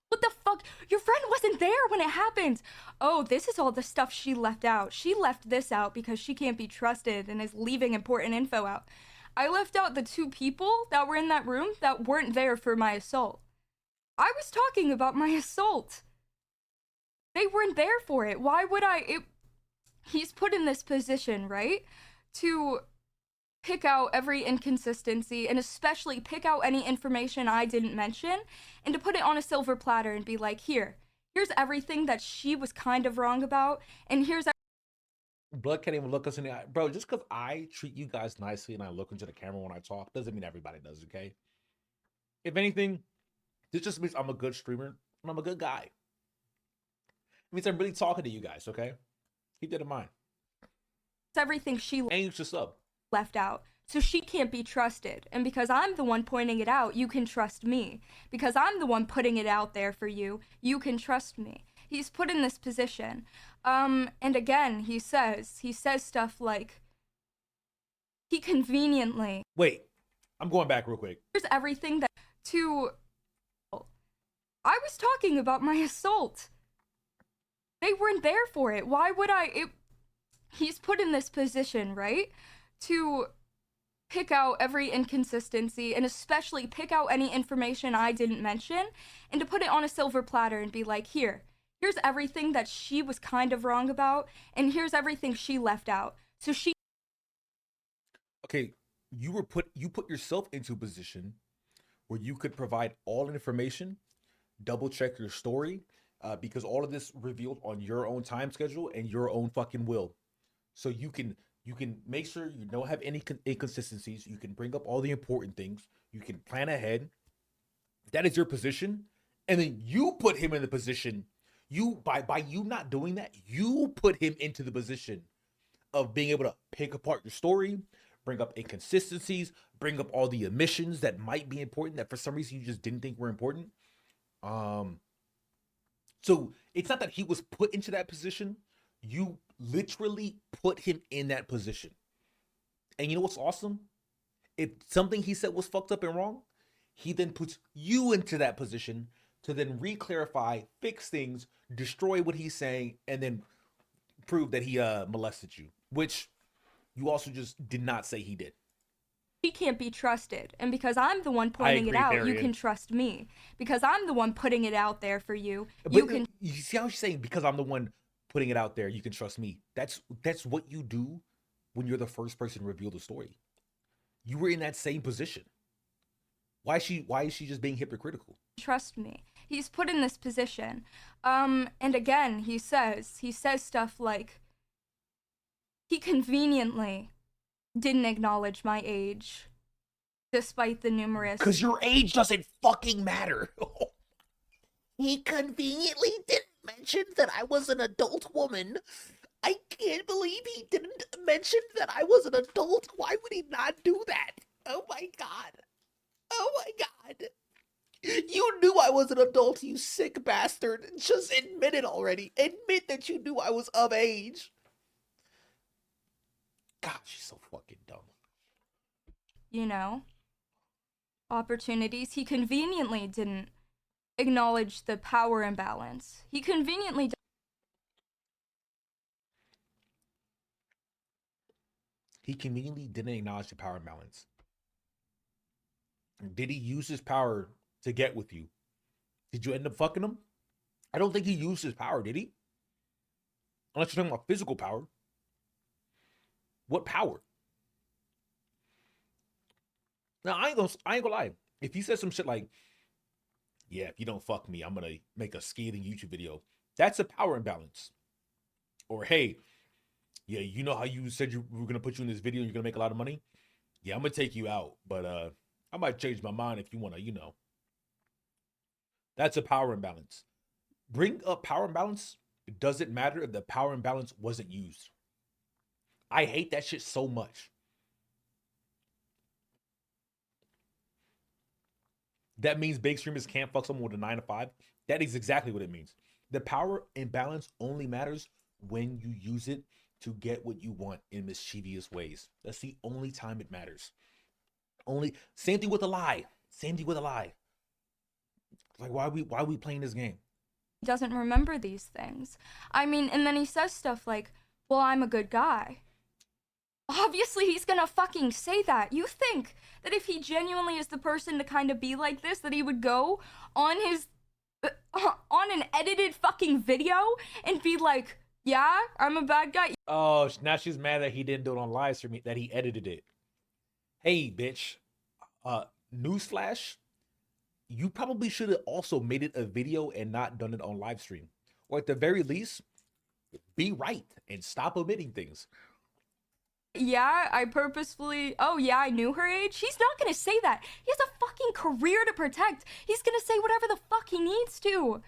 What the fuck? Your friend wasn't there when it happened. Oh, this is all the stuff she left out. She left this out because she can't be trusted and is leaving important info out. I left out the 2 people that were in that room that weren't there for my assault. I was talking about my assault. They weren't there for it. Why would I? He's put in this position, right? To pick out every inconsistency and especially pick out any information I didn't mention and to put it on a silver platter and be like, here's everything that she was kind of wrong about, and here's... Blood can't even look us in the eye. Bro, just because I treat you guys nicely and I look into the camera when I talk doesn't mean everybody does, okay? If anything, this just means I'm a good streamer and I'm a good guy. It means I'm really talking to you guys, okay? Keep that in mind. It's everything she left out. So she can't be trusted. And because I'm the one pointing it out, you can trust me. Because I'm the one putting it out there for you, you can trust me. He's put in this position. And again, he says stuff like, he conveniently... Wait, I'm going back real quick. Here's everything that... I was talking about my assault. They weren't there for it. Why would I... He's put in this position, right? To pick out every inconsistency and especially pick out any information I didn't mention and to put it on a silver platter and be like, here's everything that she was kind of wrong about and here's everything she left out. So she... Okay, you put yourself into a position where you could provide all information, double check your story, because all of this revealed on your own time schedule and your own fucking will. So you can make sure you don't have any inconsistencies. You can bring up all the important things. You can plan ahead. That is your position. And then you put him in the position. By you not doing that, you put him into the position of being able to pick apart your story, bring up inconsistencies, bring up all the omissions that might be important that for some reason you just didn't think were important. So it's not that he was put into that position. You literally put him in that position. And you know what's awesome? If something he said was fucked up and wrong, he then puts you into that position to then re-clarify, fix things, destroy what he's saying, and then prove that he molested you, which you also just did not say he did. He can't be trusted. And because I'm the one pointing it out, you Varian. can trust me. Because I'm the one putting it out there for you, But you can. you see how she's saying, because I'm the one putting it out there, you can trust me. That's what you do when you're the first person to reveal the story. You were in that same position. Why is she just being hypocritical? Trust me. He's put in this position. And again, he says stuff like, he conveniently didn't acknowledge my age, despite the numerous. Because your age doesn't fucking matter. He conveniently didn't mention that I was an adult woman. I can't believe he didn't mention that I was an adult. Why would he not do that? Oh my god. Oh my god. You knew I was an adult, you sick bastard. Just admit it already. Admit that you knew I was of age. God, she's so fucking dumb. You know, opportunities. He conveniently didn't acknowledge the power imbalance. He conveniently. He conveniently didn't acknowledge the power imbalance. Did he use his power to get with you? Did you end up fucking him? I don't think he used his power, did he? Unless you're talking about physical power. What power? Now, I ain't gonna lie. If he says some shit like, yeah, if you don't fuck me, I'm gonna make a scathing YouTube video. That's a power imbalance. Or, hey, yeah, you know how you said you were gonna put you in this video and you're gonna make a lot of money? Yeah, I'm gonna take you out, but I might change my mind if you wanna, you know. That's a power imbalance. Bring up power imbalance. It doesn't matter if the power imbalance wasn't used. I hate that shit so much. That means big streamers can't fuck someone with a 9 to 5. That is exactly what it means. The power imbalance only matters when you use it to get what you want in mischievous ways. That's the only time it matters. Same thing with a lie. Same thing with a lie. Like, why are we playing this game? Doesn't remember these things. I mean, and then he says stuff like, well, I'm a good guy. Obviously, he's gonna fucking say that. You think that if he genuinely is the person to kind of be like this, that he would go on his, on an edited fucking video and be like, yeah, I'm a bad guy. Oh, now she's mad that he didn't do it on live stream, that he edited it. Hey, bitch. Newsflash. You probably should have also made it a video and not done it on live stream. Or at the very least, be right and stop omitting things. Yeah, I purposefully, oh yeah, I knew her age. He's not gonna say that. He has a fucking career to protect. He's gonna say whatever the fuck he needs to.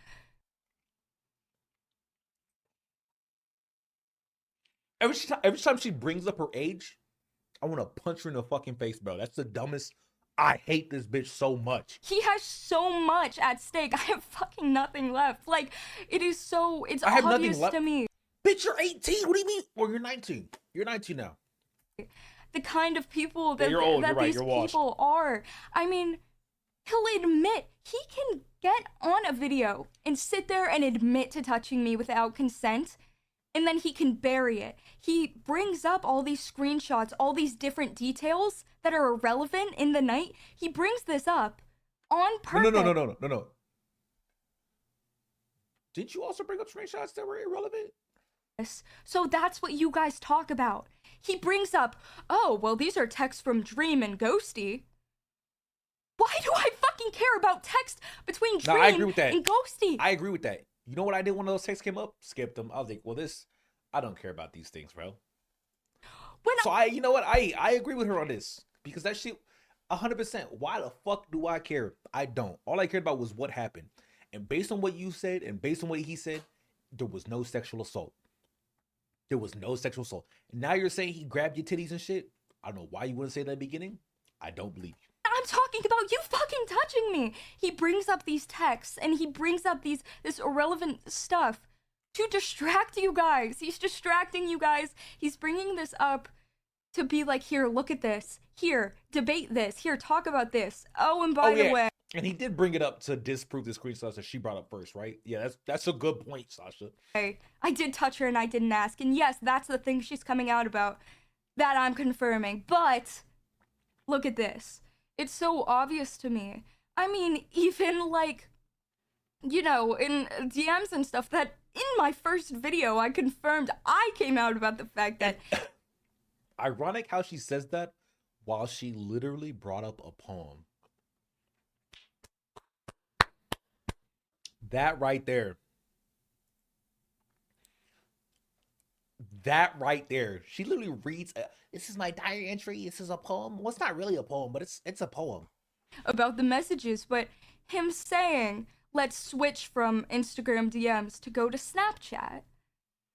Every time she brings up her age, I want to punch her in the fucking face, bro. That's the dumbest. I hate this bitch so much. He has so much at stake. I have fucking nothing left. Like, it is so, it's I have nothing obvious left. to me. Bitch, you're 18. What do you mean? Well, you're 19. You're 19 now. The kind of people that, you're old. that You're right. these You're washed. people are. I mean, he'll admit, he can get on a video and sit there and admit to touching me without consent, and then he can bury it. He brings up all these screenshots, all these different details that are irrelevant in the night. He brings this up on purpose. No. Did you also bring up screenshots that were irrelevant? So that's what you guys talk about. He brings up, oh, well, these are texts from Dream and Ghosty. Why do I fucking care about text between Dream I agree with that. and Ghosty? I agree with that. You know what I did when those texts came up? Skipped them. I was like, well, I don't care about these things, bro. You know what? I agree with her on this. Because that shit, 100%. Why the fuck do I care? I don't. All I cared about was what happened. And based on what you said and based on what he said, there was no sexual assault. There was no sexual assault. And now you're saying he grabbed your titties and shit? I don't know why you wouldn't say that at the beginning. I don't believe you. I'm talking about you fucking touching me. He brings up these texts and he brings up this irrelevant stuff to distract you guys. He's distracting you guys. He's bringing this up to be like, here, look at this. Here, debate this. Here, talk about this. Oh, and by the way. And he did bring it up to disprove the screenshots that she brought up first, right? Yeah, that's a good point, Sasha. I did touch her and I didn't ask. And yes, that's the thing she's coming out about that I'm confirming. But look at this. It's so obvious to me. I mean, even like, you know, in DMs and stuff, that in my first video, I confirmed I came out about the fact that. Ironic how she says that while she literally brought up a poem. That right there. That right there. She literally reads, this is my diary entry. This is a poem. Well, it's not really a poem, but it's a poem. About the messages, but him saying, let's switch from Instagram DMs to go to Snapchat.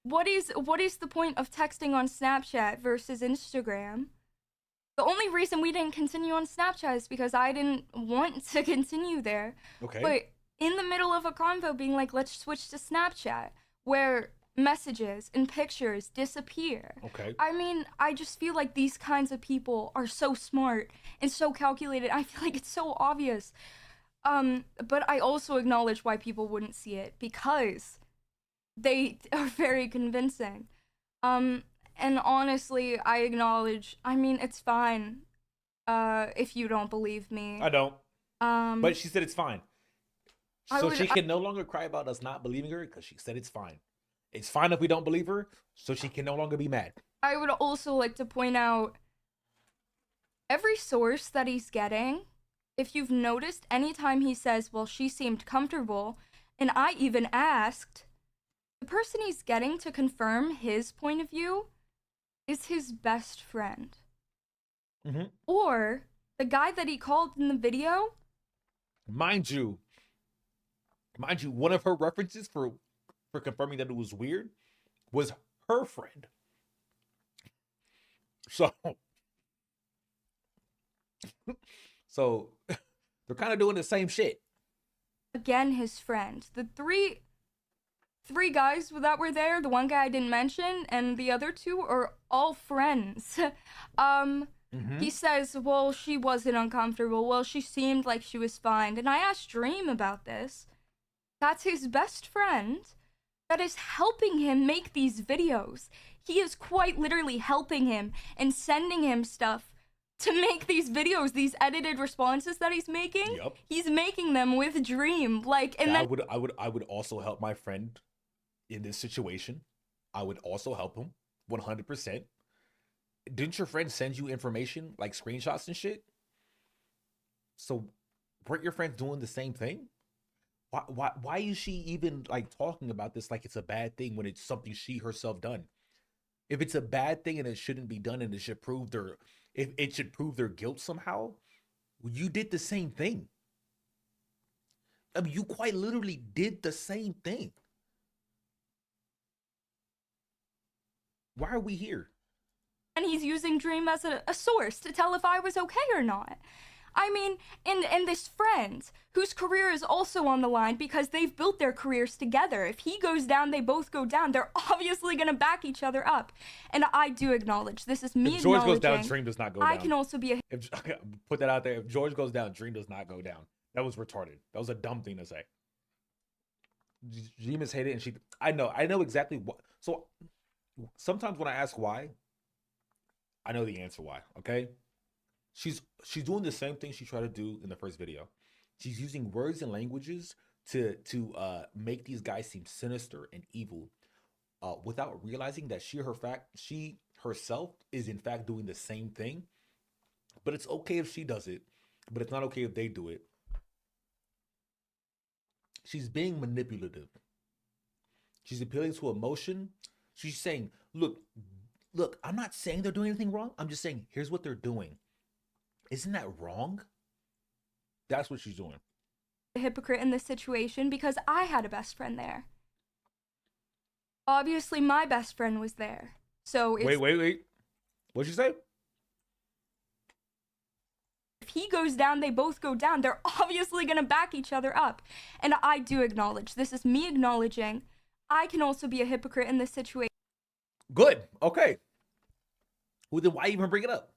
What is the point of texting on Snapchat versus Instagram? The only reason we didn't continue on Snapchat is because I didn't want to continue there. Okay. But in the middle of a convo being like, let's switch to Snapchat, where messages and pictures disappear. Okay. I mean, I just feel like these kinds of people are so smart and so calculated. I feel like it's so obvious. But I also acknowledge why people wouldn't see it, because they are very convincing. And honestly, I acknowledge, I mean, it's fine if you don't believe me. I don't. But she said it's fine. She can no longer cry about us not believing her because she said it's fine. It's fine if we don't believe her, so she can no longer be mad. I would also like to point out every source that he's getting, if you've noticed, anytime he says, well, she seemed comfortable, and I even asked, the person he's getting to confirm his point of view is his best friend. Mm-hmm. Or the guy that he called in the video. Mind you, one of her references for confirming that it was weird was her friend. So they're kind of doing the same shit. Again, his friend. The three guys that were there, the one guy I didn't mention, and the other two are all friends. He says, well, she wasn't uncomfortable. Well, she seemed like she was fine. And I asked Dream about this. That's his best friend that is helping him make these videos. He is quite literally helping him and sending him stuff to make these videos, these edited responses that he's making. Yep. He's making them with Dream. Like, and then I would also help my friend in this situation. I would also help him 100%. Didn't your friend send you information like screenshots and shit? So weren't your friends doing the same thing? Why is she even like talking about this like it's a bad thing when it's something she herself done? If it's a bad thing and it shouldn't be done and it should prove their guilt somehow, you did the same thing. I mean, you quite literally did the same thing. Why are we here? And he's using Dream as a source to tell if I was okay or not. I mean, and this friend, whose career is also on the line because they've built their careers together. If he goes down, they both go down. They're obviously going to back each other up. And I do acknowledge, this is me If George acknowledging. goes down, Dream does not go down. I can also be a... Put that out there. If George goes down, Dream does not go down. That was retarded. That was a dumb thing to say. Dream is hated and she... I know exactly what... So sometimes when I ask why, I know the answer why, okay? She's doing the same thing she tried to do in the first video. She's using words and languages to make these guys seem sinister and evil, without realizing that she herself is in fact doing the same thing. But it's okay if she does it, but it's not okay if they do it. She's being manipulative. She's appealing to emotion. She's saying, look, I'm not saying they're doing anything wrong. I'm just saying, here's what they're doing. Isn't that wrong? That's what she's doing. hypocrite in this situation because I had a best friend there. Obviously, my best friend was there. So it's... Wait. What'd you say? If he goes down, they both go down. They're obviously going to back each other up. And I do acknowledge. This is me acknowledging I can also be a hypocrite in this situation. Good. Okay. Well, then why even bring it up?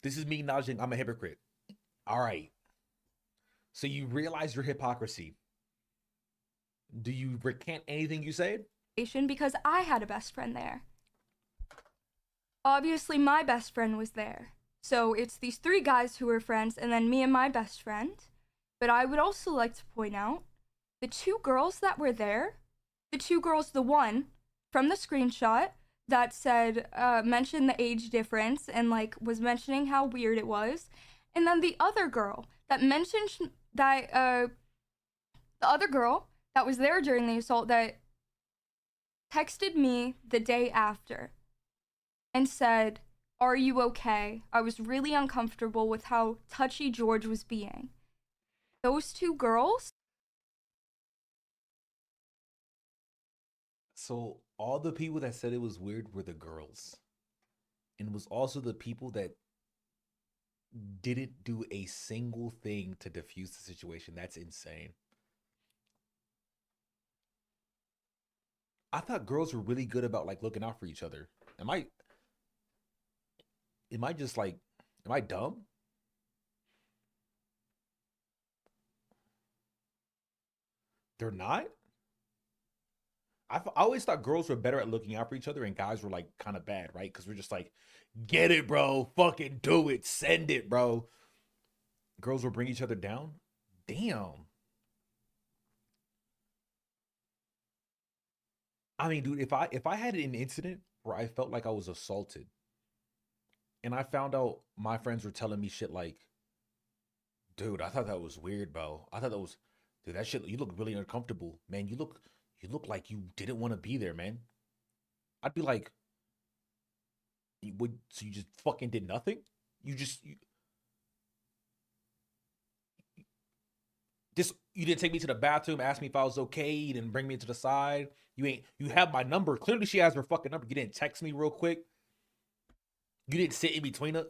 This is me acknowledging I'm a hypocrite. All right. So you realize your hypocrisy. Do you recant anything you said? Because I had a best friend there. Obviously, my best friend was there. So it's these 3 guys who are friends, and then me and my best friend. But I would also like to point out the 2 girls that were there, the one from the screenshot that said, mentioned the age difference and like was mentioning how weird it was. And then the other girl that mentioned that, the other girl that was there during the assault that texted me the day after and said, "Are you okay? I was really uncomfortable with how touchy George was being." Those 2 girls. So all the people that said it was weird were the girls. And it was also the people that didn't do a single thing to diffuse the situation. That's insane. I thought girls were really good about like looking out for each other. Am I just like, am I dumb? They're not? I always thought girls were better at looking out for each other and guys were like kind of bad, right? Because we're just like, get it, bro. Fucking do it. Send it, bro. Girls will bring each other down. Damn. I mean, dude, if I had an incident where I felt like I was assaulted and I found out my friends were telling me shit like, dude, I thought that was weird, bro. I thought that was, dude, that shit, you look really uncomfortable. Man, you look like you didn't want to be there, man. I'd be like, so you just fucking did nothing? You didn't take me to the bathroom, ask me if I was okay, you didn't bring me to the side. You have my number. Clearly she has her fucking number. You didn't text me real quick. You didn't sit in between us.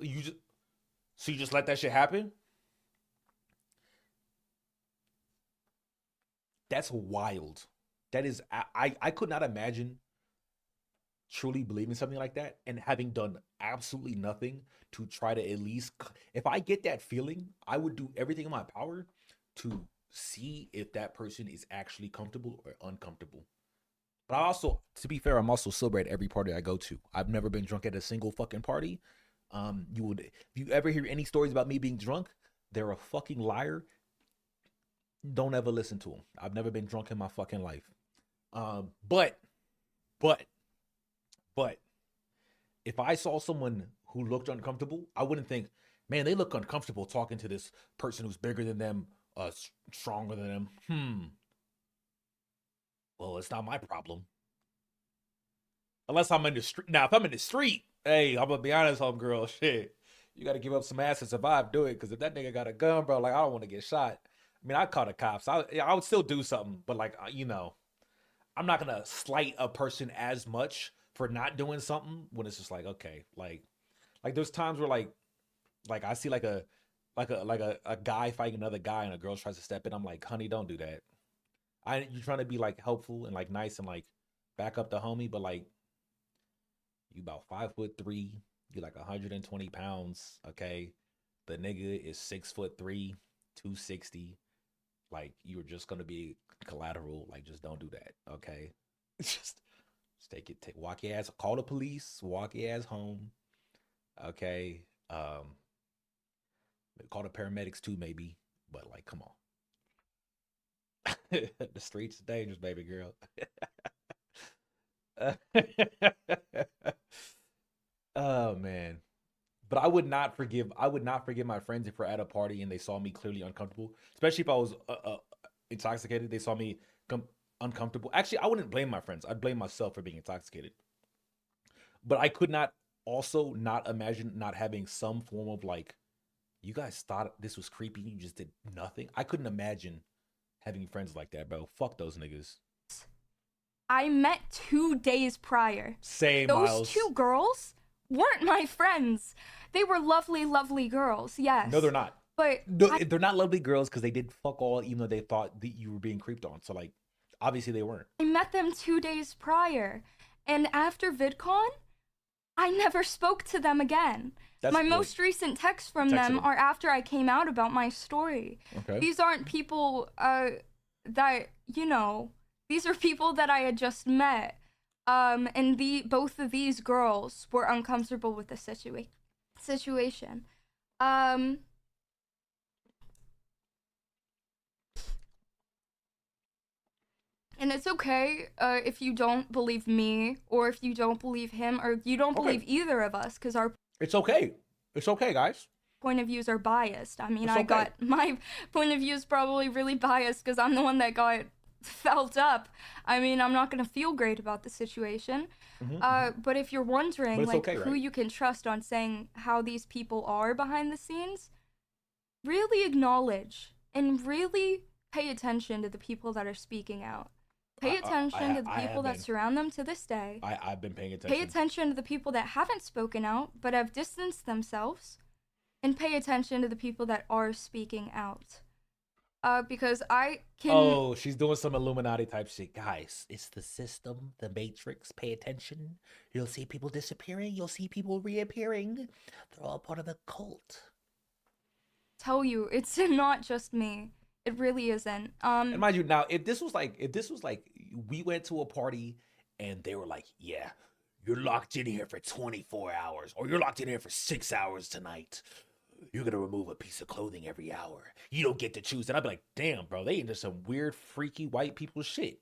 So you just let that shit happen? That's wild. That is, I could not imagine truly believing something like that and having done absolutely nothing to try to at least, if I get that feeling, I would do everything in my power to see if that person is actually comfortable or uncomfortable. But I also, to be fair, I'm also sober at every party I go to. I've never been drunk at a single fucking party. If you ever hear any stories about me being drunk, they're a fucking liar. Don't ever listen to them. I've never been drunk in my fucking life. But if I saw someone who looked uncomfortable, I wouldn't think, man, they look uncomfortable talking to this person who's bigger than them, stronger than them. Well, it's not my problem. Unless I'm in the street. Now, if I'm in the street, hey, I'm gonna be honest, homegirl, shit. You gotta give up some ass to survive, do it. Because if that nigga got a gun, bro, like, I don't want to get shot. I mean, I'd call the cops. I would still do something, but like, I'm not gonna slight a person as much for not doing something when it's just like, okay, like there's times where like I see like a guy fighting another guy and a girl tries to step in. I'm like, honey, don't do that. You're trying to be like helpful and like nice and like back up the homie, but like you about 5'3", you like 120 pounds, okay? The nigga is 6'3", 260. Like, you're just gonna be collateral. Like, just don't do that, okay? just walk your ass, call the police, walk your ass home, okay? Call the paramedics too, maybe, but like, come on. The streets are dangerous, baby girl. Oh man. But I would not forgive my friends if we're at a party and they saw me clearly uncomfortable, especially if I was intoxicated. They saw me uncomfortable. Actually, I wouldn't blame my friends. I'd blame myself for being intoxicated. But I could not also not imagine not having some form of like, you guys thought this was creepy, you just did nothing. I couldn't imagine having friends like that, bro. Fuck those niggas. I met 2 days prior. Same, Those Miles. 2 girls weren't my friends. They were lovely, lovely girls, yes. No, they're not. But no, they're not lovely girls because they did fuck all, even though they thought that you were being creeped on. So like, obviously they weren't. I met them 2 days prior. And after VidCon, I never spoke to them again. My most recent texts from them are after I came out about my story. Okay. These aren't people that, these are people that I had just met. And both of these girls were uncomfortable with the situation. And it's okay if you don't believe me, or if you don't believe him, or you don't Okay. believe either of us, because our It's okay. It's okay, guys. point of views are biased. I mean, It's I okay. got my point of view is probably really biased because I'm the one that got felt up. I mean, I'm not gonna feel great about the situation. But if you're wondering, But it's like, okay, who right? you can trust on saying how these people are behind the scenes, really acknowledge and really pay attention to the people that are speaking out. Pay attention to the I have people that been. surround them to this day. I've been paying attention. Pay attention to the people that haven't spoken out but have distanced themselves, and pay attention to the people that are speaking out. Because I can. Oh, she's doing some Illuminati type shit. Guys, it's the system, the matrix. Pay attention. You'll see people disappearing. You'll see people reappearing. They're all part of the cult. Tell you, it's not just me. It really isn't. And mind you, now if this was like we went to a party and they were like, yeah, you're locked in here for 24 hours, or you're locked in here for 6 hours tonight. You're gonna remove a piece of clothing every hour. You don't get to choose. And I'd be like, damn, bro, they into some weird, freaky white people shit.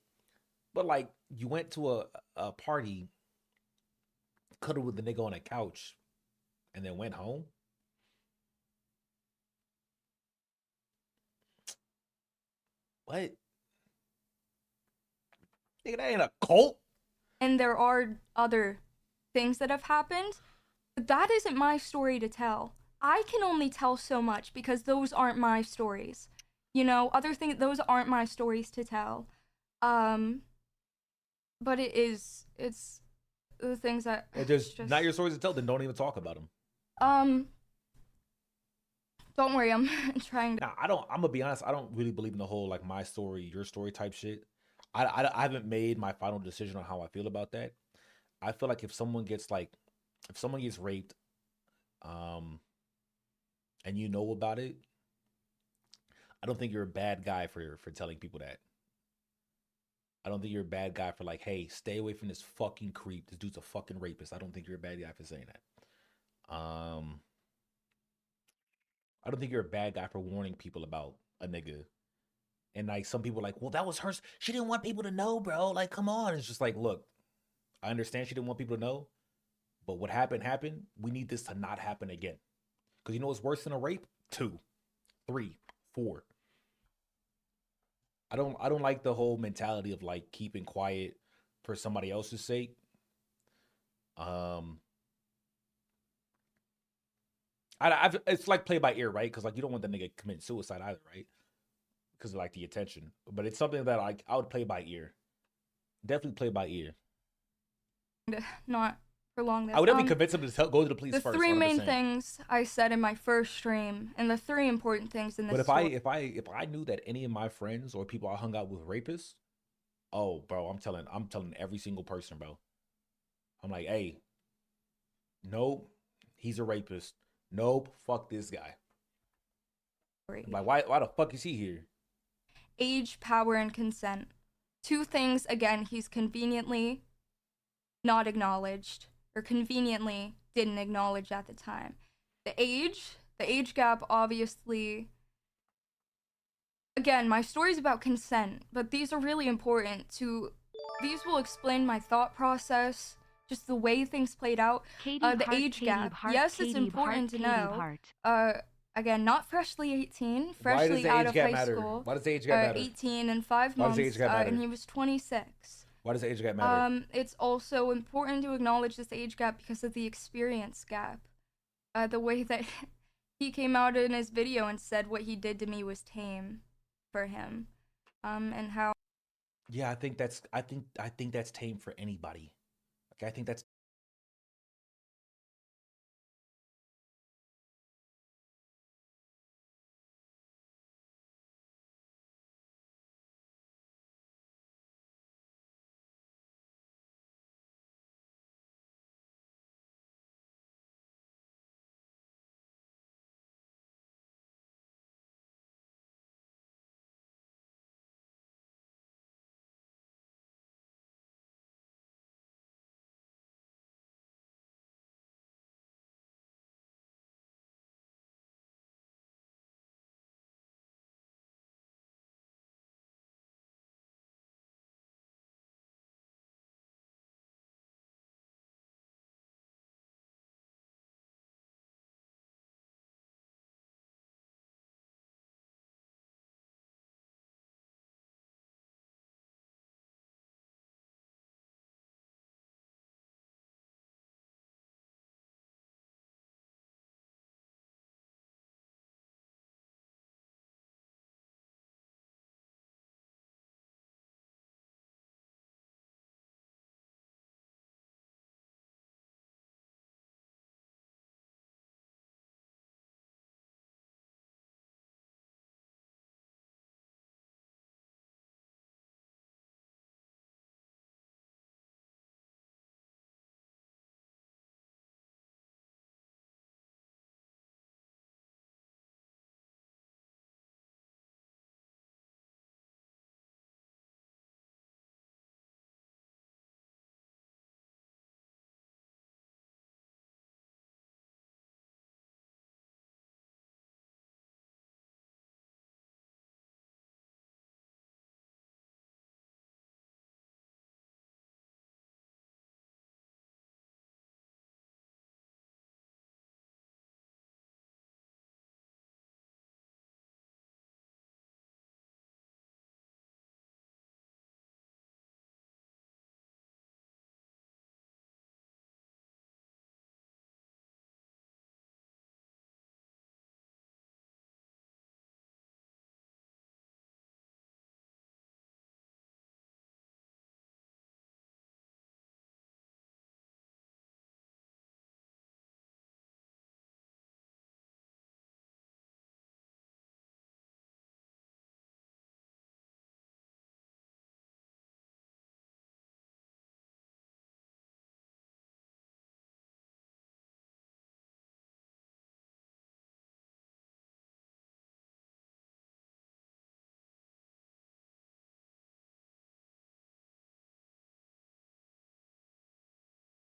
But like, you went to a party, cuddled with the nigga on a couch, and then went home. What? Nigga, that ain't a cult. And there are other things that have happened, but that isn't my story to tell. I can only tell so much because those aren't my stories. You know, other things, those aren't my stories to tell. But it's the things that. If there's not your stories to tell, then don't even talk about them. Don't worry, I'm trying to. Now, I'm gonna be honest. I don't really believe in the whole like my story, your story type shit. I haven't made my final decision on how I feel about that. I feel like if someone gets raped, and you know about it, I don't think you're a bad guy for telling people that. I don't think you're a bad guy for like, hey, stay away from this fucking creep. This dude's a fucking rapist. I don't think you're a bad guy for saying that. I don't think you're a bad guy for warning people about a nigga. And like some people are like, well, that was her. She didn't want people to know, bro. Like, come on. It's just like, look, I understand she didn't want people to know, but what happened. We need this to not happen again. Because you know what's worse than a rape? 2, 3, 4. I don't like the whole mentality of like keeping quiet for somebody else's sake. It's like play by ear, right? Because like you don't want the nigga committing suicide either, right? Because of like the attention. But it's something that like I would play by ear. Definitely play by ear. Not prolong this. I would definitely convince him to go to the police the first. The three main 100%. things I said in my first stream, and the 3 important things in this. But if I knew that any of my friends or people I hung out with rapists, oh, bro, I'm telling every single person, bro. I'm like, hey, nope, he's a rapist. Nope, fuck this guy. I'm like, why the fuck is he here? Age, power, and consent. 2 things, again, he's conveniently not acknowledged, or conveniently didn't acknowledge at the time. The age gap, obviously. Again, my story's about consent, but these are really important to. These will explain my thought process, just the way things played out. The age gap. Yes, it's important to know. Again, not freshly 18, freshly out of high school. Why does the age gap matter? 18 and 5 months, and he was 26. Why does the age gap matter? It's also important to acknowledge this age gap because of the experience gap. The way that he came out in his video and said what he did to me was tame for him. And how. Yeah, I think that's tame for anybody. Like I think that's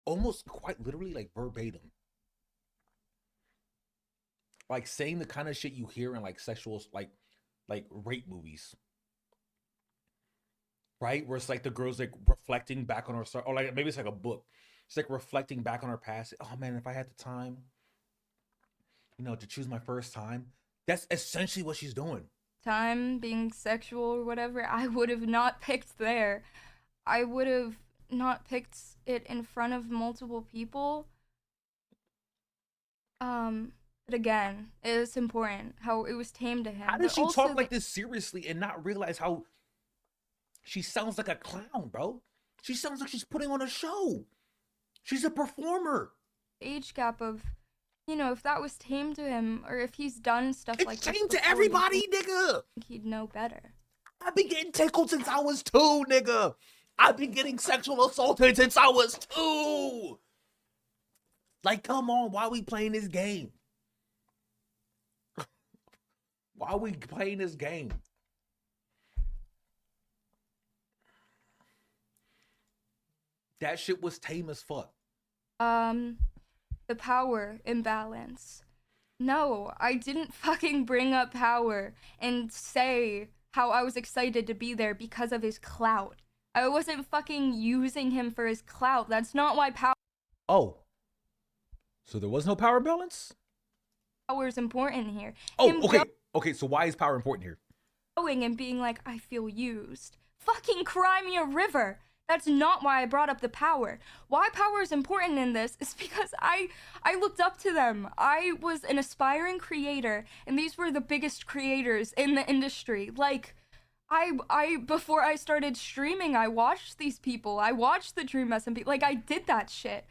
almost quite literally like verbatim. Like saying the kind of shit you hear in like sexual like rape movies. Right? Where it's like the girl's like reflecting back on her or like maybe it's like a book. It's like reflecting back on her past. Oh man, if I had the time, to choose my first time. That's essentially what she's doing. Time being sexual or whatever, I would have not picked there. I would have not picked it in front of multiple people. But again, it's important how it was tamed to him. How does she talk like this seriously and not realize how she sounds like a clown, bro? She sounds like she's putting on a show. She's a performer. Age gap of, if that was tamed to him or if he's done stuff like this. It's tamed to everybody, nigga. He'd know better. I've been getting tickled since I was 2, nigga. I've been getting sexual assaulted since I was 2. Like, come on, why are we playing this game? Why are we playing this game? That shit was tame as fuck. The power imbalance. No, I didn't fucking bring up power and say how I was excited to be there because of his clout. I wasn't fucking using him for his clout. That's not why power Oh. So there was no power balance? is important here. Oh, okay. Okay, so why is power important here? Going and being like, I feel used. Fucking cry me a river. That's not why I brought up the power. Why power is important in this is because I looked up to them. I was an aspiring creator, and these were the biggest creators in the industry. Like, I before I started streaming, I watched these people. I watched the Dream SMP. Like, I did that shit.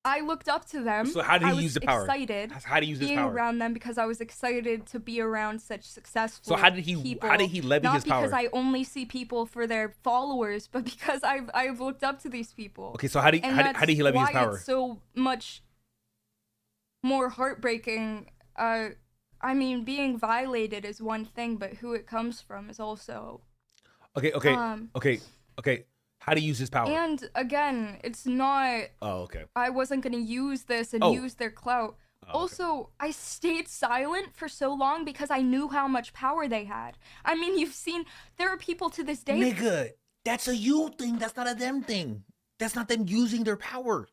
I looked up to them. So how did he use the power? Excited How did he use this being power? around them because I was excited to be around such successful So how did he people. levy Not his power? because I only see people for their followers, but because I've looked up to these people. Okay, so how did he levy his power? It's so much more heartbreaking. I mean, being violated is one thing, but who it comes from is also. Okay. How do you use his power? And again, it's not. Oh, okay. I wasn't gonna use this and use their clout. Also, I stayed silent for so long because I knew how much power they had. I mean, you've seen there are people to this day. Nigga, that's a you thing. That's not a them thing. That's not them using their power.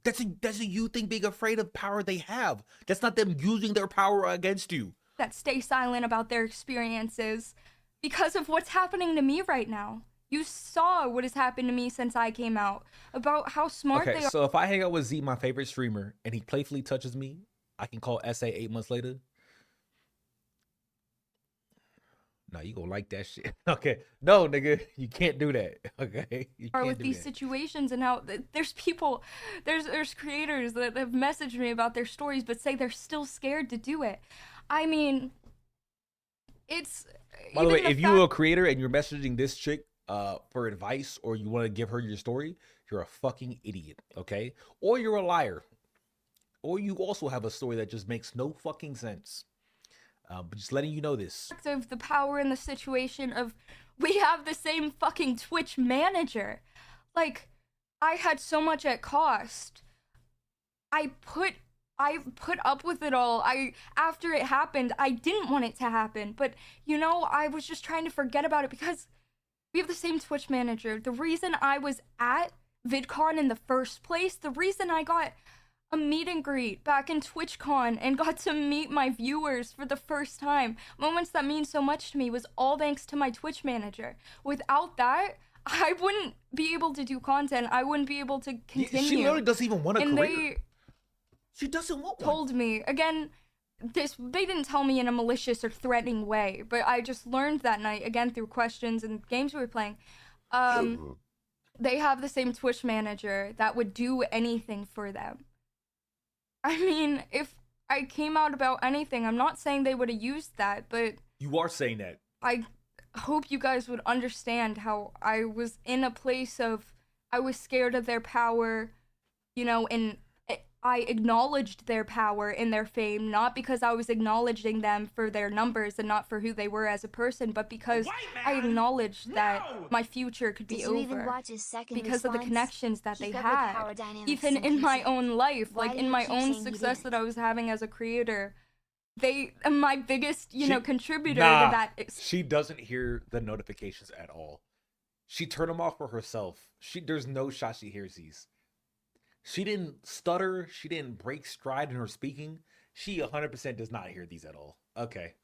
That's a you thing being afraid of power they have. That's not them using their power against you. That stay silent about their experiences because of what's happening to me right now. You saw what has happened to me since I came out, about how smart they are. So if I hang out with Z, my favorite streamer, and he playfully touches me, I can call SA 8 months later. No, you gonna like that shit. Okay. No, nigga, you can't do that. Okay. You Are can't with do these that. situations and how there's people, there's creators that have messaged me about their stories but say they're still scared to do it. I mean, it's. By the way, if you're a creator and you're messaging this chick for advice or you want to give her your story, you're a fucking idiot, okay? Or you're a liar. Or you also have a story that just makes no fucking sense. But just letting you know this. Of the power in the situation of we have the same fucking Twitch manager. Like, I had so much at cost. I put up with it all. After it happened, I didn't want it to happen, but I was just trying to forget about it because we have the same Twitch manager. The reason I was at VidCon in the first place, the reason I got a meet and greet back in TwitchCon and got to meet my viewers for the first time, moments that mean so much to me, was all thanks to my Twitch manager. Without that, I wouldn't be able to do content. I wouldn't be able to continue. She literally doesn't even want a and career. She doesn't want one. Told me again. They didn't tell me in a malicious or threatening way, but I just learned that night, again through questions and games we were playing. They have the same Twitch manager that would do anything for them. I mean, if I came out about anything, I'm not saying they would have used that, but You are saying that. I hope you guys would understand how I was in a place of I was scared of their power, and I acknowledged their power and their fame, not because I was acknowledging them for their numbers and not for who they were as a person, but because I acknowledged that my future could be Did you over even watch his second because of the response? connections that He they covered had. power dynamics Even and in my consent. own life, Why like do in you my keep own saying he success didn't? that I was having as a creator, my biggest, contributor Nah, to that she doesn't hear the notifications at all. She turned them off for herself. There's no shot she hears these. She didn't stutter. She didn't break stride in her speaking. She 100% does not hear these at all. Okay.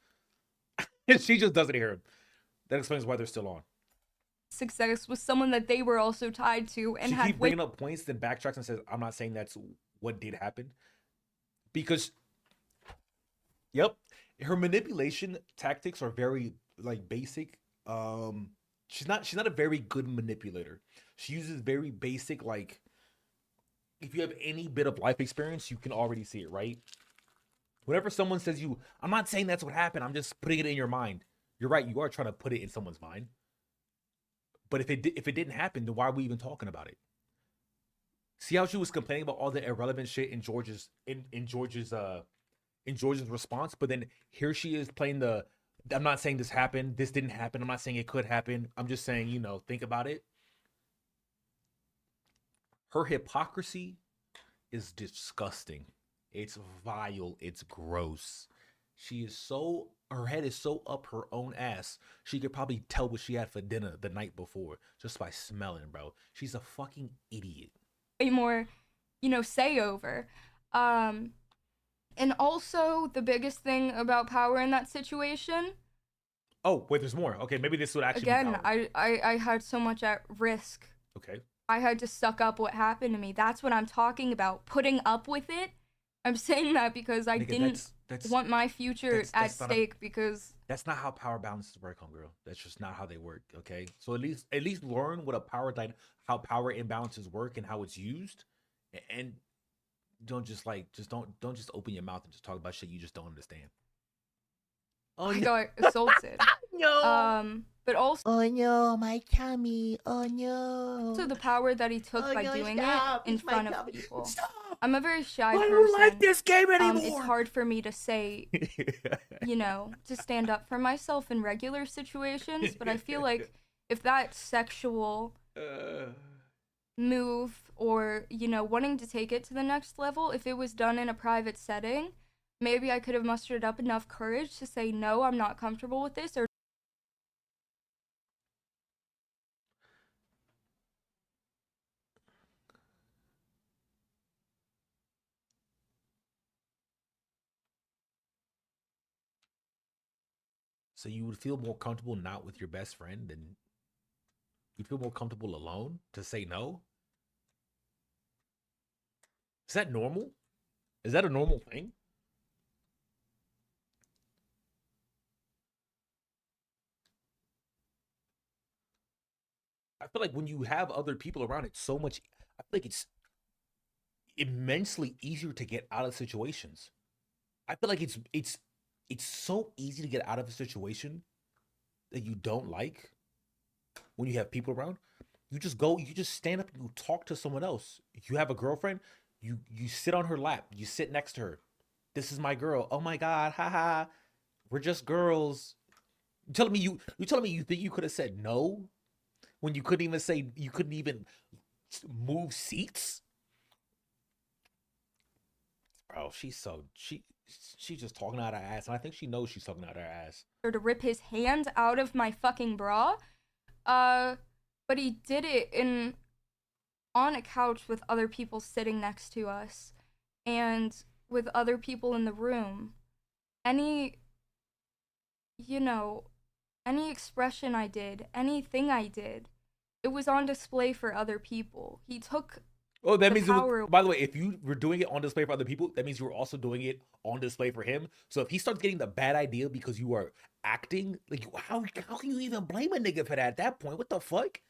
She just doesn't hear them. That explains why they're still on. success was someone that they were also tied to and She had keep bringing up points, then backtracks and says, I'm not saying that's what did happen. Because, yep, her manipulation tactics are very, like, basic. She's not a very good manipulator. She uses very basic, like, if you have any bit of life experience, you can already see it, right? Whenever someone says I'm not saying that's what happened, I'm just putting it in your mind. You're right, you are trying to put it in someone's mind. But if it didn't happen, then why are we even talking about it? See how she was complaining about all the irrelevant shit in George's response, but then here she is playing the I'm not saying this happened, this didn't happen, I'm not saying it could happen. I'm just saying, think about it. Her hypocrisy is disgusting. It's vile, it's gross. Her head is so up her own ass. She could probably tell what she had for dinner the night before just by smelling, bro. She's a fucking idiot. way more, say over. And also the biggest thing about power in that situation. Oh, wait, there's more. Okay, maybe this would actually Again, be power. I had so much at risk. Okay. I had to suck up what happened to me. That's what I'm talking about. Putting up with it. I'm saying that because I Nigga, didn't want my future at that's not stake because that's not how power balances work, homegirl. That's just not how they work. Okay, so at least learn what how power imbalances work and how it's used, and don't just open your mouth and just talk about shit you just don't understand. Oh, I got assaulted. No. But also, oh no, my tummy. Oh no. Also, the power that he took by no, doing stop. it in It's my front of tummy. people. Stop. I'm a very shy I person. don't like this game anymore. It's hard for me to say, to stand up for myself in regular situations. But I feel like if that sexual move or, wanting to take it to the next level, if it was done in a private setting, maybe I could have mustered up enough courage to say, no, I'm not comfortable with this, or So you would feel more comfortable not with your best friend than you'd feel more comfortable alone to say no? Is that normal? Is that a normal thing? I feel like when you have other people around, it's so much. I feel like it's immensely easier to get out of situations. I feel like it's so easy to get out of a situation that you don't like when you have people around. You just stand up and you talk to someone else. You have a girlfriend, you sit on her lap, you sit next to her. This is my girl. Oh my god, haha. We're just girls. You telling me you think you could have said no when you couldn't even move seats? Bro, she's just talking out her ass, and I think she knows she's talking out her ass. to rip his hand out of my fucking bra. But he did it on a couch with other people sitting next to us and with other people in the room. Any expression I did, anything I did, it was on display for other people. He took Oh, that the means, power. by the way, if you were doing it on display for other people, that means you were also doing it on display for him. So if he starts getting the bad idea because you are acting, like, how can you even blame a nigga for that at that point? What the fuck?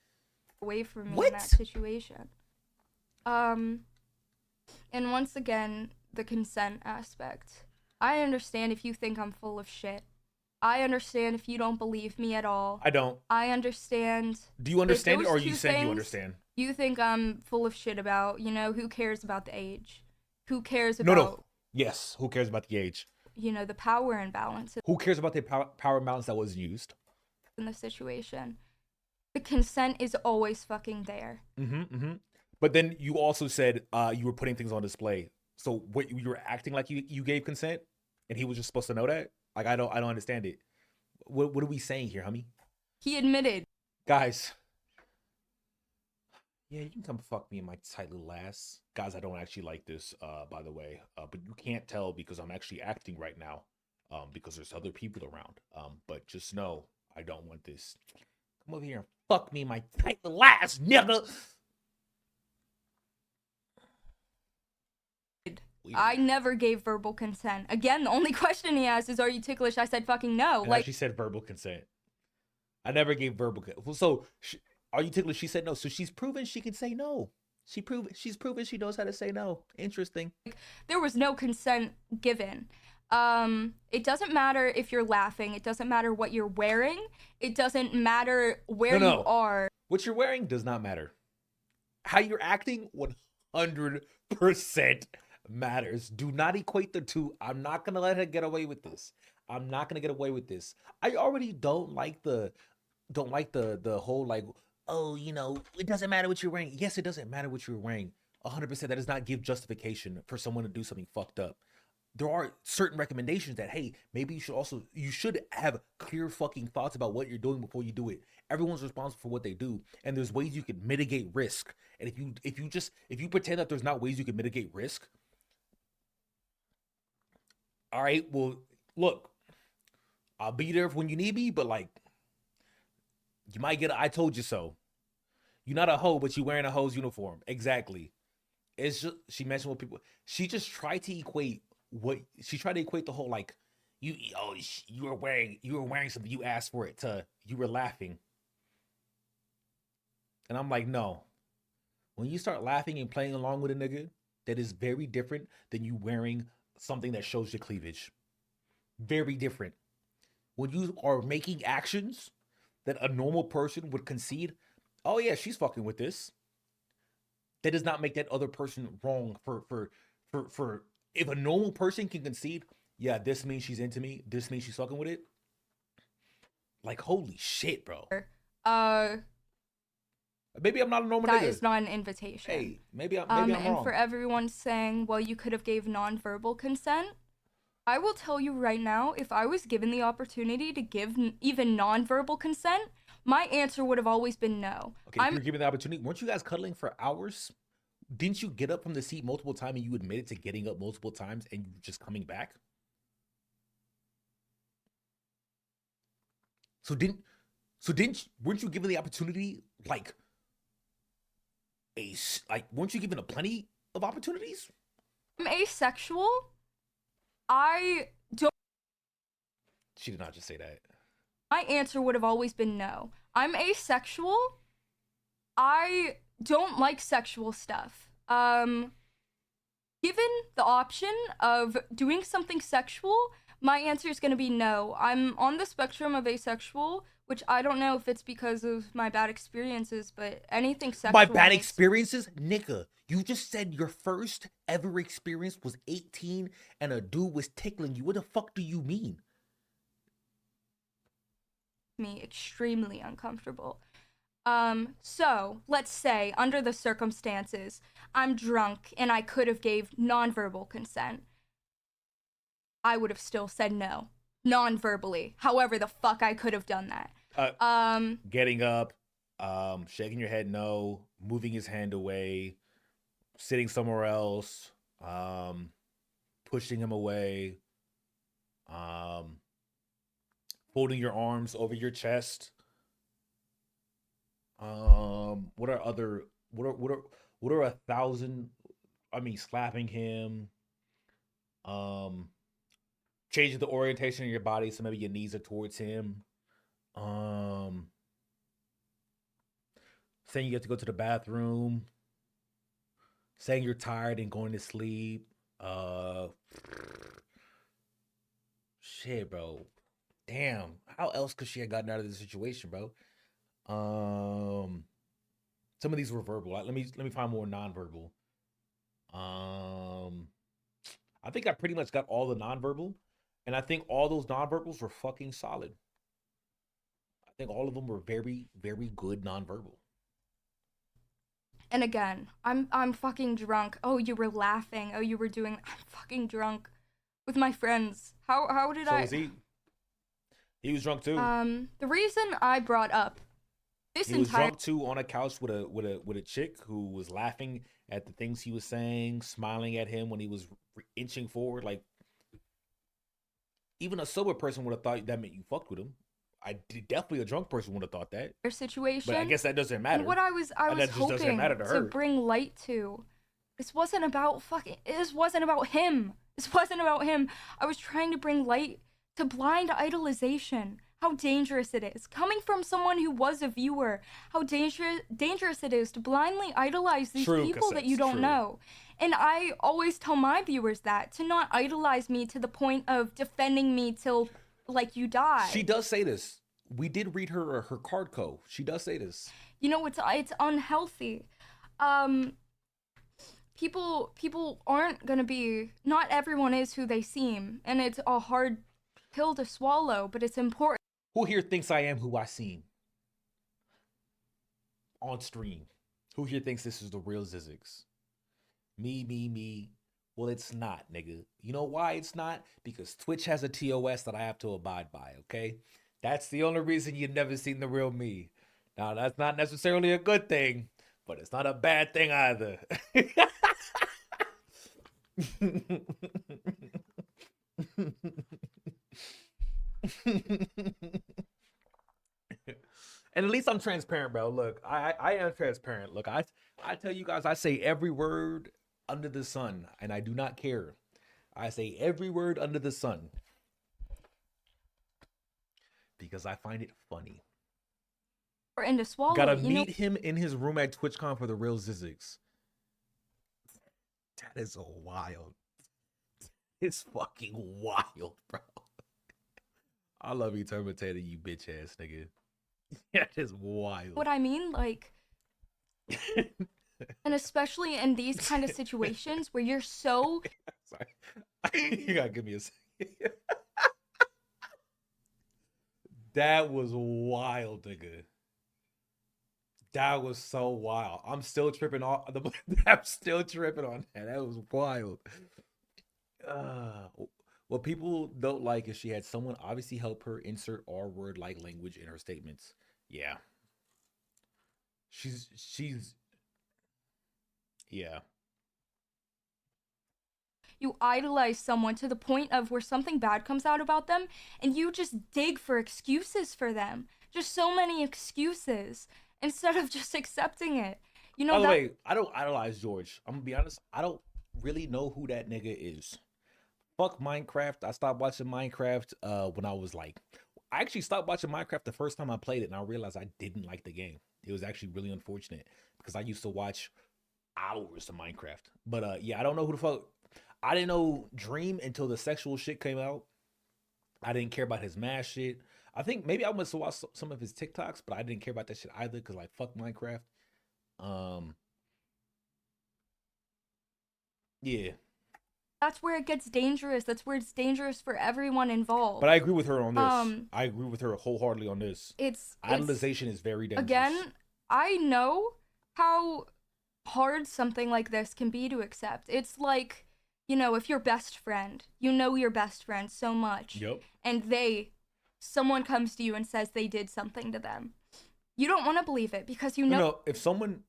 Away from me What? in that situation. And once again, the consent aspect. I understand if you think I'm full of shit. I understand if you don't believe me at all. I don't. I understand. Do you understand if it, or are those you two saying you things understand? You think I'm full of shit about, who cares about the age? who cares No, about, no. Yes. Who cares about the age? the power imbalance Who cares about the power imbalance that was used? in the situation? The consent is always fucking there. But then you also said you were putting things on display. So what, you were acting like you gave consent, and he was just supposed to know that? Like, I don't understand it. What are we saying here, homie? He admitted. Guys. Yeah, you can come fuck me in my tight little ass. Guys, I don't actually like this, by the way. But you can't tell because I'm actually acting right now. Because there's other people around. But just know, I don't want this. Come over here and fuck me in my tight little ass, nigga. I never gave verbal consent. Again, the only question he asked is, "Are you ticklish?" I said, "Fucking no." And Like, she said verbal consent. I never gave verbal consent. So, are you ticklish? She said no. So she's proven she can say no. She's proven she knows how to say no. Interesting. there was no consent given. It doesn't matter if you're laughing. It doesn't matter what you're wearing. It doesn't matter where you are. What you're wearing does not matter. How you're acting, 100% matters. Do not equate the two. I'm not gonna let her get away with this. I'm not gonna get away with this. I already don't like the whole like, oh, it doesn't matter what you're wearing. Yes, it doesn't matter what you're wearing. 100%. That does not give justification for someone to do something fucked up. There are certain recommendations that, hey, maybe you should have clear fucking thoughts about what you're doing before you do it. Everyone's responsible for what they do, and there's ways you can mitigate risk. And if you pretend that there's not ways you can mitigate risk, all right, well, look, I'll be there when you need me, but like, you might get I told you so. You're not a hoe, but you're wearing a hoe's uniform. Exactly. It's just, she mentioned what people, she just tried to equate the whole like, you were wearing something, you asked for it, to you were laughing. And I'm like, no. When you start laughing and playing along with a nigga, that is very different than you wearing something that shows your cleavage. Very different. When you are making actions that a normal person would concede, oh yeah, she's fucking with this. That does not make that other person wrong for if a normal person can concede, yeah, this means she's into me, this means she's fucking with it. Like, holy shit, bro. Maybe I'm not a normal nigga. That is not an invitation. Hey, maybe I'm wrong. And for everyone saying, well, you could have gave nonverbal consent, I will tell you right now, if I was given the opportunity to give even nonverbal consent, my answer would have always been no. Okay, if you're given the opportunity, weren't you guys cuddling for hours? Didn't you get up from the seat multiple times and you admitted to getting up multiple times and you just coming back? Weren't you given the opportunity, weren't you given plenty of opportunities? I'm asexual. I don't. She did not just say that. My answer would have always been no. I'm asexual. I don't like sexual stuff. Given the option of doing something sexual, my answer is going to be no. I'm on the spectrum of asexual, which I don't know if it's because of my bad experiences, but anything sexual. My bad experiences? Nigga, you just said your first ever experience was 18 and a dude was tickling you. What the fuck do you mean? Me extremely uncomfortable. So let's say under the circumstances, I'm drunk and I could have gave nonverbal consent. I would have still said no, non-verbally. However the fuck I could have done that. Getting up, shaking your head no, moving his hand away, sitting somewhere else, pushing him away, folding your arms over your chest. What are 1,000? I mean, slapping him. Changing the orientation of your body so maybe your knees are towards him. Saying you have to go to the bathroom. Saying you're tired and going to sleep. Shit, bro. Damn. How else could she have gotten out of this situation, bro? Some of these were verbal. Let me find more nonverbal. I think I pretty much got all the nonverbal, and I think all those nonverbals were fucking solid. I think all of them were very, very good nonverbal. And again, I'm fucking drunk. Oh, you were laughing. Oh, you were doing. I'm fucking drunk with my friends. How did So I? was he. He was drunk too. The reason I brought up this He was entire drunk too on a couch with a chick who was laughing at the things he was saying, smiling at him when he was inching forward. Like, even a sober person would have thought that meant you fucked with him. Definitely a drunk person would have thought that. situation. But I guess that doesn't matter. And what I was And that just doesn't hoping matter to to her. bring light to. This wasn't about fucking. This wasn't about him. This wasn't about him. I was trying to bring light to blind idolization. How dangerous it is. Coming from someone who was a viewer, how dangerous it is to blindly idolize these True, people that you Cassettes, don't true. know. And I always tell my viewers that, to not idolize me to the point of defending me till like you die. She does say this. We did read her card code. She does say this. You know, it's unhealthy. People aren't gonna be. Not everyone is who they seem, and it's a hard pill to swallow. But it's important. Who here thinks I am who I seem? On stream. Who here thinks this is the real Zizix? Me. Well, it's not, nigga. You know why it's not? Because Twitch has a TOS that I have to abide by, okay? That's the only reason you've never seen the real me. Now, that's not necessarily a good thing, but it's not a bad thing either. And at least I'm transparent, bro. Look, I am transparent. Look, I tell you guys, I say every word under the sun, and I do not care. I say every word under the sun because I find it funny. And to swallow. Gotta you meet know, him in his room at TwitchCon for the real Zizix. That is wild. It's fucking wild, bro. I love you, Terminator, you bitch ass nigga. That is wild. what I mean, like, and especially in these kind of situations where you're so. Sorry. You gotta give me a second. That was wild, nigga. That was so wild. I'm still tripping on I'm still tripping on that. That was wild. What people don't like is she had someone obviously help her insert R word like language in her statements. Yeah. She's yeah. You idolize someone to the point of where something bad comes out about them, and you just dig for excuses for them. Just so many excuses instead of just accepting it. You know. By the way, I don't idolize George. I'm gonna be honest. I don't really know who that nigga is. Fuck Minecraft. I stopped watching Minecraft when I was like, I actually stopped watching Minecraft the first time I played it, and I realized I didn't like the game. It was actually really unfortunate because I used to watch hours of Minecraft. But yeah, I don't know who the fuck. I didn't know Dream until the sexual shit came out. I didn't care about his mash shit. I think maybe I must have watched some of his TikToks, but I didn't care about that shit either because like fuck Minecraft. Yeah. That's where it gets dangerous. That's where it's dangerous for everyone involved. But I agree with her on this. I agree with her wholeheartedly on this. Idolization is very dangerous. Again, I know how hard something like this can be to accept. It's like, you know, if your best friend, you know your best friend so much. Yep. And someone comes to you and says they did something to them. You don't want to believe it because you know. No, if someone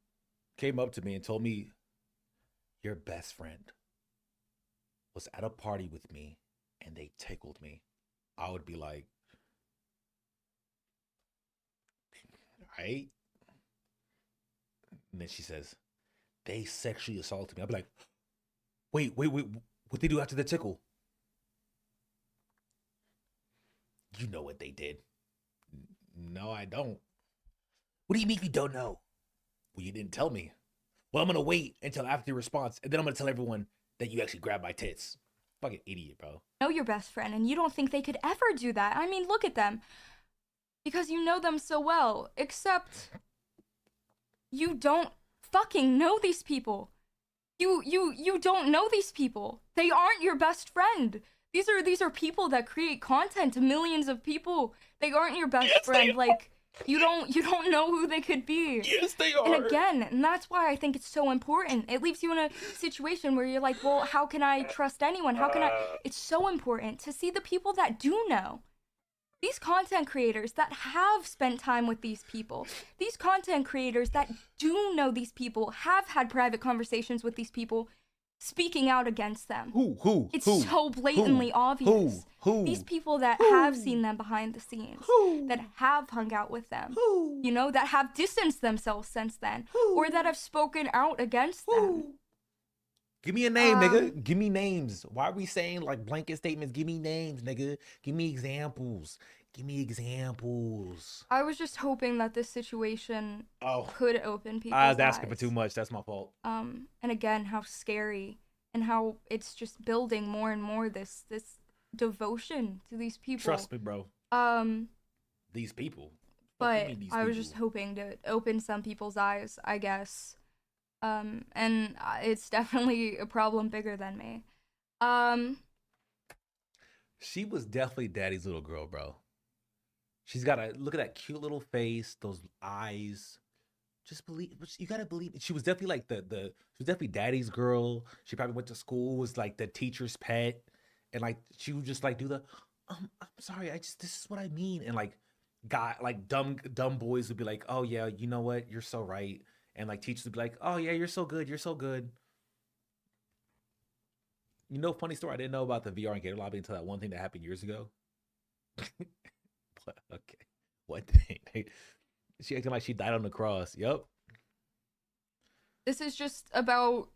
came up to me and told me your best friend was at a party with me and they tickled me, I would be like, right? And then she says, they sexually assaulted me. I'd be like, wait, what they do after the tickle? You know what they did. No, I don't. What do you mean you don't know? Well, you didn't tell me. Well, I'm going to wait until after your response, and then I'm going to tell everyone that you actually grabbed my tits. Fucking idiot, bro. Know your best friend and you don't think they could ever do that. I mean, look at them. Because you know them so well. Except you don't fucking know these people. You don't know these people. They aren't your best friend. These are people that create content to millions of people. They aren't your best friend. Like, you don't know who they could be. Yes, they are. And again, and that's why I think it's so important. It leaves you in a situation where you're like, well, how can I trust anyone? How can I? It's so important to see the people that do know. These content creators that have spent time with these people, these content creators that do know these people, have had private conversations with these people, speaking out against them. Who? It's so blatantly obvious. Who? These people that have seen them behind the scenes, that have hung out with them, you know, that have distanced themselves since then, or that have spoken out against them. Give me a name, nigga. Give me names. Why are we saying like blanket statements? Give me names, nigga. Give me examples. Give me examples. I was just hoping that this situation could open people's I eyes. was asking for too much. That's my fault. And again, how scary and how it's just building more and more this devotion to these people. Trust me, bro. These people. But mean these I was people? just hoping to open some people's eyes, I guess. And it's definitely a problem bigger than me. She was definitely daddy's little girl, bro. She's got a look at that cute little face, those eyes. Just believe. You gotta believe. She was definitely like she was definitely daddy's girl. She probably went to school, was like the teacher's pet, and like she would just like do the, I'm sorry, this is what I mean, and like, dumb boys would be like, oh yeah, you know what, you're so right, and like teachers would be like, oh yeah, you're so good, you're so good. You know, funny story, I didn't know about the VR and Gator Lobby until that one thing that happened years ago. Okay, what thing? She acting like she died on the cross. Yep. This is just about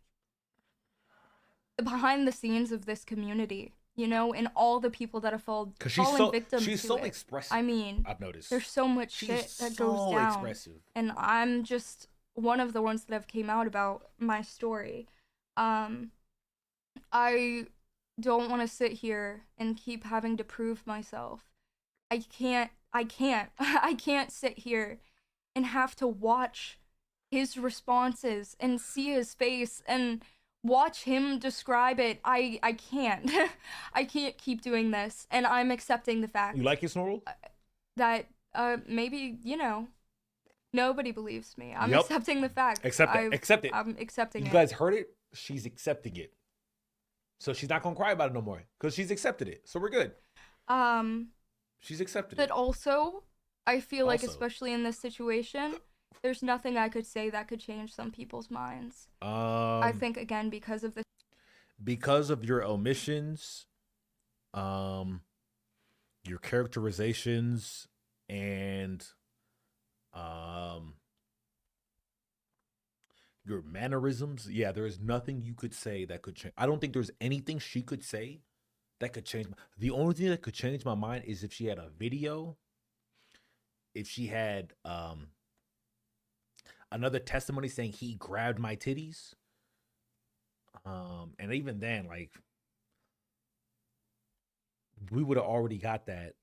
the behind the scenes of this community, you know, and all the people that have fallen victim she's to so it. expressive. I mean, I've noticed there's so much shit that goes down, expressive. and I'm just one of the ones that have came out about my story. I don't want to sit here and keep having to prove myself. I can't sit here and have to watch his responses and see his face and watch him describe it. I can't. I can't keep doing this, and I'm accepting the fact. You like your snorkel? That maybe, you know, nobody believes me. I'm Yep. accepting the fact. Accept it. Accept it. I'm accepting You it. guys heard it? She's accepting it. So she's not gonna cry about it no more because she's accepted it. So we're good. She's accepted But it. also, I feel like, Also. especially in this situation, there's nothing I could say that could change some people's minds. I think, again, because of your omissions, your characterizations, and your mannerisms. Yeah, there is nothing you could say that could change. I don't think there's anything she could say that could change. The only thing that could change my mind is if she had a video, if she had another testimony saying he grabbed my titties. And even then, like, we would have already got that.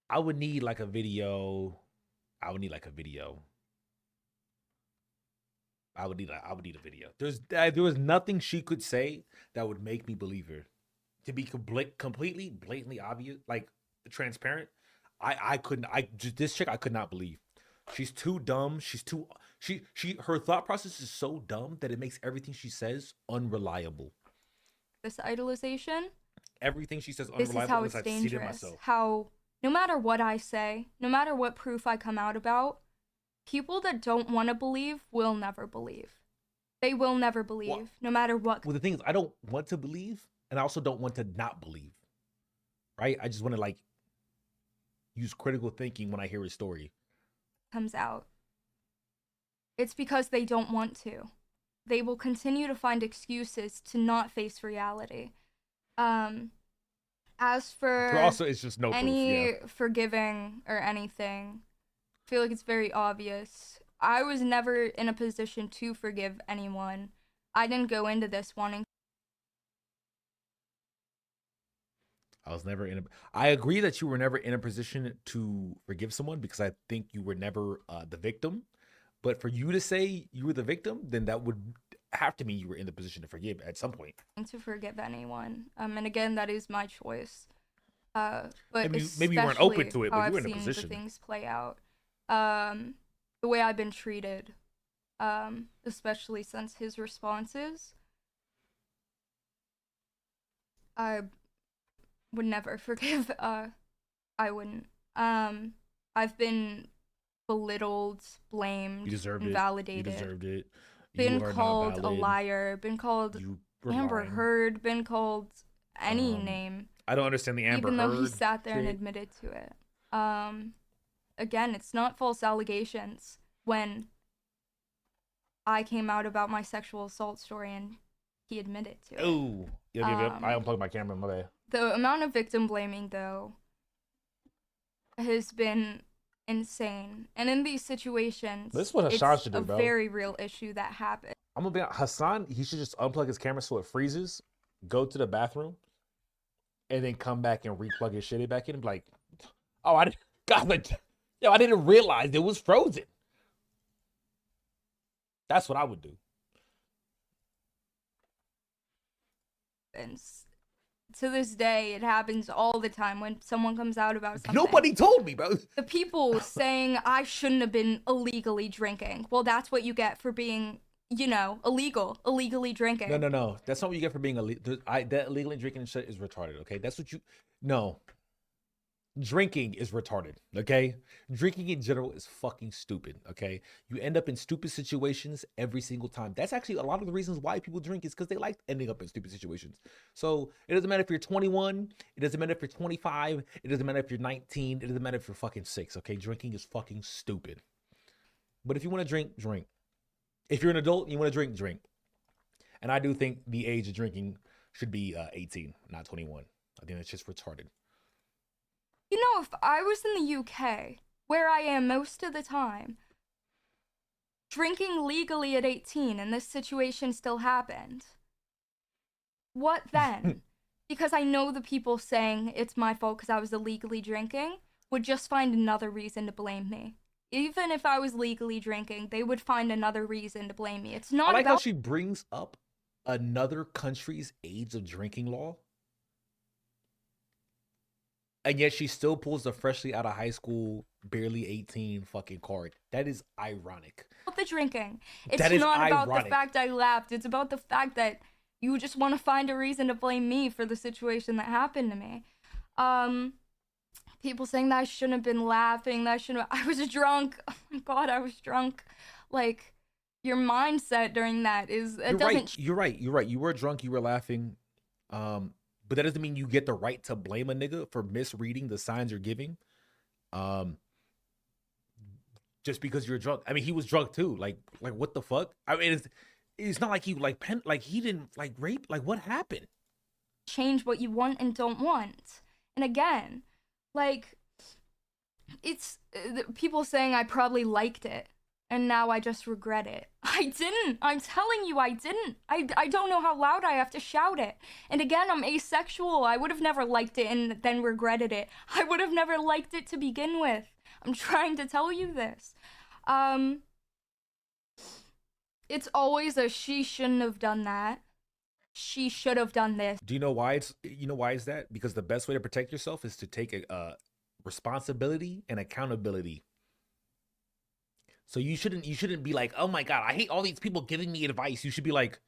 I would need like a video. I would need a video. There was nothing she could say that would make me believe her. To be completely, blatantly obvious, like transparent, I couldn't. This chick I could not believe. She's too dumb. Her thought process is so dumb that it makes everything she says unreliable. this idolization. Everything she says This unreliable. is how unless it's I've seen it dangerous. myself. How no matter what I say, no matter what proof I come out about, people that don't want to believe will never believe. They will never believe, no matter what. Well, the thing is, I don't want to believe, and I also don't want to not believe. Right? I just want to like use critical thinking when I hear a story. Comes out. It's because they don't want to. They will continue to find excuses to not face reality. As for But also, it's just no proof, any yeah. forgiving or anything, I feel like it's very obvious. I was never in a position to forgive anyone. I didn't go into this wanting. I was never in a. I agree that you were never in a position to forgive someone because I think you were never the victim. But for you to say you were the victim, then that would have to mean you were in the position to forgive at some point. To forgive anyone. And again, that is my choice. But Maybe you weren't open to it, how but you I've were in a seen position. the things play out. The way I've been treated, especially since his responses, I would never forgive. I wouldn't. I've been belittled, blamed, You deserved invalidated. it. You deserved it. Been You are not called a valid. liar. Been called You were Amber lying. Heard. Been called any name. I don't understand the Amber Even though he Heard sat there and shit. admitted to it. Again, it's not false allegations when I came out about my sexual assault story and he admitted to it. Ooh. Yep. I unplugged my camera. My bad. The amount of victim blaming, though, has been insane. And in these situations, This is what Hassan it's should do, a bro. very real issue that happened. I'm gonna be honest, Hassan. He should just unplug his camera so it freezes, go to the bathroom, and then come back and replug his shit back in and be like, "Oh, I didn't, God, like, yo, I didn't realize it was frozen." That's what I would do. And to this day, it happens all the time when someone comes out about something. Nobody told me, bro. The people saying I shouldn't have been illegally drinking. Well, that's what you get for being, illegally drinking. No. That's not what you get for being illegal. That illegally drinking shit is retarded. Okay, that's what you. No, drinking is retarded. Okay, drinking in general is fucking stupid. Okay, you end up in stupid situations every single time. That's actually a lot of the reasons why people drink is because they like ending up in stupid situations. So it doesn't matter if you're 21. It doesn't matter if you're 25. It doesn't matter if you're 19. It doesn't matter if you're fucking 6. Okay, drinking is fucking stupid. But if you want to drink, drink. If you're an adult and you want to drink, drink. And I do think the age of drinking should be 18, not 21. I think that's just retarded. You know, if I was in the UK, where I am most of the time, drinking legally at 18 and this situation still happened, what then? Because I know the people saying it's my fault because I was illegally drinking would just find another reason to blame me. Even if I was legally drinking, they would find another reason to blame me. It's not I like how about she brings up another country's age of drinking law. And yet she still pulls the freshly out of high school, barely 18 fucking card. That is ironic. the drinking. It's That is not about ironic. the fact I laughed. It's about the fact that you just want to find a reason to blame me for the situation that happened to me. People saying that I shouldn't have been laughing, that I shouldn't have, I was drunk. Oh my God, I was drunk. Like, your mindset during that is, it doesn't. You're right. You were drunk. You were laughing. But that doesn't mean you get the right to blame a nigga for misreading the signs you're giving. Just because you're drunk. I mean, he was drunk too. Like what the fuck? I mean, it's not like he he didn't rape. Like, what happened? Change what you want and don't want. And again, like, it's people saying I probably liked it and now I just regret it. I didn't. I'm telling you, I didn't. I don't know how loud I have to shout it. And again, I'm asexual. I would have never liked it and then regretted it. I would have never liked it to begin with. I'm trying to tell you this. It's always a she shouldn't have done that. She should have done this. Do you know why it's that? Because the best way to protect yourself is to take a responsibility and accountability. So you shouldn't be like, oh my God, I hate all these people giving me advice. You should be like,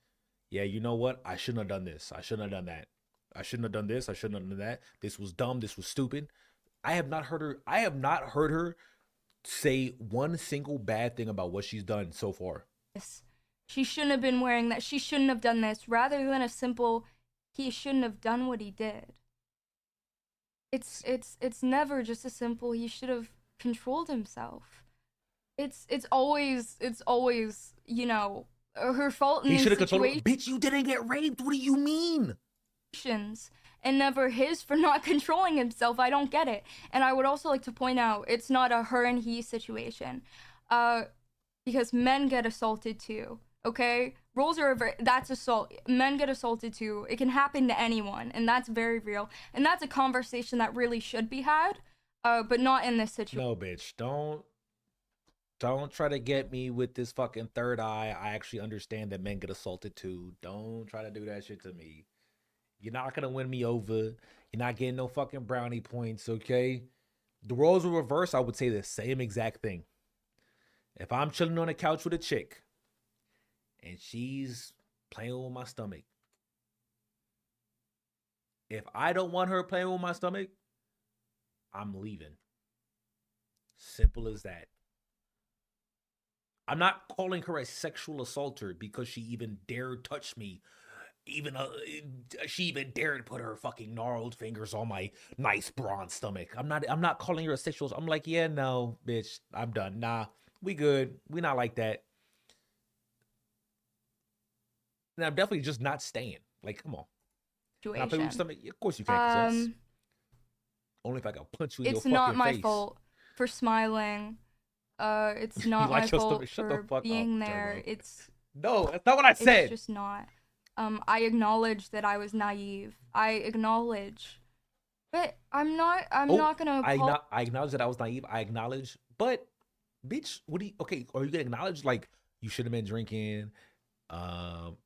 yeah, you know what? I shouldn't have done this. I shouldn't have done that. I shouldn't have done this. I shouldn't have done that. This was dumb. This was stupid. I have not heard her say one single bad thing about what she's done so far. She shouldn't have been wearing that. She shouldn't have done this. Rather than a simple, he shouldn't have done what he did. It's never just a simple, he should have controlled himself. It's always, you know, her fault in He these should have controlled. situations. Bitch, you didn't get raped. What do you mean? And never his for not controlling himself. I don't get it. And I would also like to point out, it's not a her and he situation. Because men get assaulted too, okay? Roles are that's assault. Men get assaulted too. It can happen to anyone, and that's very real. And that's a conversation that really should be had, but not in this situation. No, bitch, don't try to get me with this fucking third eye. I actually understand that men get assaulted too. Don't try to do that shit to me. You're not gonna win me over. You're not getting no fucking brownie points, okay? The roles were reversed. I would say the same exact thing. If I'm chilling on the couch with a chick and she's playing with my stomach, if I don't want her playing with my stomach, I'm leaving. Simple as that. I'm not calling her a sexual assaulter because she even dared touch me. She even dared put her fucking gnarled fingers on my nice bronze stomach. I'm not calling her a sexual. I'm like, yeah, no, bitch, I'm done. Nah, we good. We not like that. And I'm definitely just not staying. Like, come on. Can I play with your stomach? Of course you can. Yes. Only if I can punch you in your fucking face. It's not my fault for smiling. It's not like my your fault stomach? for being up, there. Turbo. It's no, that's not what I said. It's just not. I acknowledge that I was naive. I acknowledge, but I'm not gonna. I acknowledge that I was naive. I acknowledge, but bitch, what do you? Okay, are you gonna acknowledge like you should have been drinking? Oh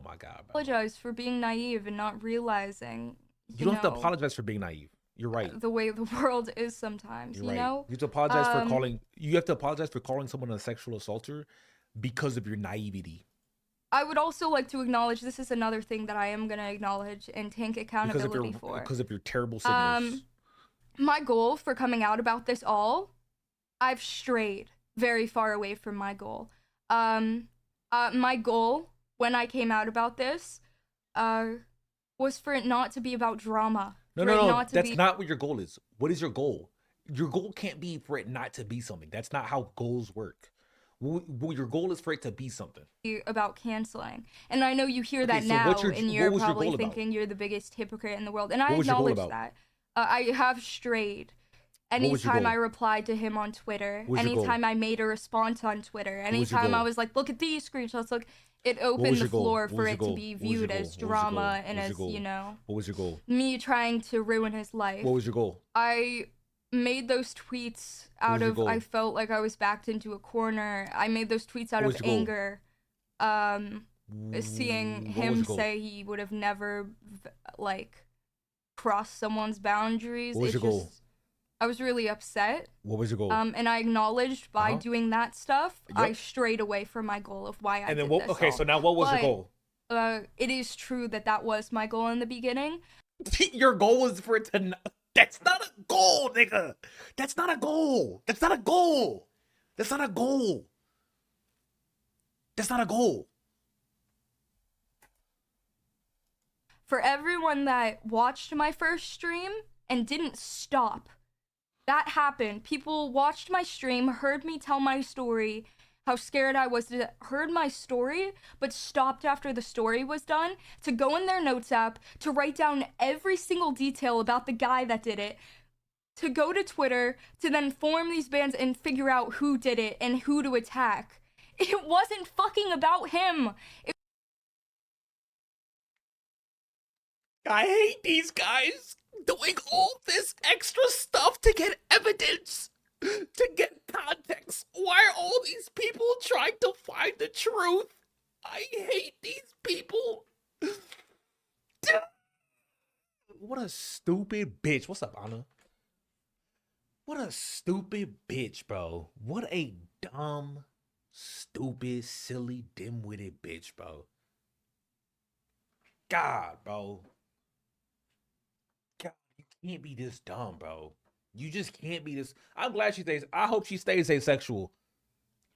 my god, bro. Apologize for being naive and not realizing. You don't have to apologize for being naive. You're right. The way the world is sometimes, You're you right. know. You have to apologize for calling. You have to apologize for calling someone a sexual assaulter because of your naivety. I would also like to acknowledge this is another thing that I am gonna acknowledge and take accountability for. Because of your terrible signals. My goal for coming out about this all, I've strayed very far away from my goal. My goal when I came out about this, was for it not to be about drama. No. That's not what your goal is. What is your goal? Your goal can't be for it not to be something. That's not how goals work. Well, your goal is for it to be something. About canceling. And I know you hear that now, and you're probably thinking you're the biggest hypocrite in the world. And I acknowledge that. I have strayed. Anytime I replied to him on Twitter, anytime I made a response on Twitter, anytime I was like, look at these screenshots, look, it opened the floor for it to be viewed as drama and as, you know. What was your goal? Me trying to ruin his life. What was your goal? I made those tweets out of, I felt like I was backed into a corner. I made those tweets out of anger. Seeing him say he would have never, like, crossed someone's boundaries. What was your goal? I was really upset. What was your goal? And I acknowledged by doing that stuff, I strayed away from my goal of why I did this. Okay, so now what was your goal? It is true that was my goal in the beginning. Your goal was for it to. That's not a goal, nigga. That's not a goal. That's not a goal. That's not a goal. That's not a goal. For everyone that watched my first stream and didn't stop. That happened. People watched my stream, heard me tell my story, how scared I was, heard my story, but stopped after the story was done to go in their notes app, to write down every single detail about the guy that did it, to go to Twitter, to then form these bands and figure out who did it and who to attack. It wasn't fucking about him. I hate these guys doing all this extra stuff to get evidence, to get context. Why are all these people trying to find the truth? I hate these people. What a stupid bitch. What's up, Anna? What a stupid bitch, bro. What a dumb, stupid, silly, dim-witted bitch, bro. God, bro. God, you can't be this dumb, bro. You just can't be this. I'm glad she stays. I hope she stays asexual.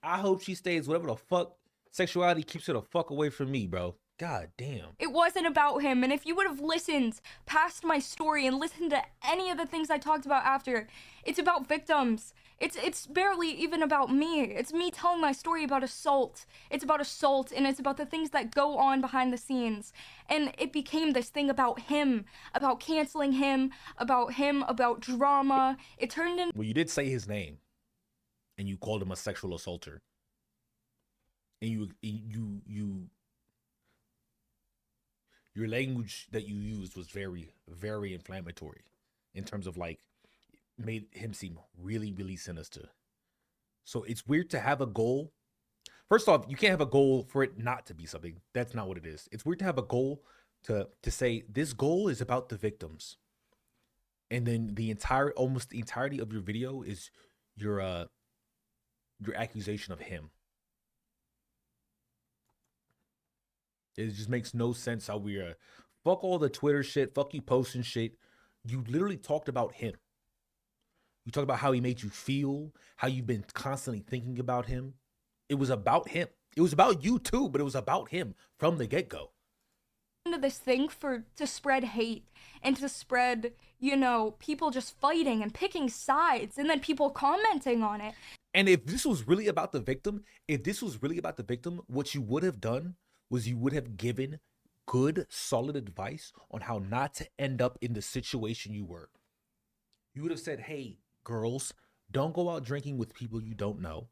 I hope she stays whatever the fuck. Sexuality keeps her the fuck away from me, bro. God damn. It wasn't about him, and if you would have listened past my story and listened to any of the things I talked about after, it's about victims. It's barely even about me. It's me telling my story about assault. It's about assault, and it's about the things that go on behind the scenes. And it became this thing about him, about canceling him, about drama. It turned into... Well, you did say his name, and you called him a sexual assaulter. and your language that you used was very, very inflammatory in terms of like made him seem really, really sinister. So it's weird to have a goal. First off, you can't have a goal for it not to be something. That's not what it is. It's weird to have a goal to say this goal is about the victims. And then almost the entirety of your video is your accusation of him. It just makes no sense how we're fuck all the Twitter shit, fuck you posting shit. You literally talked about him. You talked about how he made you feel, how you've been constantly thinking about him. It was about him. It was about you too, but it was about him from the get-go. Into this thing to spread hate and to spread, people just fighting and picking sides and then people commenting on it. And if this was really about the victim, what you would have done was you would have given good, solid advice on how not to end up in the situation you were. You would have said, hey, girls, don't go out drinking with people you don't know.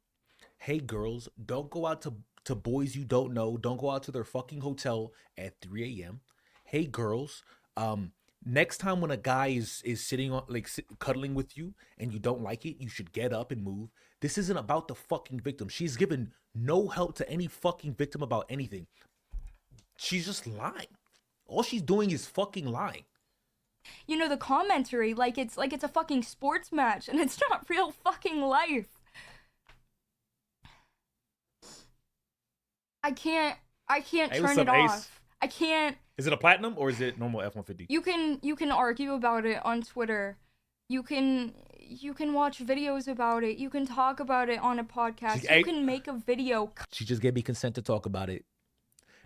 Hey, girls, don't go out to boys you don't know. Don't go out to their fucking hotel at 3 a.m. Hey, girls, next time when a guy is sitting on cuddling with you and you don't like it, you should get up and move. This isn't about the fucking victim. She's given no help to any fucking victim about anything. She's just lying. All she's doing is fucking lying. The commentary, like it's a fucking sports match and it's not real fucking life. I can't turn it off. I can't. Is it a platinum or is it normal F-150? You can argue about it on Twitter. You can watch videos about it. You can talk about it on a podcast. You can make a video. She just gave me consent to talk about it.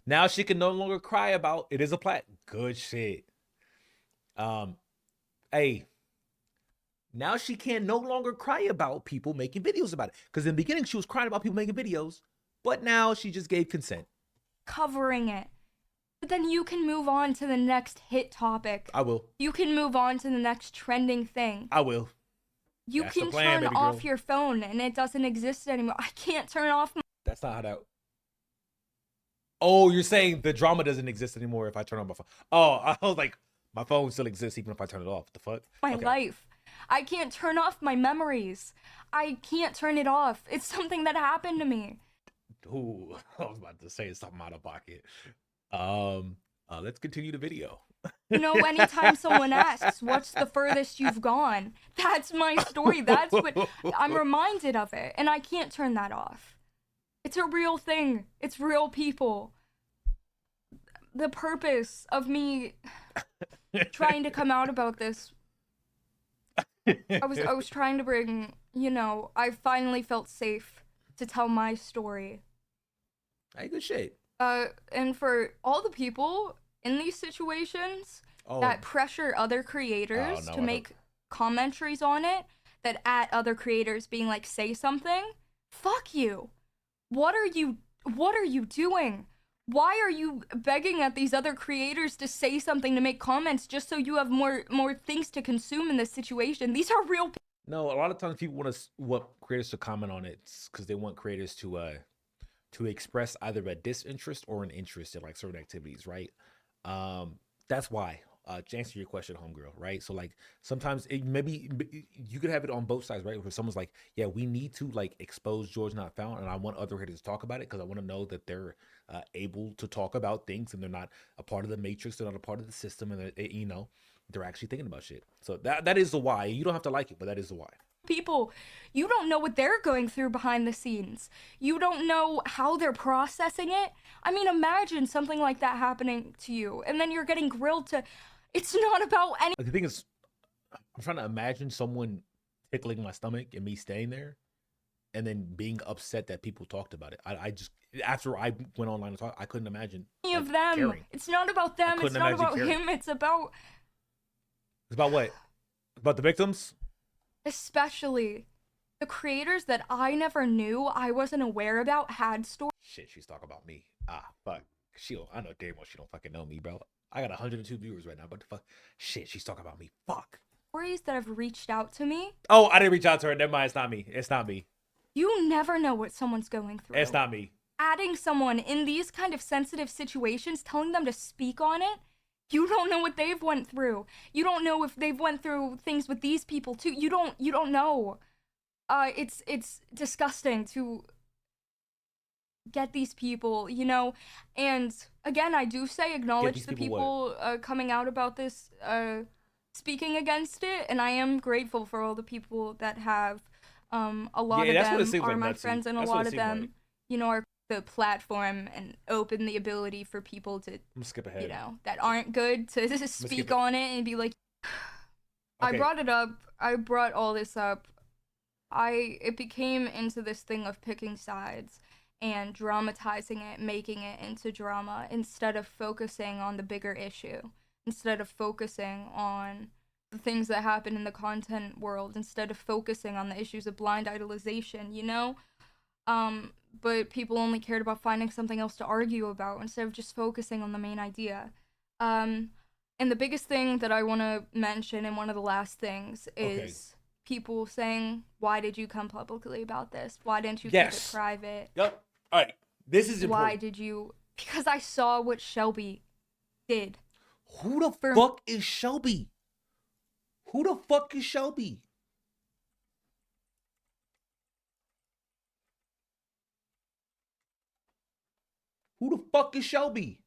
Now she can no longer cry about it is a plat. Good shit. Hey. Now she can no longer cry about people making videos about it. Because in the beginning she was crying about people making videos. But now she just gave consent. Covering it. But then you can move on to the next hit topic. I will. You can move on to the next trending thing. I will. You can turn off your phone and it doesn't exist anymore. I can't turn off my... That's not how that... Oh, you're saying the drama doesn't exist anymore if I turn on my phone. Oh, I was like, my phone still exists even if I turn it off. The fuck? My life. I can't turn off my memories. I can't turn it off. It's something that happened to me. Ooh, I was about to say something out of pocket. Let's continue the video. Anytime someone asks, what's the furthest you've gone? That's my story. That's what I'm reminded of it. And I can't turn that off. It's a real thing. It's real people. The purpose of me trying to come out about this, I was trying to bring, I finally felt safe to tell my story. Hey, good shit. And for all the people in these situations that pressure other creators to make commentaries on it, that at other creators being like, say something, fuck you. What are you doing? Why are you begging at these other creators to say something, to make comments just so you have more things to consume in this situation? These are real people. No, a lot of times people want creators to comment on it because they want creators to express either a disinterest or an interest in like certain activities, right? That's why. To answer your question, homegirl, right? So like sometimes maybe you could have it on both sides, right? Where someone's like, yeah, we need to like expose George Not Found, and I want other creators to talk about it because I want to know that they're able to talk about things and they're not a part of the matrix, they're not a part of the system, and they're actually thinking about shit. So that is the why. You don't have to like it, but that is the why. People, you don't know what they're going through behind the scenes. You don't know how they're processing it. I mean, imagine something like that happening to you, and then you're getting grilled to... It's not about any... The thing is, I'm trying to imagine someone tickling my stomach and me staying there and then being upset that people talked about it. I just, after I went online and talked, I couldn't imagine any of them. Caring. It's not about them. It's not about him. It's about... It's about what? About the victims? Especially the creators that I never knew, I wasn't aware about, had stories. Shit, she's talking about me. Fuck. I know damn well she don't fucking know me, bro. I got 102 viewers right now, but the fuck? Shit, she's talking about me. Fuck. Stories that have reached out to me. Oh, I didn't reach out to her. Never mind. It's not me. It's not me. You never know what someone's going through. It's not me. adding someone in these kind of sensitive situations, telling them to speak on it, you don't know what they've went through. You don't know if they've went through things with these people too. You don't know. It's disgusting to get these people, you know. And again, I do say acknowledge the people coming out about this, speaking against it, and I am grateful for all the people that have. A lot of them are my friends, and a lot of them, you know, are the platform and open the ability for people to, skip ahead. you know, that aren't good to speak on it and be like, I brought it up. I brought all this up. It became into this thing of picking sides and dramatizing it, making it into drama instead of focusing on the bigger issue, instead of focusing on the things that happen in the content world, instead of focusing on the issues of blind idolization, you know? But people only cared about finding something else to argue about instead of just focusing on the main idea. And the biggest thing that I want to mention, and one of the last things, is people saying, why did you come publicly about this? Why didn't you keep it private? Yep. All right. This is important. Why did you? Because I saw what Shelby did. Who the fuck is Shelby? Who the fuck is Shelby? Who the fuck is Shelby?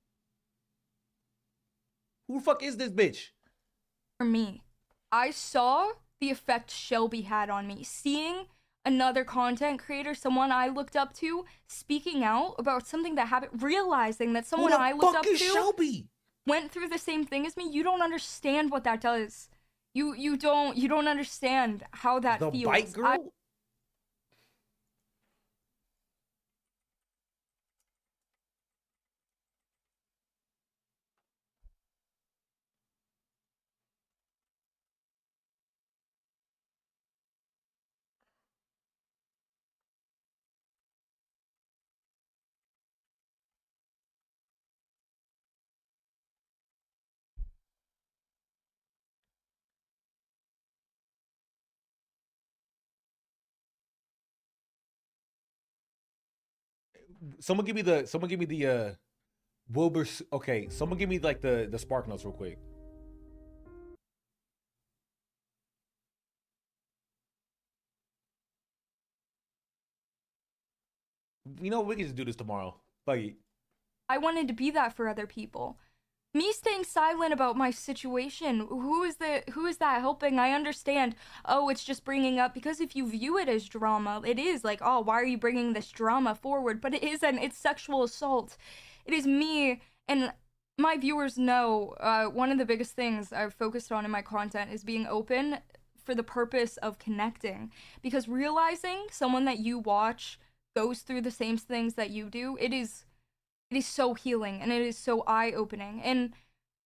Who the fuck is this bitch? For me, I saw the effect Shelby had on me. Seeing another content creator, someone I looked up to, speaking out about something that happened, realizing that someone I looked up to Shelby? Went through the same thing as me. You don't understand what that does. You don't understand how that feels. The bike girl? Someone give me the Wilbur. Okay, someone give me like the spark notes real quick. You know, we can just do this tomorrow. Like, I wanted to be that for other people. Me staying silent about my situation, who is that helping? I understand, oh, it's just bringing up, because if you view it as drama, it is like, oh, why are you bringing this drama forward? But it isn't. It's sexual assault. It is me, and my viewers know, one of the biggest things I've focused on in my content is being open for the purpose of connecting, because realizing someone that you watch goes through the same things that you do, it is so healing, and it is so eye-opening. And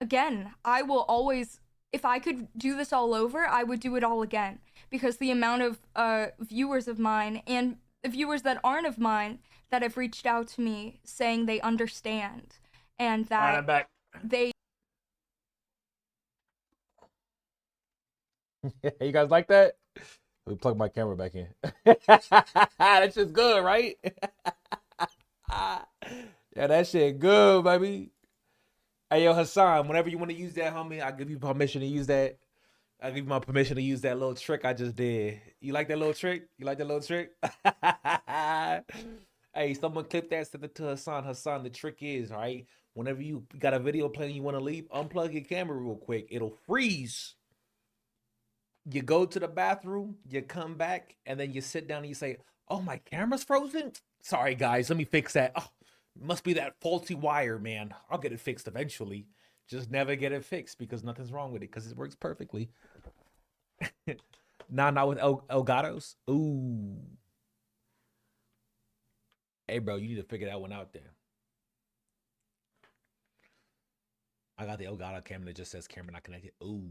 again, I will always, if I could do this all over, I would do it all again, because the amount of viewers of mine and viewers that aren't of mine that have reached out to me saying they understand and that I'm back. They You guys like that? Let me plug my camera back in. That shit's good, right? Yeah, that shit good, baby. Hey, yo, Hassan, whenever you want to use that, homie, I give you permission to use that. I give you my permission to use that little trick I just did. You like that little trick? You like that little trick? Hey, someone clip that, send it to Hassan. Hassan, the trick is, right? Whenever you got a video playing you want to leave, unplug your camera real quick. It'll freeze. You go to the bathroom, you come back, and then you sit down and you say, oh, my camera's frozen? Sorry, guys, let me fix that. Oh, must be that faulty wire, man. I'll get it fixed eventually. Just never get it fixed because nothing's wrong with it because it works perfectly. Not with Elgatos. Ooh. Hey, bro, you need to figure that one out there. I got the Elgato camera that just says camera not connected. Ooh.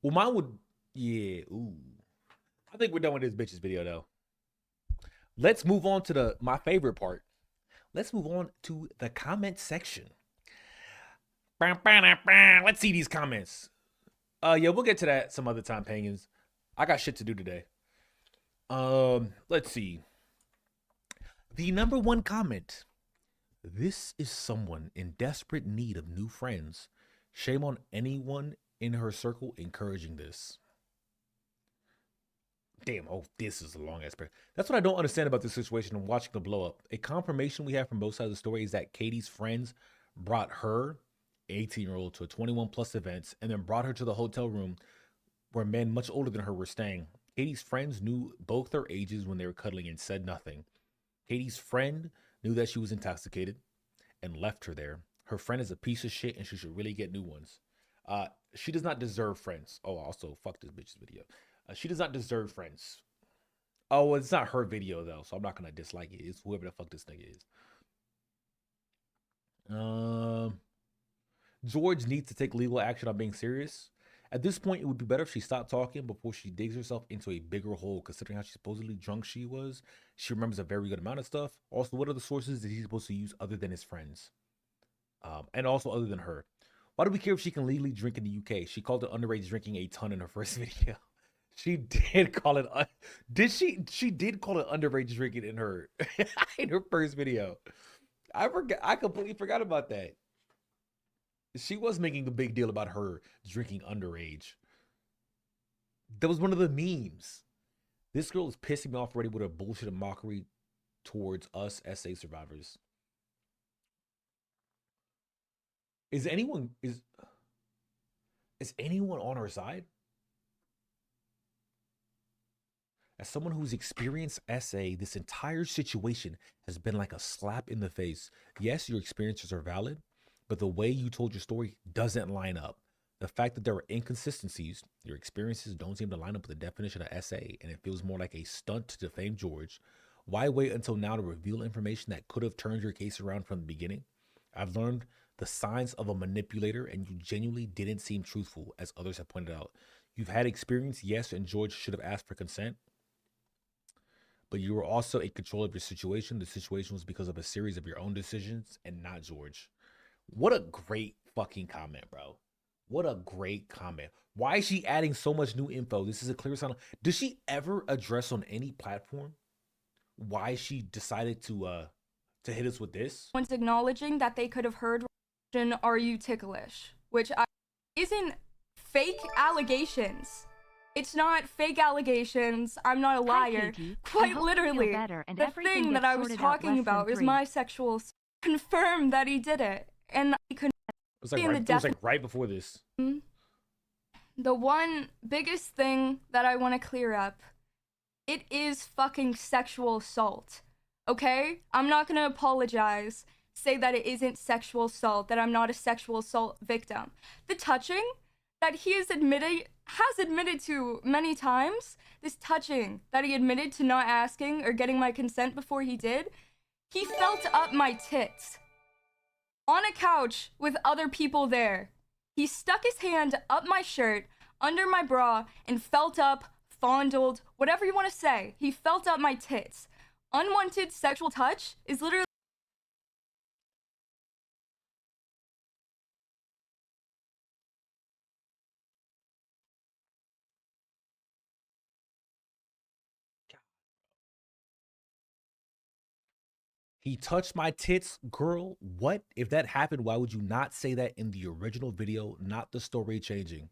Well, mine would, yeah, ooh. I think we're done with this bitch's video, though. Let's move on to my favorite part. Let's move on to the comment section. Let's see these comments. Yeah, we'll get to that some other time, Pagans. I got shit to do today. Let's see. The number one comment. This is someone in desperate need of new friends. Shame on anyone in her circle encouraging this. Damn, oh, this is a long ass prayer. That's what I don't understand about this situation and watching the blow up. A confirmation we have from both sides of the story is that Katie's friends brought her, 18-year-old, to a 21 plus event and then brought her to the hotel room where men much older than her were staying. Katie's friends knew both their ages when they were cuddling and said nothing. Katie's friend knew that she was intoxicated and left her there. Her friend is a piece of shit and she should really get new ones. She does not deserve friends. Oh, also, fuck this bitch's video. She does not deserve friends. Oh, well, it's not her video though, so I'm not gonna dislike it. It's whoever the fuck this nigga is. George needs to take legal action on being serious. At this point, it would be better if she stopped talking before she digs herself into a bigger hole, considering how supposedly drunk she was. She remembers a very good amount of stuff. Also, what other sources is he supposed to use other than his friends? And also other than her. Why do we care if she can legally drink in the UK? She called it underage drinking a ton in her first video. She did call it. Did she? She did call it underage drinking in her in her first video. I forgot. I completely forgot about that. She was making a big deal about her drinking underage. That was one of the memes. This girl is pissing me off already with her bullshit and mockery towards us SA survivors. Is anyone on her side? As someone who's experienced SA, this entire situation has been like a slap in the face. Yes, your experiences are valid, but the way you told your story doesn't line up. The fact that there are inconsistencies, your experiences don't seem to line up with the definition of SA, and it feels more like a stunt to defame George. Why wait until now to reveal information that could have turned your case around from the beginning? I've learned the signs of a manipulator, and you genuinely didn't seem truthful, as others have pointed out. You've had experience, yes, and George should have asked for consent, but you were also in control of your situation. The situation was because of a series of your own decisions and not George. What a great fucking comment, bro. What a great comment. Why is she adding so much new info? This is a clear sign. Does she ever address on any platform why she decided to hit us with this? Once acknowledging that they could have heard, "Are you ticklish?" Which isn't fake allegations. It's not fake allegations. I'm not a liar. Quite literally, the thing that I was talking about is my sexual confirmed that he did it, and he couldn't. It was like right before this. The one biggest thing that I want to clear up, it is fucking sexual assault. Okay? I'm not gonna apologize, say that it isn't sexual assault, that I'm not a sexual assault victim. The touching that he has admitted to many times, this touching that he admitted to not asking or getting my consent before he did, he felt up my tits on a couch with other people there. He stuck his hand up my shirt, under my bra, and felt up, fondled, whatever you want to say. He felt up my tits. Unwanted sexual touch is literally He touched my tits, girl. What? If that happened, why would you not say that in the original video, not the story changing?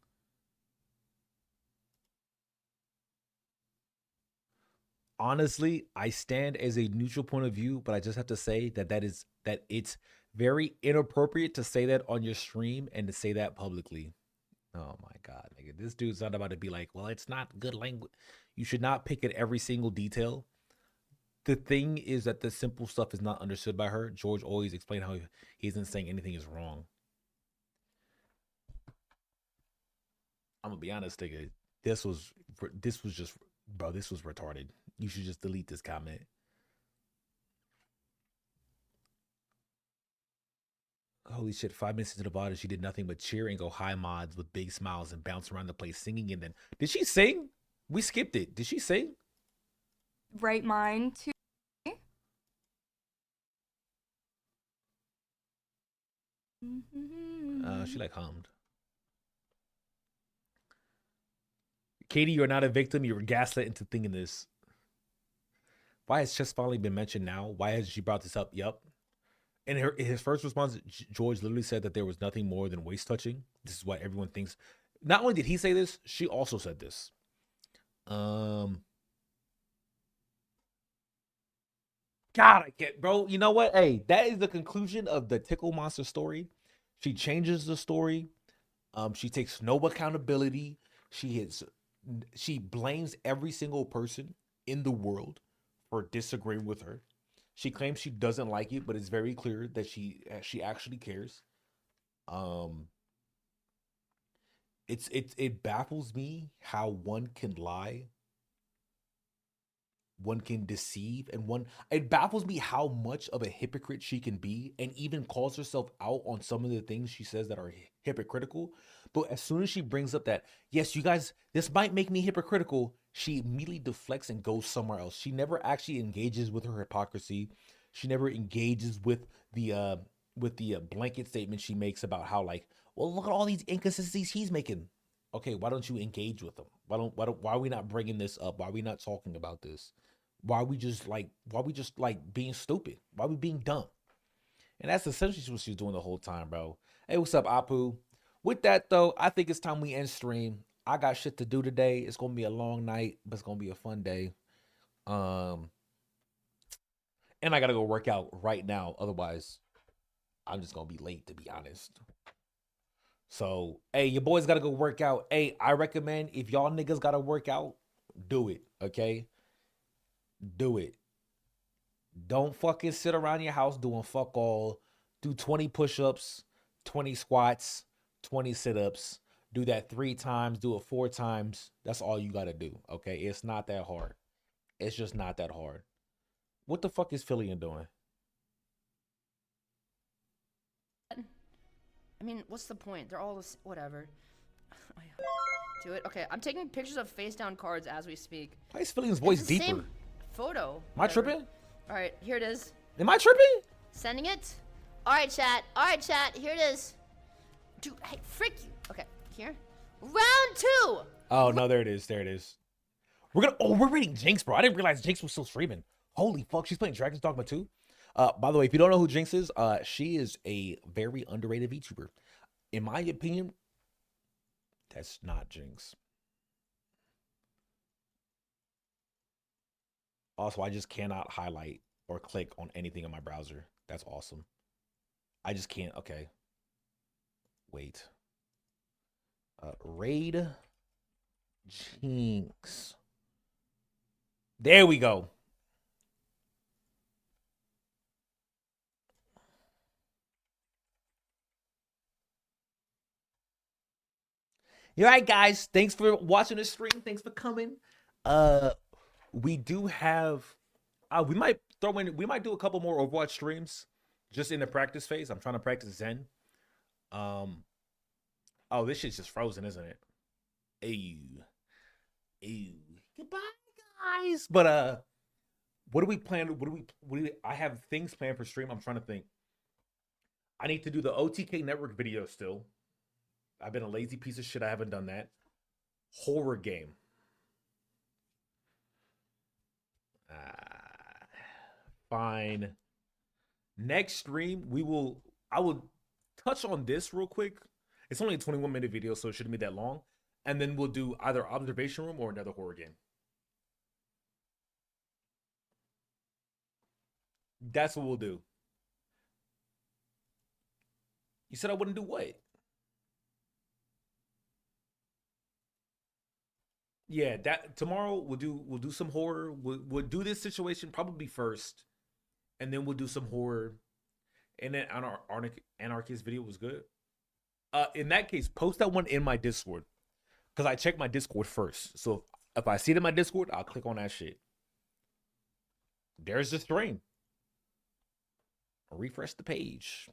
Honestly, I stand as a neutral point of view, but I just have to say that it's very inappropriate to say that on your stream and to say that publicly. Oh my God, nigga. This dude's not about to be like, well, it's not good language. You should not pick at every single detail. The thing is that the simple stuff is not understood by her. George always explained how he isn't saying anything is wrong. I'm gonna be honest, nigga. This was just, bro, this was retarded. You should just delete this comment. Holy shit, 5 minutes into the VOD and she did nothing but cheer and go high mods with big smiles and bounce around the place singing. And then, did she sing? We skipped it. Did she sing? right mind to. She like hummed. Katie, you're not a victim. You were gaslit into thinking this. Why has chess finally been mentioned now? Why has she brought this up? Yup. And his first response, George literally said that there was nothing more than waist touching. This is what everyone thinks. Not only did he say this, she also said this. God, I can't, bro. You know what? Hey, that is the conclusion of the Tickle Monster story. She changes the story. She takes no accountability. She blames every single person in the world for disagreeing with her. She claims she doesn't like it, but it's very clear that she actually cares. It baffles me how one can lie, one can deceive, and it baffles me how much of a hypocrite she can be, and even calls herself out on some of the things she says that are hypocritical. But as soon as she brings up that, yes, you guys, this might make me hypocritical, she immediately deflects and goes somewhere else. She never actually engages with her hypocrisy. She never engages with the blanket statement she makes about how, like, well, look at all these inconsistencies he's making. Okay, why don't you engage with them? Why are we not bringing this up? Why are we not talking about this? Why are we just being stupid? Why are we being dumb? And that's essentially what she's doing the whole time, bro. Hey, what's up, Apu? With that, though, I think it's time we end stream. I got shit to do today. It's going to be a long night, but it's going to be a fun day. And I got to go work out right now. Otherwise, I'm just going to be late, to be honest. So, hey, your boys got to go work out. Hey, I recommend if y'all niggas got to work out, do it, okay? Do it. Don't fucking sit around your house doing fuck all. Do 20 push-ups, 20 squats, 20 sit-ups. Do that 3 times, do it 4 times. That's all you got to do, okay? It's not that hard. It's just not that hard. What the fuck is Phillian doing? I mean, what's the point? They're all this, whatever. Do it. Okay, I'm taking pictures of face down cards as we speak. Why is Phillian's voice It's the deeper? same photo. Am I tripping? All right, here it is. Am I tripping? Sending it. All right, chat. All right, chat. Here it is. Dude, hey, frick you. Okay, here. Round 2. Oh, no, there it is. There it is. We're reading Jinx, bro. I didn't realize Jinx was still streaming. Holy fuck, she's playing Dragon's Dogma 2. By the way, if you don't know who Jinx is, she is a very underrated VTuber. In my opinion, that's not Jinx. Also, I just cannot highlight or click on anything in my browser. That's awesome. I just can't. Okay. Wait. Raid Jinx. There we go. You're right, guys. Thanks for watching the stream. Thanks for coming. We do have we might do a couple more Overwatch streams just in the practice phase. I'm trying to practice Zen. Oh, this shit's just frozen, isn't it? Ew. Goodbye, guys. But what do we plan? I have things planned for stream. I'm trying to think. I need to do the OTK network video still. I've been a lazy piece of shit. I haven't done that. Horror game. Fine. Next stream, I will touch on this real quick. It's only a 21-minute video, so it shouldn't be that long. And then we'll do either Observation Room or another horror game. That's what we'll do. You said I wouldn't do what? Yeah, that tomorrow we'll do some horror. We'll do this situation probably first, and then we'll do some horror. And then our Anarchist video was good. In that case, post that one in my Discord, because I check my Discord first. So if I see it in my Discord, I'll click on that shit. There's the stream. I'll refresh the page.